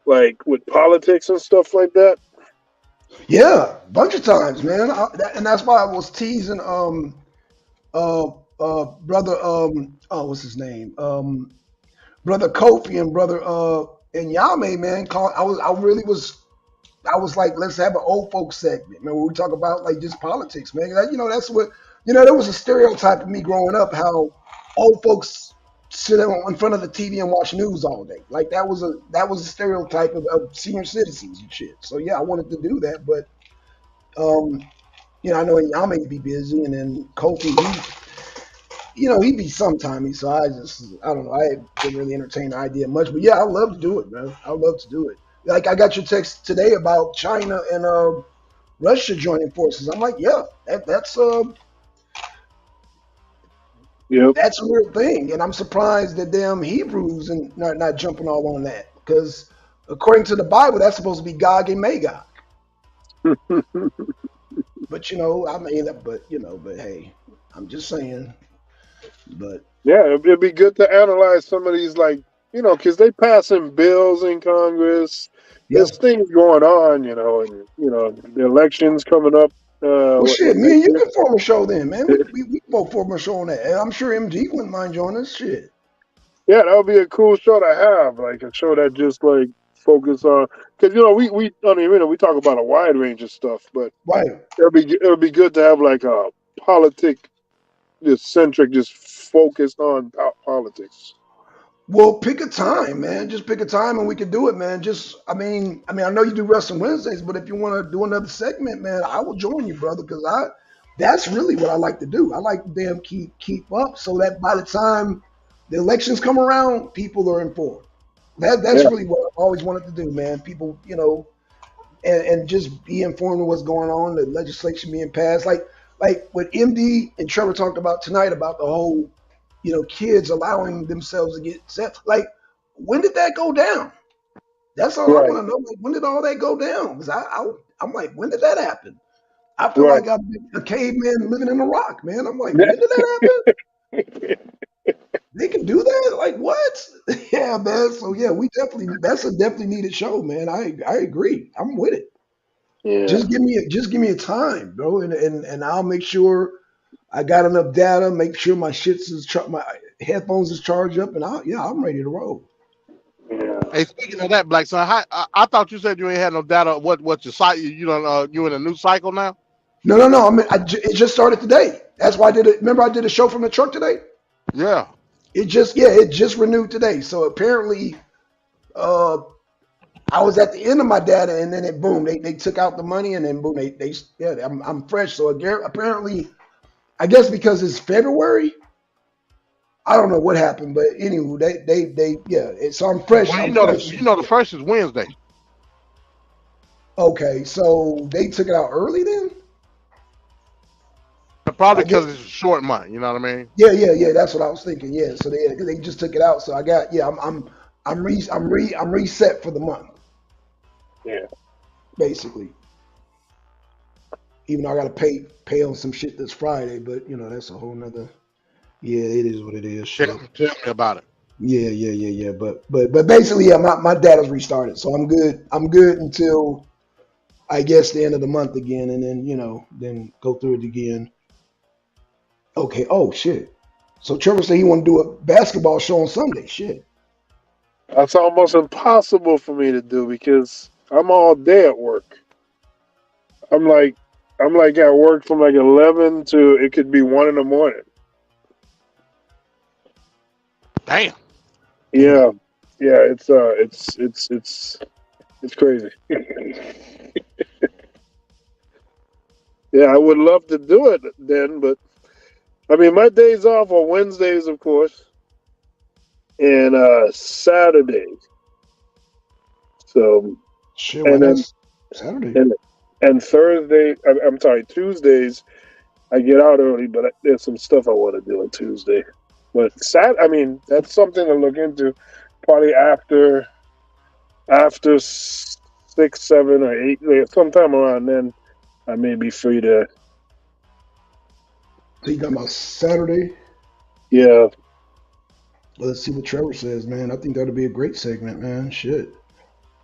like with politics and stuff like that? Yeah, bunch of times, man. And that's why I was teasing brother what's his name, brother Kofi and brother and Yame, man. I was like, let's have an old folks segment, man, where we talk about like just politics, man. That's what there was a stereotype of me growing up, how old folks sit in front of the TV and watch news all day. Like that was a stereotype of senior citizens and shit. So yeah, I wanted to do that, but I know Yame be busy, and then Kofi, he'd be sometime. So I don't know. I didn't really entertain the idea much, but yeah, I love to do it, man. I love to do it. Like I got your text today about China and Russia joining forces. I'm like, yeah, that's a real thing, and I'm surprised that damn Hebrews and not jumping all on that, because according to the Bible, that's supposed to be Gog and Magog. But but hey, I'm just saying. But yeah, it'd be good to analyze some of these, like, because they passing bills in Congress. There's things going on, and the elections coming up. Well, shit, me and you can form a show then, man. We both form a show on that, and I'm sure MG wouldn't mind joining us. Shit. Yeah, that would be a cool show to have, like a show that just like focus on, because we on the arena we talk about a wide range of stuff, but Right. it'll be good to have like a politic just centric, just focused on politics. Well, pick a time, man. Just pick a time and we can do it, man. I know you do Wrestling Wednesdays, but if you want to do another segment, man, I will join you, brother, because that's really what I like to do. I like to damn keep up so that by the time the elections come around, people are informed. That's Yeah, really what I've always wanted to do, man. People, and just be informed of what's going on, the legislation being passed. Like what MD and Trevor talked about tonight about the whole, kids allowing themselves to get set. Like, when did that go down? That's all I right, want to know. Like, when did all that go down? Because I'm like, when did that happen? I feel right. like I'm a caveman living in a rock, man. I'm like, when did that happen? They can do that? Like, what? Yeah, man. So yeah, that's a definitely needed show, man. I agree. I'm with it. Yeah, Just give me a time, bro, and I'll make sure I got enough data. Make sure my headphones is charged up, and I'm ready to roll. yeah. Hey, speaking of that, Blackson, I thought you said you ain't had no data. What your site? You in a new cycle now? No. It just started today. That's why I did it. Remember, I did a show from the truck today. Yeah. It just renewed today. So apparently, uh, I was at the end of my data, and then boom, they took out the money, and then boom, I'm fresh. So apparently, I guess because it's February, I don't know what happened, but anyway, so I'm fresh. Well, I'm fresh. the first is Wednesday. Okay, so they took it out early then. Probably I get. because it's a short month. You know what I mean? Yeah. That's what I was thinking. Yeah, so they just took it out. So I got. Yeah, I'm reset for the month Yeah. basically. Even though I got to pay on some shit this Friday, but that's a whole nother. Yeah, it is what it is. Shit. Tell me about it. Yeah. But basically, yeah, my data's restarted, so I'm good. I'm good until I guess the end of the month again, and then go through it again. Okay. Oh shit. So Trevor said he want to do a basketball show on Sunday. Shit. That's almost impossible for me to do because I'm all day at work. I'm like I'm like at work from like 11 to it could be 1 in the morning. Damn. Yeah, yeah, it's crazy. Yeah, I would love to do it then, but I mean, my days off are Wednesdays, of course, and Saturdays. So, Shit. Why and not then Saturday? and Thursday. I'm sorry, Tuesdays. I get out early, but there's some stuff I want to do on Tuesday. But I mean, that's something to look into. Probably after 6, 7, or 8, sometime around then, I may be free to. So you talking about Saturday? Yeah, Let's see what Trevor says, man. I think that'd be a great segment, man. Shit.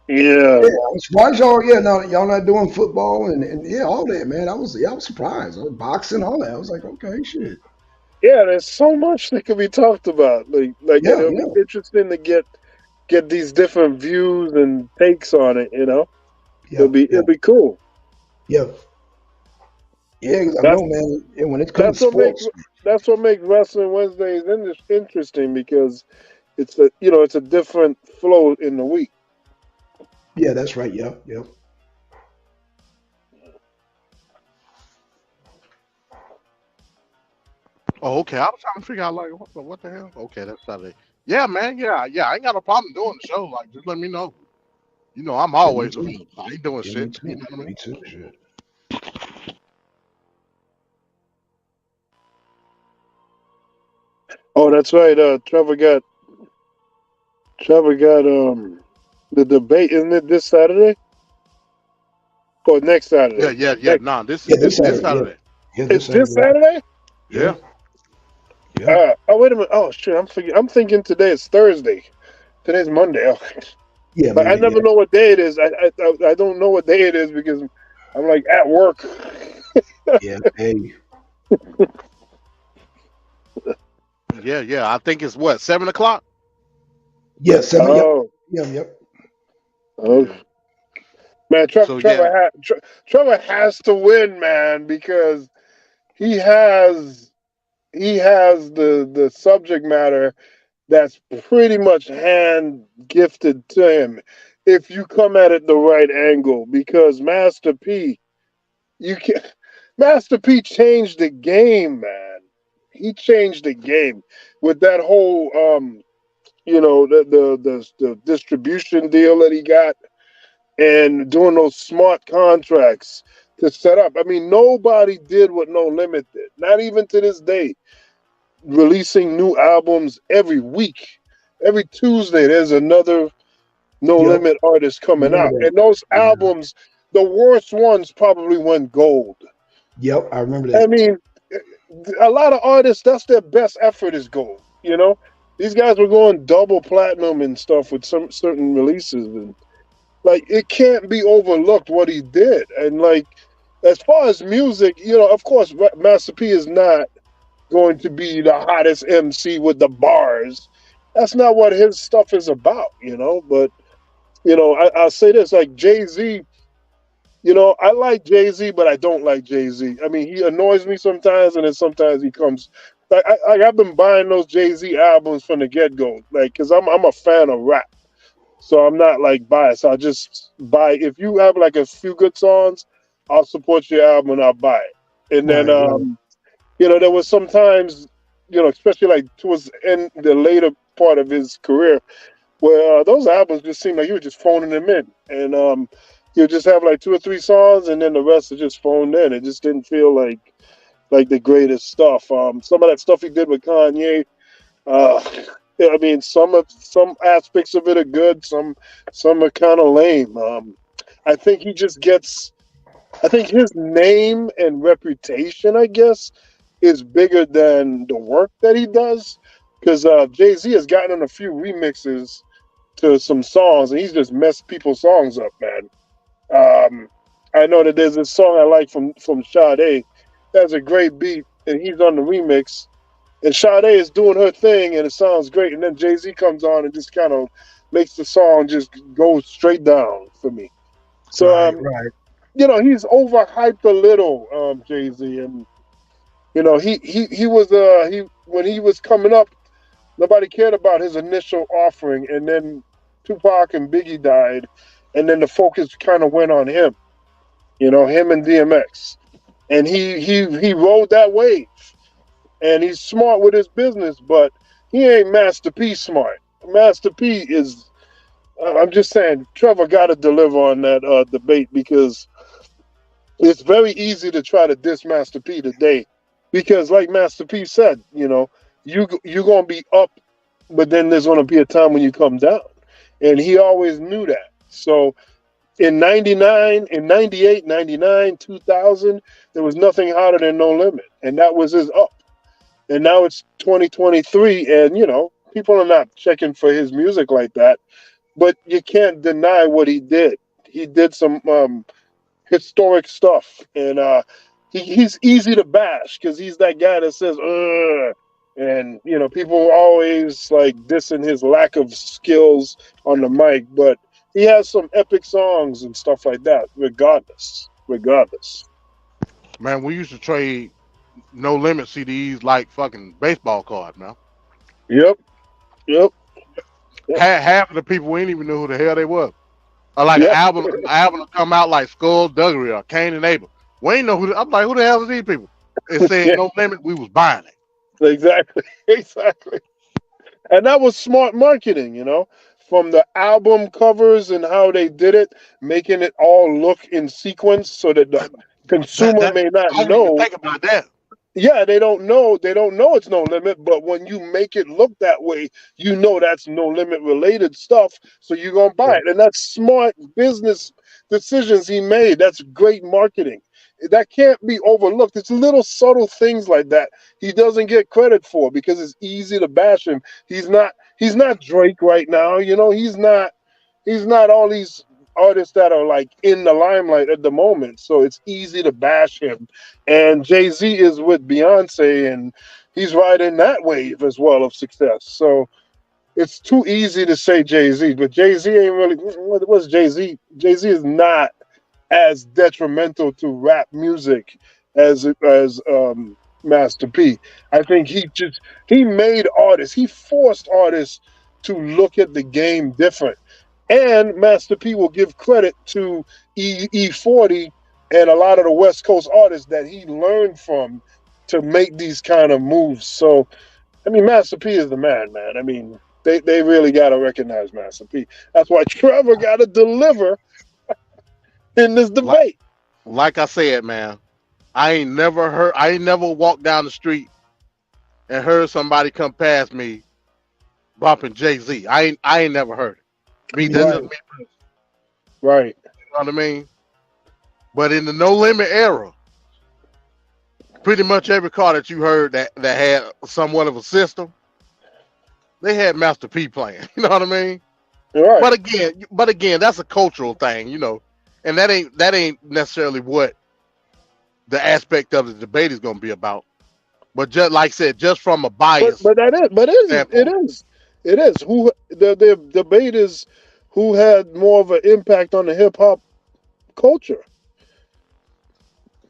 yeah, Yeah, I'm surprised y'all. Yeah, no, y'all not doing football and yeah, all that, man. I was surprised. Boxing, all that. I was like, okay, shit. yeah. There's so much that could be talked about. And Yeah, it'll be yeah, interesting to get these different views and takes on it. yeah, It'll yeah, be cool. yeah. Yeah, 'cause I That's know, man. And when it comes that's to what makes sports, that's what makes Wrestling Wednesdays interesting because it's a different flow in the week. yeah, that's right. Yeah, yeah. Oh, okay. I was trying to figure out like what the hell. Okay, that's Saturday. Yeah, man. Yeah. I ain't got a problem doing the show. Like, just let me know. I'm Shit, me always too. available. I ain't doing Yeah, me shit. You too. know what I mean? Me too. Shit. Oh, that's right. Trevor got the debate, isn't it this Saturday? Or next Yeah, Saturday? yeah. Nah, this Yeah, is this this Saturday. Yeah, Saturday. yeah, this It's this Saturday. Saturday? Yeah, Yeah. yeah. Oh, wait a minute. Oh shit, I'm thinking today is Thursday. Today's Monday. Okay. Yeah, But I maybe. never Yeah, know what day it is. I don't know what day it is because I'm like at work. yeah. Hey, Yeah. I think it's what 7 o'clock. Yeah, seven. Yep. Oh, Yep. oh. Man, So yeah, Trevor has to win, man, because he has the subject matter that's pretty much hand gifted to him if you come at it the right angle. Because you can Master P changed the game, man. He changed the game with that whole the distribution deal that he got and doing those smart contracts to set up. I mean, nobody did what No Limit did. Not even to this day, releasing new albums every week. Every Tuesday, there's another No Yep. Limit artist coming Remember out. that. And those Yeah. albums, the worst ones probably went gold. Yep. I remember I that. mean, a lot of artists, that's their best effort is gold. You know, these guys were going double platinum and stuff with some certain releases, and like it can't be overlooked what he did. And like, as far as music, of course, Master P is not going to be the hottest MC with the bars. That's not what his stuff is about, But I'll say this: like Jay-Z, I like Jay-Z, but I don't like Jay-Z. I mean, he annoys me sometimes, and then sometimes he comes. I've been buying those Jay-Z albums from the get-go, like, because I'm a fan of rap, so I'm not like biased. I'll just buy if you have like a few good songs, I'll support your album and I'll buy it. And then, Right. Right. there was sometimes, especially like towards the later part of his career, where those albums just seemed like you were just phoning them in, and you just have like two or three songs, and then the rest are just phoned in. It just didn't feel like the greatest stuff. Some of that stuff he did with Kanye, uh, I mean, some aspects of it are good, some are kind of lame. I think he just gets. I think his name and reputation, I guess, is bigger than the work that he does. Because Jay-Z has gotten on a few remixes to some songs, and he's just messed people's songs up, man. I know that there's this song I like from Sade. That's a great beat, and he's on the remix. And Sade is doing her thing, and it sounds great. And then Jay-Z comes on and just kind of makes the song just go straight down for me. So, Right. Right. he's overhyped a little, Jay-Z, and he was when he was coming up, nobody cared about his initial offering, and then Tupac and Biggie died, and then the focus kind of went on him, him and DMX, and he rode that wave, and he's smart with his business, but he ain't Master P smart. Master P is. I'm just saying, Trevor got to deliver on that debate because it's very easy to try to diss Master P today because, like Master P said, you're gonna be up, but then there's gonna be a time when you come down, and he always knew that. So in 99, in 98, 99, 2000, there was nothing hotter than No Limit, and that was his up. And now it's 2023, and people are not checking for his music like that, but you can't deny what he did. He did some historic stuff, and he's easy to bash because he's that guy that says "ugh," and people always like dissing his lack of skills on the mic, but he has some epic songs and stuff like that. Regardless. man, we used to trade No Limit CDs like fucking baseball cards, man. Yep. Yep. Yep. Half of the people we didn't even know who the hell they were. Or like Yep. an album to come out like Skull Duggery or Cain and Abel. We ain't know who. I'm like, who the hell is these people? It said Yeah. No Limit. We was buying it. Exactly. Exactly. And that was smart marketing, from the album covers and how they did it, making it all look in sequence so that the consumer That may not I didn't even know. think about that. Yeah, they don't know. They don't know it's No Limit, but when you make it look that way, that's No Limit related stuff. So you're gonna buy Right. it, and that's smart business decisions he made. That's great marketing. That can't be overlooked. It's little subtle things like that he doesn't get credit for because it's easy to bash him. He's not. He's not Drake right now. He's not. He's not all these artists that are like in the limelight at the moment. So it's easy to bash him. And Jay-Z is with Beyonce, and he's riding that wave as well of success. So it's too easy to say Jay-Z, but Jay-Z ain't really. What's Jay-Z? Jay-Z is not as detrimental to rap music as Master P. I think he made artists, he forced artists to look at the game different. And Master P will give credit to E40 and a lot of the West Coast artists that he learned from to make these kind of moves. So, I mean, Master P is the man. I mean, they really got to recognize Master P. That's why Trevor got to deliver in this debate. Like I said, man, I ain't never walked down the street and heard somebody come past me bumping Jay-Z. I ain't never heard it. Me, that's just me. Right. You know what I mean? But in the No Limit era, pretty much every car that you heard that had somewhat of a system, they had Master P playing. You know what I mean? Right. But again, that's a cultural thing, you know, and that ain't necessarily what the aspect of the debate is going to be about. But just like I said, just from a bias, but it is who the debate is who had more of an impact on the hip hop culture.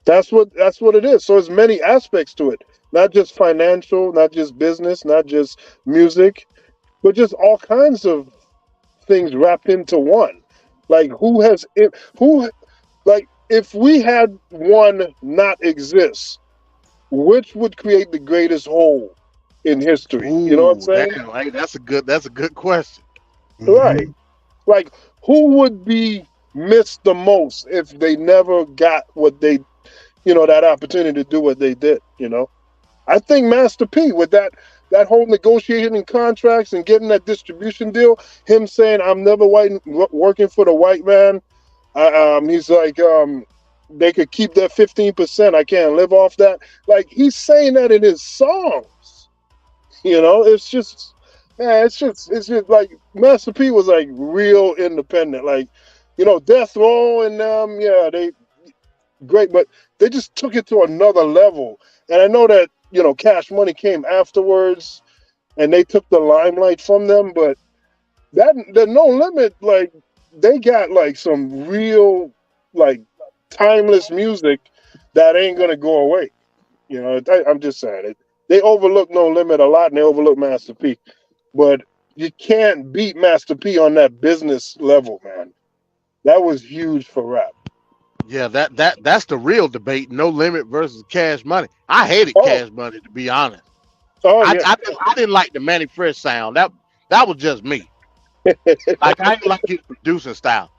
That's what it is. So there's many aspects to it, not just financial, not just business, not just music, but just all kinds of things wrapped into one. Like if we had one not exist, which would create the greatest whole in history? Ooh, you know what I'm saying? Hey, that's a good question. Right. Like, who would be missed the most if they never got what they, that opportunity to do what they did, I think Master P, with that whole negotiating contracts and getting that distribution deal, him saying, I'm never working for the white man. He's like, they could keep that 15%. I can't live off that. Like, he's saying that in his songs. It's just, man, it's just like Master P was like real independent. Like, Death Row and they great, but they just took it to another level. And I know that, Cash Money came afterwards and they took the limelight from them, but the No Limit, like, they got like some real, like, timeless music that ain't gonna go away. I'm just saying it. They overlook No Limit a lot and they overlook Master P, but you can't beat Master P on that business level, man. That was huge for rap. Yeah, that's the real debate. No Limit versus Cash Money. I hated Cash Money, to be honest. I didn't like the Manny Fresh sound. That was just me. Like, I didn't like his producing style.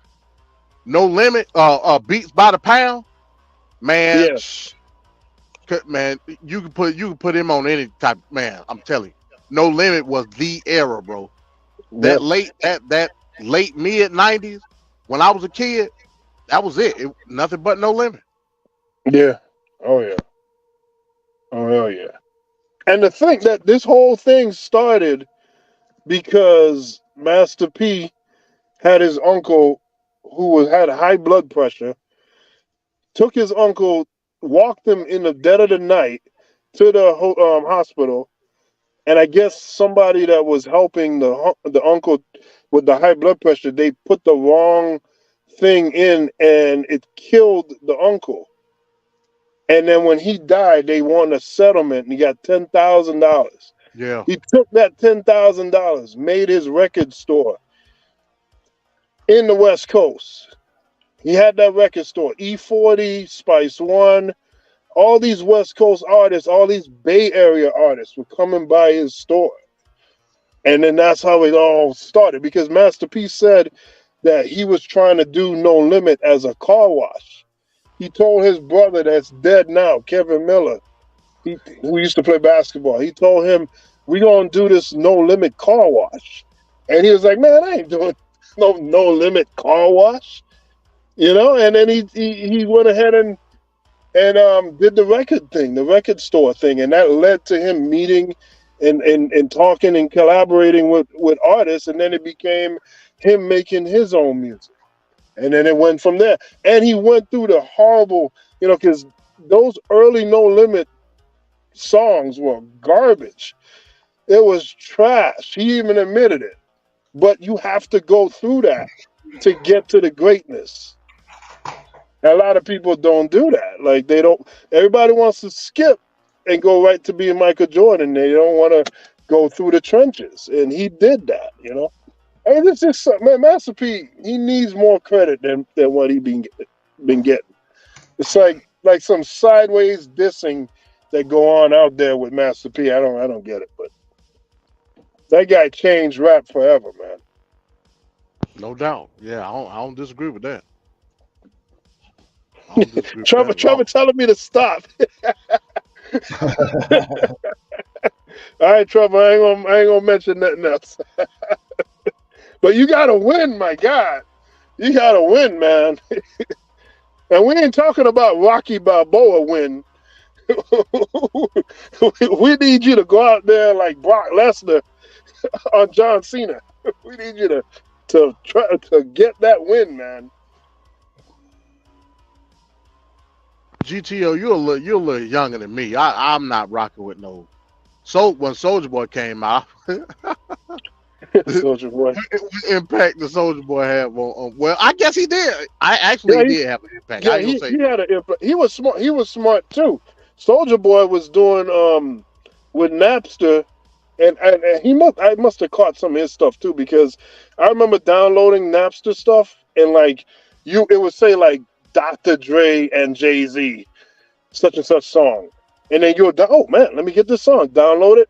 No Limit, Beats by the Pound, man. Yeah. Man, you can put him on any type. Man, I'm telling you, No Limit was the era, bro. That late mid '90s, when I was a kid, that was it. Nothing but No Limit. Yeah. Oh yeah. Oh hell yeah. And to think that this whole thing started because Master P had his uncle who had high blood pressure, took his uncle, walked him in the dead of the night to the hospital, and I guess somebody that was helping the uncle with the high blood pressure, they put the wrong thing in and it killed the uncle. And then when he died, they won a settlement and he got $10,000. Yeah. He took that $10,000, made his record store in the West Coast. He had that record store, E40, Spice One, all these West Coast artists, all these Bay Area artists were coming by his store. And then that's how it all started, because Master P said that he was trying to do No Limit as a car wash. He told his brother that's dead now, Kevin Miller, who used to play basketball, he told him, we're going to do this No Limit car wash. And he was like, man, I ain't doing no Limit car wash. And then he went ahead and did the record thing, the record store thing. And that led to him meeting and talking and collaborating with artists. And then it became him making his own music. And then it went from there. And he went through the horrible, because those early No Limit songs were garbage. It was trash. He even admitted it. But you have to go through that to get to the greatness. A lot of people don't do that. Like they don't. Everybody wants to skip and go right to being Michael Jordan. They don't want to go through the trenches, and he did that. And it's just man, Master P. He needs more credit than what he been getting. It's like some sideways dissing that go on out there with Master P. I don't get it, but that guy changed rap forever, man. No doubt. Yeah, I don't disagree with that. Trevor telling me to stop. All right, Trevor, I ain't gonna mention nothing else. But you gotta win, my God. You gotta win, man. And we ain't talking about Rocky Balboa win. We need you to go out there like Brock Lesnar on John Cena. We need you to try to get that win, man. GTO, you're a little younger than me. I'm not rocking with no. So when Soulja Boy came out, Soulja Boy, what impact the Soulja Boy had on? Well, I guess he did. He did have an impact. Yeah, he had an impact. He was smart. He was smart too. Soulja Boy was doing with Napster, and I must have caught some of his stuff too, because I remember downloading Napster stuff, and it would say like Dr. Dre and Jay-Z, such and such song. And then you'll, oh man, let me get this song, download it.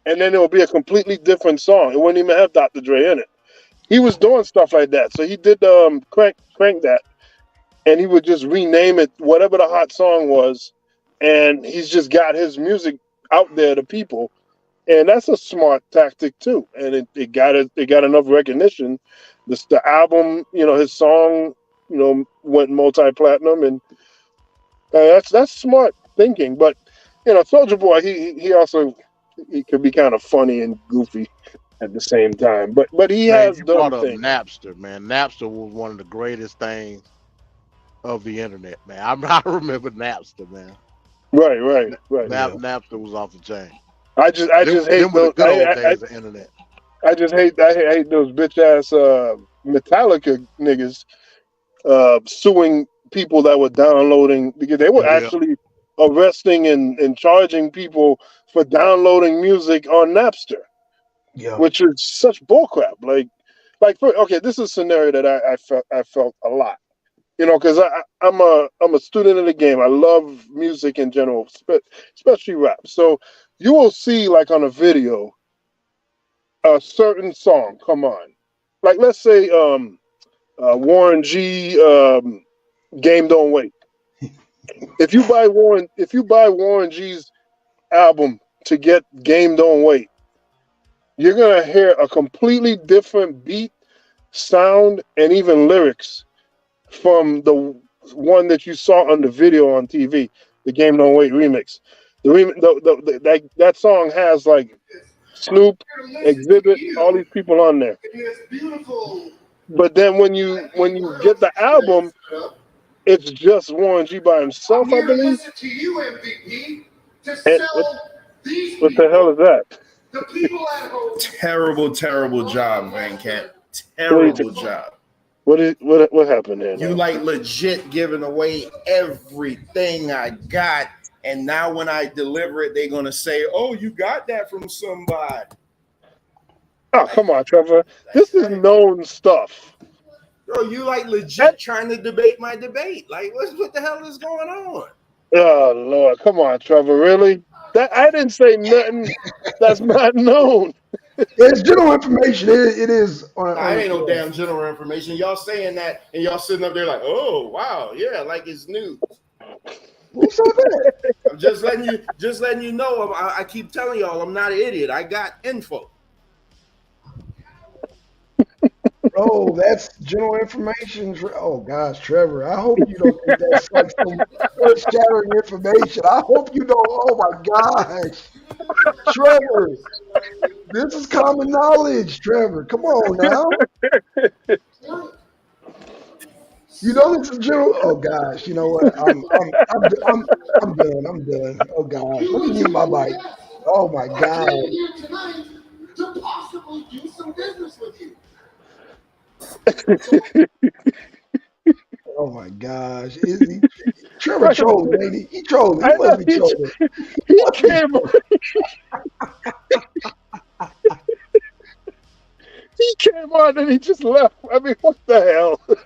And then it will be a completely different song. It wouldn't even have Dr. Dre in it. He was doing stuff like that. So he did crank that. And he would just rename it, whatever the hot song was. And he's just got his music out there to people. And that's a smart tactic too. And it got enough recognition. The album, his song, went multi-platinum, and that's smart thinking. But Soulja Boy, he also could be kind of funny and goofy at the same time. But he has done things. Napster, man. Napster was one of the greatest things of the internet, man. I remember Napster, man. Right. Napster was off the chain. I just hate those good old days of internet. I hate those bitch ass Metallica niggas suing people that were downloading, because they were actually arresting and charging people for downloading music on Napster, which is such bullcrap. This is a scenario that I felt a lot, because I'm a student of the game. I love music in general, especially rap. So you will see, like on a video, a certain song come on, like let's say Warren G, Game Don't Wait. If you buy Warren G's album to get Game Don't Wait, you're gonna hear a completely different beat, sound, and even lyrics from the one that you saw on the video on TV, the Game Don't Wait remix. That song has like Snoop, Exhibit, all these people on there. But then when you get the album, it's just Warren G by himself, I believe. To you, MVP, to what the hell is that? The people at home. Terrible job, Van Camp. Terrible job. What happened there? You legit giving away everything I got, and now when I deliver it, they're gonna say, "Oh, you got that from somebody." Oh, come on, Trevor. This is known stuff. Bro, you legit trying to debate my debate. What the hell is going on? Oh Lord, come on, Trevor. Really? I didn't say nothing that's not known. It's general information. It is. I ain't no damn general information. Y'all saying that, and y'all sitting up there like, "Oh wow, yeah, like it's news." Who said that? I'm just letting you know. I keep telling y'all, I'm not an idiot. I got info. Oh, that's general information. Oh gosh, Trevor, I hope you don't think that's like some earth-shattering information. I hope you don't. Oh my gosh, Trevor, this is common knowledge. Trevor, come on now. This is general. Oh gosh, you know what? I'm done. Oh gosh, let me mute my mic. Oh my God. I'm here tonight to possibly do some business with you. Oh my gosh. Is he Trevor trolling, ain't he? He trolling. He I know must be trolling. he came on. He came on and he just left. I mean, what the hell? Welcome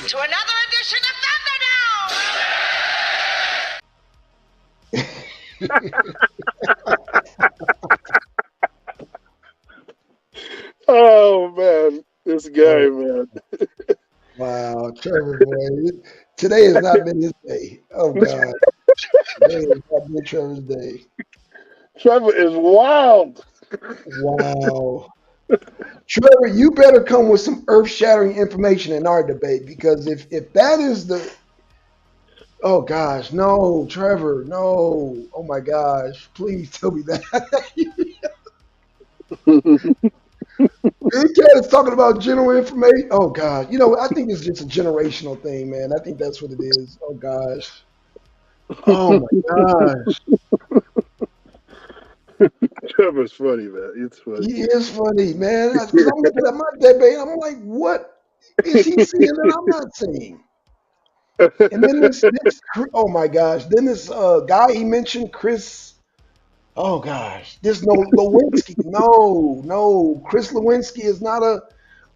to another edition of Oh man, this guy, man. Wow, Trevor boy. Today has not been his day. Oh God. Today has not been Trevor's day. Trevor is wild. Wow. Trevor, you better come with some earth-shattering information in our debate because if that is the oh gosh, no, Trevor, no. Oh my gosh, please tell me that. Big Cat is talking about general information. Oh gosh, you know, I think it's just a generational thing, man. I think that's what it is. Oh gosh. Oh my gosh. Trevor's funny, man. It's funny. He is funny, man. Because I'm looking at my debate, I'm like, what is he seeing that I'm not seeing? And then this oh my gosh, then this guy he mentioned, Chris. Oh gosh, this no Lewinsky. No, Chris Lewinsky is not a.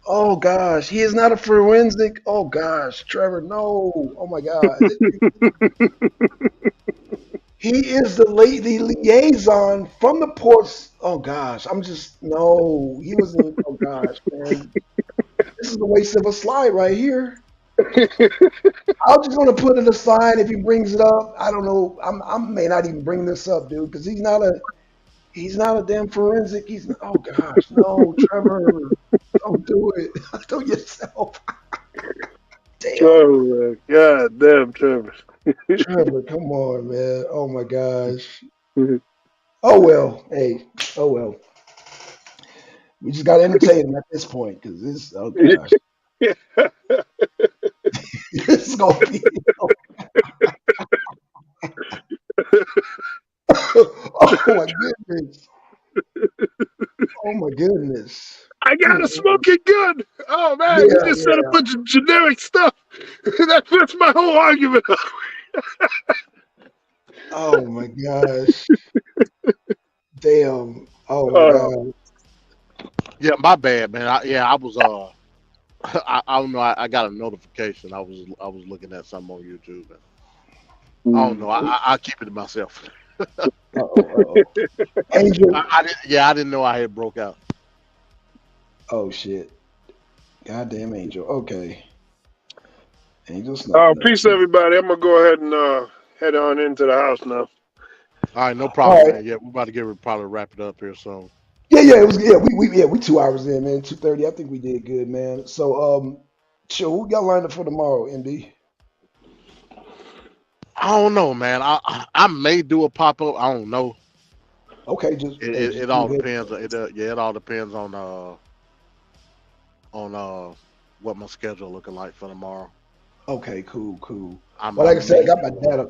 Oh gosh, he is not a forensic. Oh gosh, Trevor, no. Oh my God, he is the liaison from the ports. Oh gosh, I'm just no. He was in. Oh gosh, man, this is a waste of a slide right here. I'm just gonna put it aside if he brings it up. I don't know. I may not even bring this up, dude, because he's not a damn forensic. He's oh gosh, no, Trevor, don't do it. Do it yourself. Damn. Trevor, God damn, Trevor. Trevor, come on, man. Oh my gosh. Oh well. Hey. Oh well. We just gotta entertain him at this point because this. Oh gosh. This is gonna be. Oh my goodness. Oh my goodness. I gotta smoke it good. Oh man, you just said a bunch of generic stuff. That puts my whole argument up. Oh my gosh. Damn. Oh my god. Yeah, my bad, man. I was I don't know. I got a notification. I was looking at something on YouTube. And I don't know. I keep it to myself. Angel. I didn't know I had broke out. Oh shit. Goddamn Angel. Okay. Angel's peace everybody. I'm gonna go ahead and head on into the house now. All right, no problem, man. Yeah, we're about to probably wrap it up here soon. Yeah, it was we 2 hours in, man. 2:30. I think we did good, man. So sure, who got lined up for tomorrow, MD? I don't know, man. I may do a pop up. I don't know. Okay, just it all depends. It all depends on what my schedule looking like for tomorrow. Okay, cool. Well, like I said, I got my data.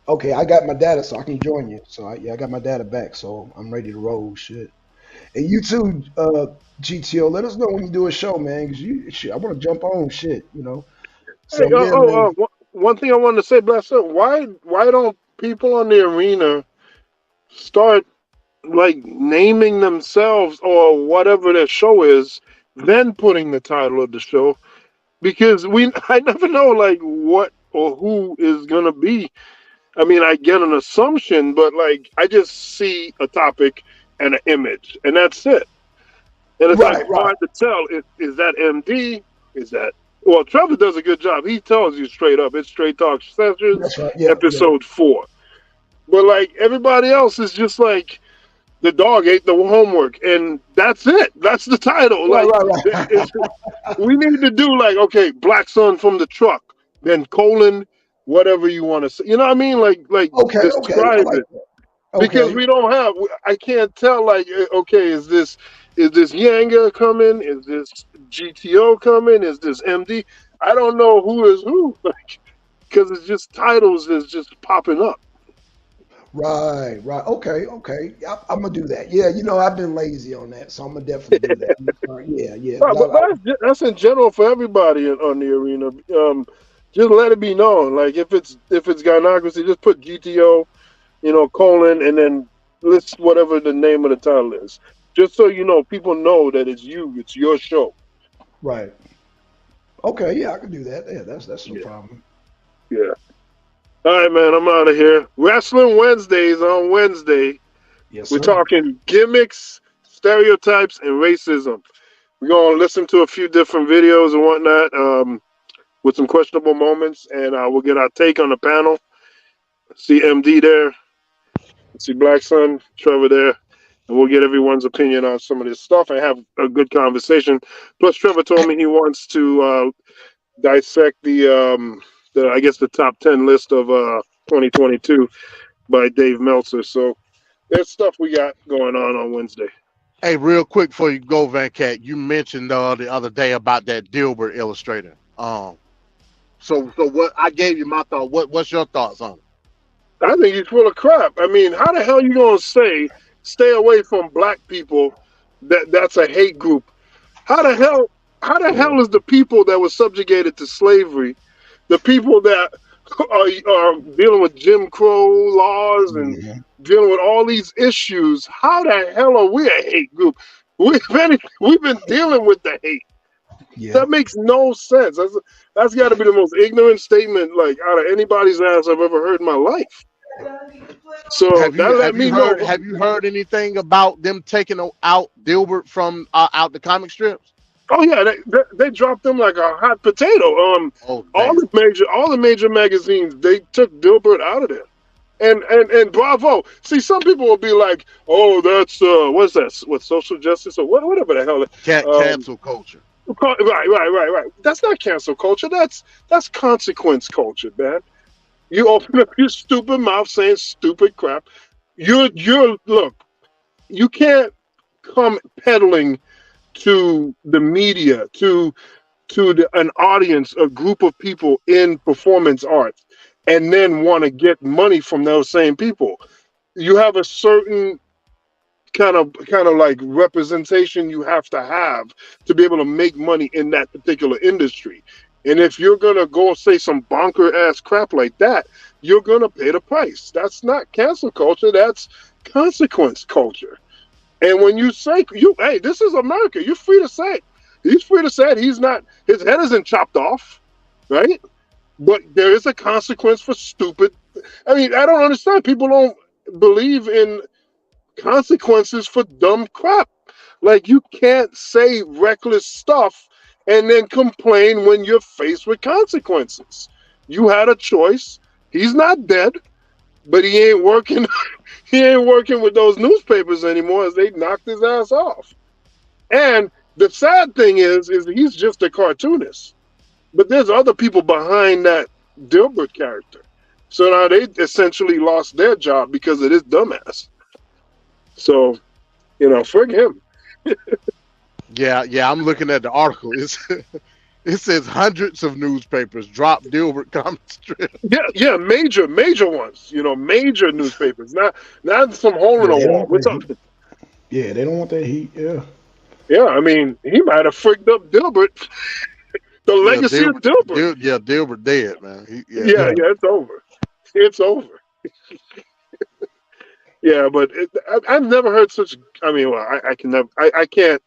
Okay, I got my data, so I can join you. So I got my data back, so I'm ready to roll. Shit. And you too, GTO. Let us know when you do a show, man. Because I want to jump on shit. You know. So hey, one thing I wanted to say, Blackson, why don't people on the arena start like naming themselves or whatever their show is, then putting the title of the show? Because I never know like what or who is gonna be. I mean, I get an assumption, but like I just see a topic and an image, and that's it. And it's hard to tell. Is that MD? Is that well? Trevor does a good job. He tells you straight up. It's Straight Talk Sessions, episode 4. But like everybody else is just like the dog ate the homework, and that's it. That's the title. We need to do like Blackson from the truck, then colon whatever you want to say. You know what I mean? Like describe it. Because we don't have. I can't tell. Like is this Yanga coming? Is this GTO coming? Is this MD? I don't know who is who. Like because it's just titles is just popping up. Right, right. Okay, okay. I'm gonna do that. Yeah, I've been lazy on that, so I'm gonna definitely do that. Yeah, yeah. Right, but that's in general for everybody on the arena. Just let it be known. Like if it's gynocracy, just put GTO, colon, and then list whatever the name of the title is. Just so people know that it's you. It's your show. Right. Okay. Yeah, I can do that. Yeah, that's no problem. Yeah. All right, man. I'm out of here. Wrestling Wednesdays on Wednesday. Yes, We're sir. talking gimmicks, stereotypes, and racism. We're gonna listen to a few different videos and whatnot, with some questionable moments, and we'll get our take on the panel. See MD there. See Blackson, Trevor there, and we'll get everyone's opinion on some of this stuff and have a good conversation. Plus, Trevor told me he wants to dissect the top 10 list of 2022 by Dave Meltzer. So there's stuff we got going on Wednesday. Hey, real quick before you go, Van Cat, you mentioned the other day about that Dilbert illustrator. So what I gave you my thought. What's your thoughts on it? I think he's full of crap. I mean, how the hell are you gonna say stay away from black people? That's a hate group. How the hell is the people that were subjugated to slavery, the people that are dealing with Jim Crow laws and dealing with all these issues? How the hell are we a hate group? We've been dealing with the hate. Yeah. That makes no sense. That's got to be the most ignorant statement like out of anybody's ass I've ever heard in my life. So have you heard anything about them taking out Dilbert from out the comic strips? Oh yeah, they dropped them like a hot potato. All the major magazines, they took Dilbert out of there. And bravo. See, some people will be like, "Oh, that's what's that? What, social justice or whatever the hell?" Cancel culture. Right. That's not cancel culture. That's consequence culture, man. You open up your stupid mouth saying stupid crap. Look. You can't come peddling to the media, to an audience, a group of people in performance arts, and then want to get money from those same people. You have a certain kind of like representation you have to be able to make money in that particular industry. And if you're gonna go say some bonker ass crap like that, you're gonna pay the price. That's not cancel culture. That's consequence culture. And when you say hey, this is America, you're free to say it. He's free to say it. His head isn't chopped off, right? But there is a consequence for stupid. I mean, I don't understand. People don't believe in consequences for dumb crap. Like, you can't say reckless stuff and then complain when you're faced with consequences. You had a choice. He's not dead, but he ain't working. He ain't working with those newspapers anymore as they knocked his ass off. And the sad thing is he's just a cartoonist. But there's other people behind that Dilbert character. So now they essentially lost their job because of this dumbass. So, frig him. Yeah, I'm looking at the article. It says hundreds of newspapers dropped Dilbert comic strip. Yeah, major ones. Major newspapers, not some hole in the wall. What's up? Yeah, they don't want that heat. Yeah. Yeah, I mean, he might have fricked up Dilbert. The legacy of Dilbert. Dilbert dead, man. Yeah, it's over. It's over. Yeah, but I've never heard such. I mean, well, I can never. I can't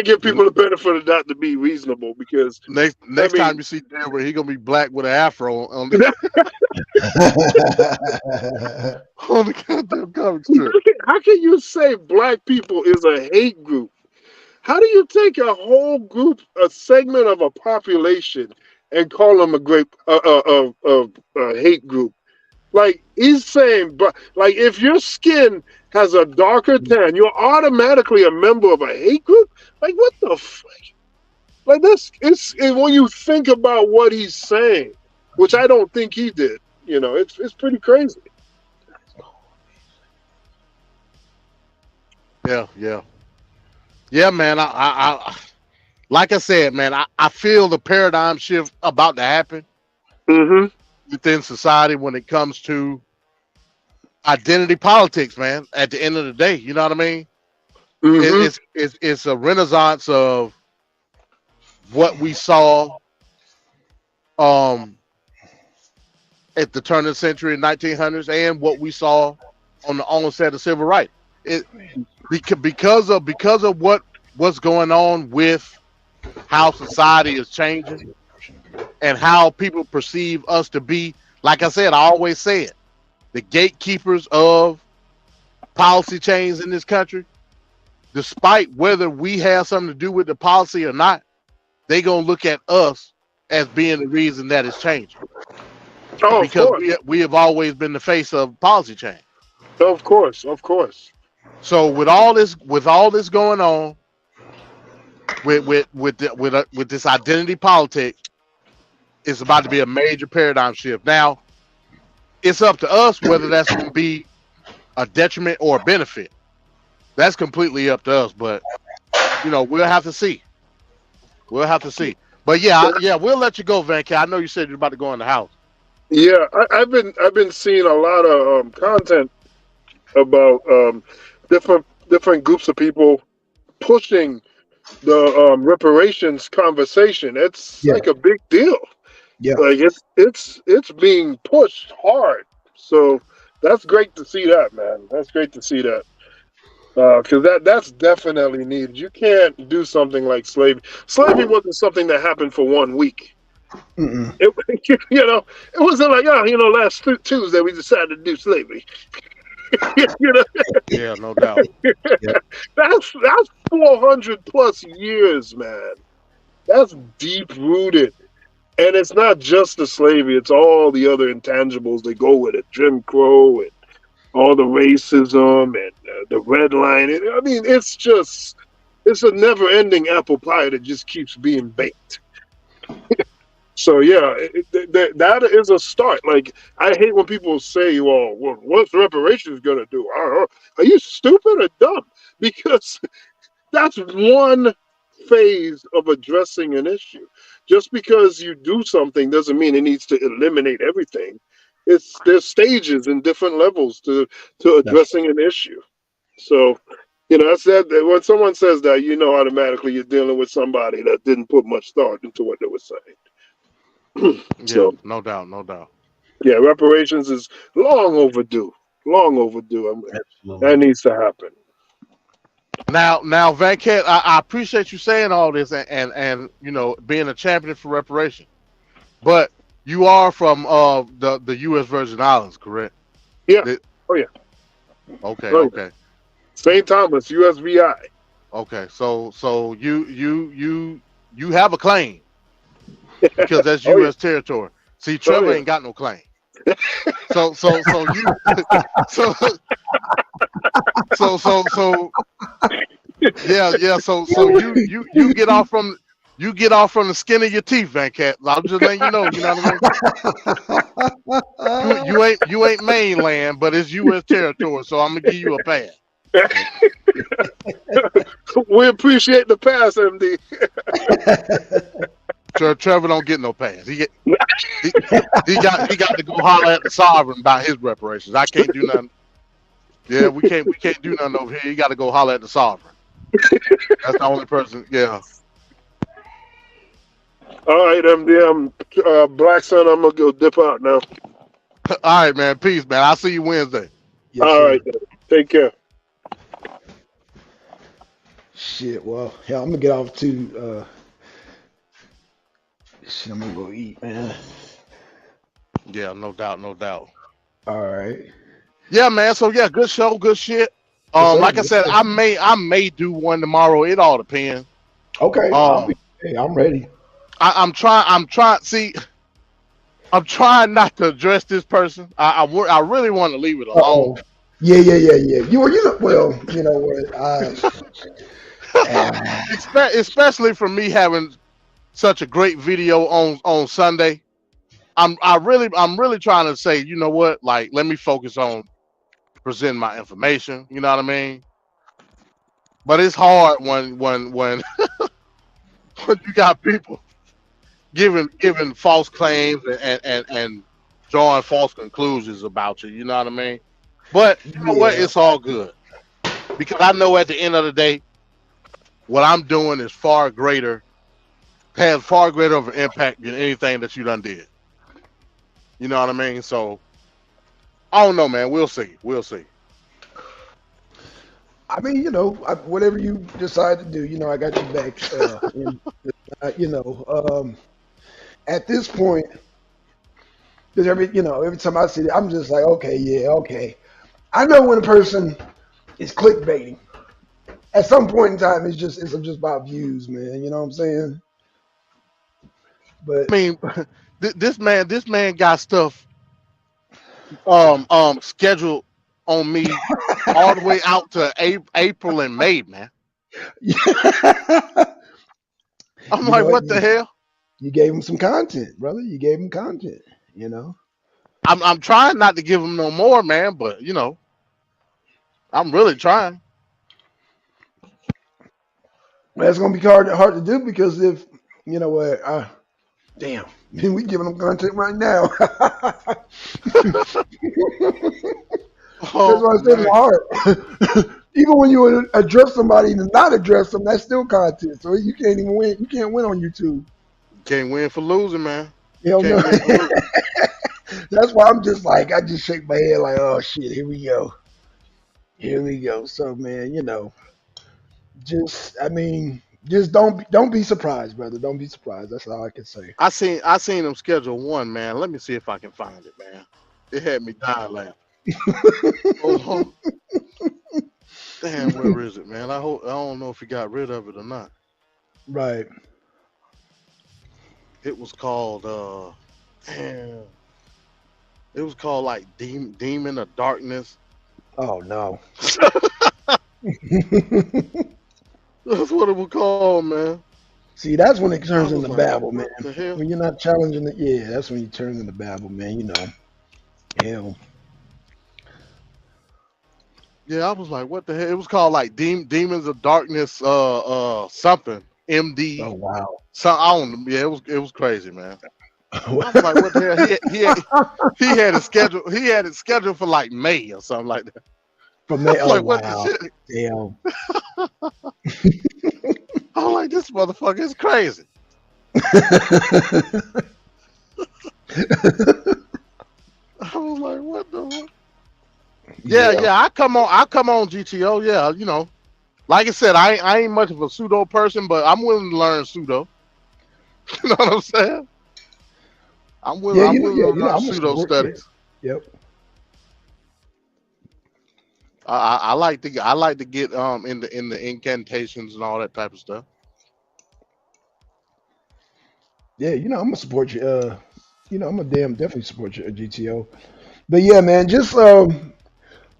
give people the benefit of that to be reasonable because next time you see Trevor, he gonna be black with an afro on the on the goddamn comic strip. How can you say black people is a hate group? How do you take a whole group, a segment of a population, and call them a hate group? Like, he's saying, like, if your skin has a darker tan, you're automatically a member of a hate group? Like, what the fuck? Like, when you think about what he's saying, which I don't think he did, it's pretty crazy. Yeah, man. I like I said, man, I feel the paradigm shift about to happen. Mm-hmm. Within society when it comes to identity politics, man. At the end of the day, you know what I mean? Mm-hmm. It's a renaissance of what we saw um at the turn of the century in 1900s and what we saw on the onset of civil rights. It because of what's going on with how society is changing and how people perceive us to be. Like I said, I always say it, the gatekeepers of policy change in this country. Despite whether we have something to do with the policy or not, they gonna look at us as being the reason that it's changing. Oh, Because we have always been the face of policy change. Of course. So with all this going on, with this identity politics, it's about to be a major paradigm shift. Now, it's up to us whether that's going to be a detriment or a benefit. That's completely up to us. But we'll have to see. But yeah, we'll let you go, Van K. I know you said you're about to go in the house. Yeah, I've been seeing a lot of content about different groups of people pushing the reparations conversation. It's like a big deal. Yeah, like it's being pushed hard. So that's great to see that, man. That's great to see that. Because that's definitely needed. You can't do something like slavery. Slavery wasn't something that happened for 1 week. Mm-mm. It it wasn't like last Tuesday we decided to do slavery. Yeah, no doubt. That's 400 plus years, man. That's deep rooted. And it's not just the slavery, it's all the other intangibles that go with it. Jim Crow and all the racism and the red line. I mean, it's a never ending apple pie that just keeps being baked. So yeah, that is a start. Like, I hate when people say, well, what's reparations going to do? Are you stupid or dumb? Because that's one phase of addressing an issue. Just because you do something doesn't mean it needs to eliminate everything. There's stages and different levels to addressing an issue. So, that's that. When someone says that, automatically you're dealing with somebody that didn't put much thought into what they were saying. So, yeah, no doubt. Yeah, reparations is long overdue. Long overdue. That needs to happen. Now, Van Cat, I appreciate you saying all this and being a champion for reparation, but you are from the U.S. Virgin Islands, correct? Yeah. Oh yeah. Okay. St. Thomas, USVI. Okay, so you have a claim because that's U.S. territory. See, Trevor ain't got no claim. So you yeah. So you get off from the skin of your teeth, Van Cat. I'm just letting you know. You know what I mean? You ain't mainland, but it's U.S. territory. So I'm gonna give you a pass. We appreciate the pass, MD. Trevor don't get no pass. He got to go holler at the sovereign about his reparations. I can't do nothing. Yeah, we can't do nothing over here. You got to go holler at the sovereign. That's the only person. Yeah. All right, MD. Blackson, I'm gonna go dip out now. All right, man. Peace, man. I'll see you Wednesday. Yes, all right. Take care. Shit. Well, hell, I'm gonna get off to. Shit, I'm gonna go eat, man. Yeah, no doubt. All right. Yeah, man. So yeah, good show, good shit. Like I said, I may do one tomorrow. It all depends. Okay. I'm ready. I'm trying. See, I'm trying not to address this person. I really want to leave it alone. Yeah. Well, you know what? Especially for me having such a great video on Sunday. I'm really trying to say, you know what? Like, let me focus on presenting my information. You know what I mean? But it's hard when when you got people giving false claims and drawing false conclusions about you. You know what I mean? But you know what? It's all good because I know at the end of the day, what I'm doing is has far greater of an impact than anything that you done did. You know what I mean? So I don't know, man. We'll see. We'll see. I mean, you know, whatever you decide to do, you know, I got your back. You know, at this point, because every time I see it, I'm just like, okay, yeah, okay. I know when a person is clickbaiting. At some point in time, it's just about views, man. You know what I'm saying? But I mean, this man got stuff scheduled on me all the way out to April and May, man. I'm you know like, what? what the hell? You gave him some content, brother. You gave him content. You know. I'm trying not to give him no more, man, but you know, I'm really trying. That's gonna be hard to do because if you know what, damn, man, we giving them content right now. That's Oh why I said it's man, hard. Even when you address somebody and not address them, that's still content. So you can't even win. You can't win on YouTube. can't win for losing, man. Hell no. Can't win for losing. That's why I'm just like I just shake my head like, oh shit, here we go. Here we go. So man, you know, I mean, just don't be surprised, brother. Don't be surprised. That's all I can say. I seen him schedule one, man. Let me see if I can find it, man. It had me dying laughing. Hold on. Damn, where is it, man? I don't know if he got rid of it or not. Right. It was called damn. It was called like Demon of Darkness. Oh no. That's what it was called, man. See, that's when it I turns was into like, babble, what man. the hell? When you're not challenging it, yeah, that's when you turn into babble, man. You know, hell. Yeah, I was like, what the hell? It was called like Demons of Darkness, something. MD. Oh wow. So I don't. Yeah, it was crazy, man. I was like, what the hell? He had it scheduled. He had it scheduled for like May or something like that. From there, I was oh like, what wow. the shit? Damn. I was like, this motherfucker is crazy. I was like, what the fuck? Yeah. I come on GTO. Yeah, you know, like I said, I ain't much of a pseudo person, but I'm willing to learn pseudo. You know what I'm saying? I'm willing to learn pseudo studies. Yeah. Yep. I like to get in the incantations and all that type of stuff. Yeah, you know, I'm gonna support you. You know, I'm gonna definitely support you at GTO. But yeah, man, just man,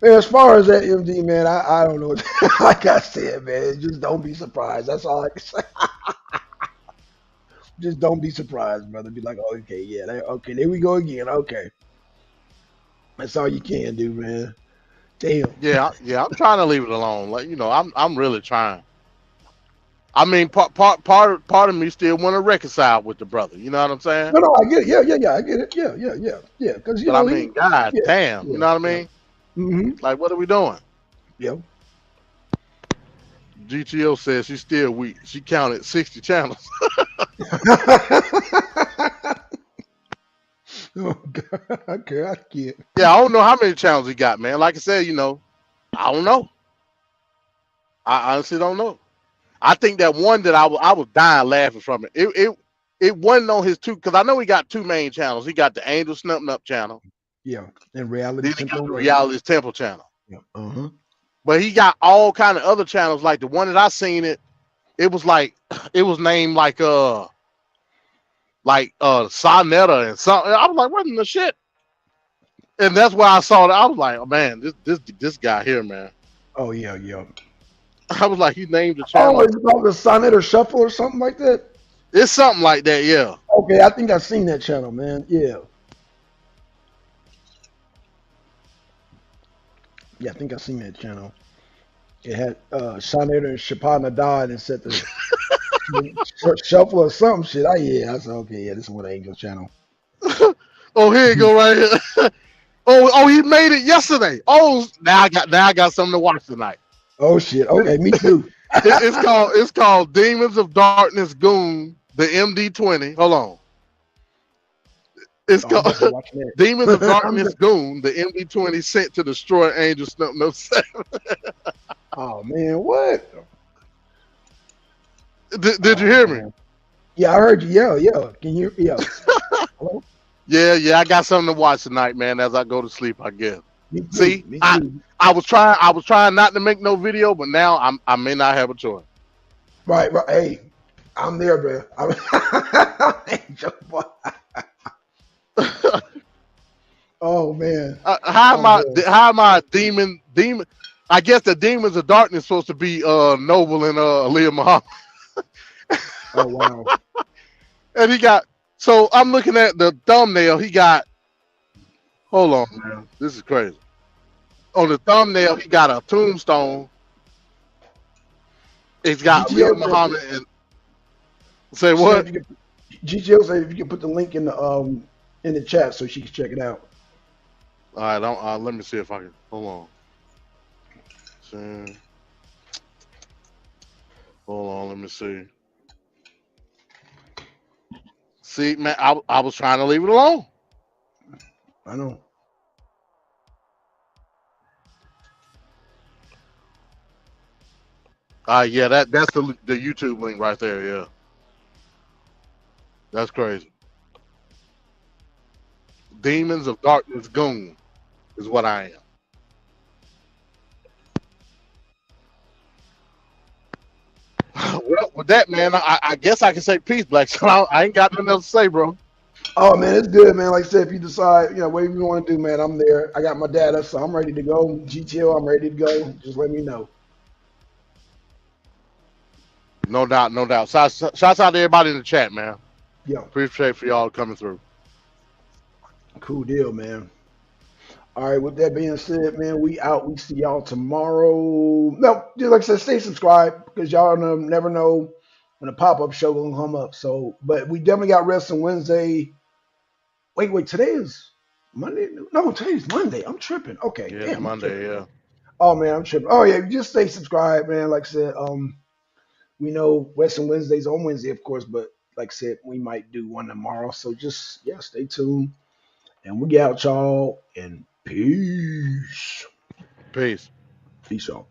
as far as that MD, man, I don't know. Like I said, man, just don't be surprised. That's all I can say. Just don't be surprised, brother. Be like, oh, okay, yeah, okay, there we go again. Okay, that's all you can do, man. Damn. Yeah. I'm trying to leave it alone. Like, you know, I'm really trying. I mean, part of me still want to reconcile with the brother. You know what I'm saying? No, I get it. Yeah, I get it. Yeah. Because you But know, I mean, God yeah, damn, you know what I mean? Mm-hmm. Like, what are we doing? Yep. GTO says she's still weak. She counted 60 channels. Oh God, okay, I can't. Yeah, I don't know how many channels he got, man. Like I said, you know, I don't know. I honestly don't know. I think that one that I was dying laughing from it. It wasn't on his two, because I know he got two main channels. He got the Angel Snub Up channel. Yeah, and Reality Then he got Temple. the Reality Temple channel. Yeah. Uh-huh. But he got all kind of other channels. Like the one that I seen it was like it was named like Sonetta and something. I was like, what in the shit? And that's why I saw that. I was like, oh man, this guy here, man. Oh yeah. I was like, he named the channel. Oh, it's called the Sonnet or Shuffle or something like that. It's something like that, yeah. Okay, I think I've seen that channel, man. Yeah. Yeah, I think I've seen that channel. It had Sonnet and Shapana died and set the Shuffle or some shit. I said, okay, yeah, this is one Angel channel. Oh, here you go, right here. Oh, he made it yesterday. Oh, now I got something to watch tonight. Oh shit. Okay, me too. It's called Demons of Darkness Goon, the MD-20. Hold on. It's called Demons of Darkness Goon, the MD-20 sent to destroy Angel Stump No 7. Oh man, what? Did you hear me? Yeah, I heard you. Yeah. Can you? Yeah. Hello? Yeah. I got something to watch tonight, man. As I go to sleep, I guess. Me too, See, me I too. was trying not to make no video, but now I may not have a choice. Right. Hey, I'm there, bro. Oh man. How am I a demon? I guess the demons of darkness supposed to be Noble and Aaliyah Muhammad. Oh wow. And he got, so I'm looking at the thumbnail. He got, hold on, man. This is crazy. On the thumbnail, he got a tombstone. It's got Aaliyah Muhammad and say what? GTO said if you can put the link in the chat so she can check it out. All right, let me see if I can. Hold on, let me see. See, man, I was trying to leave it alone. I know. Yeah, that's the YouTube link right there. Yeah, that's crazy. Demons of Darkness Goon is what I am. Well, with that, man, I guess I can say peace, Blackson. I ain't got nothing else to say, bro. Oh man, it's good, man. Like I said, if you decide, whatever you want to do, man, I'm there. I got my data, so I'm ready to go. GTO, I'm ready to go. Just let me know. No doubt. Shouts out to everybody in the chat, man. Yeah. Appreciate for y'all coming through. Cool deal, man. All right, with that being said, man, we out. We see y'all tomorrow. No, just like I said, stay subscribed because y'all never know when a pop-up show gonna come up. So, but we definitely got Wrestling Wednesday. Wait, today is Monday? No, today's Monday. I'm tripping. Okay. Yeah, damn, Monday, yeah. Oh man, I'm tripping. Oh yeah, just stay subscribed, man. Like I said, we know Wrestling Wednesday's on Wednesday, of course, but like I said, we might do one tomorrow. So just stay tuned. And we get out, y'all, and peace. Peace. Peace out.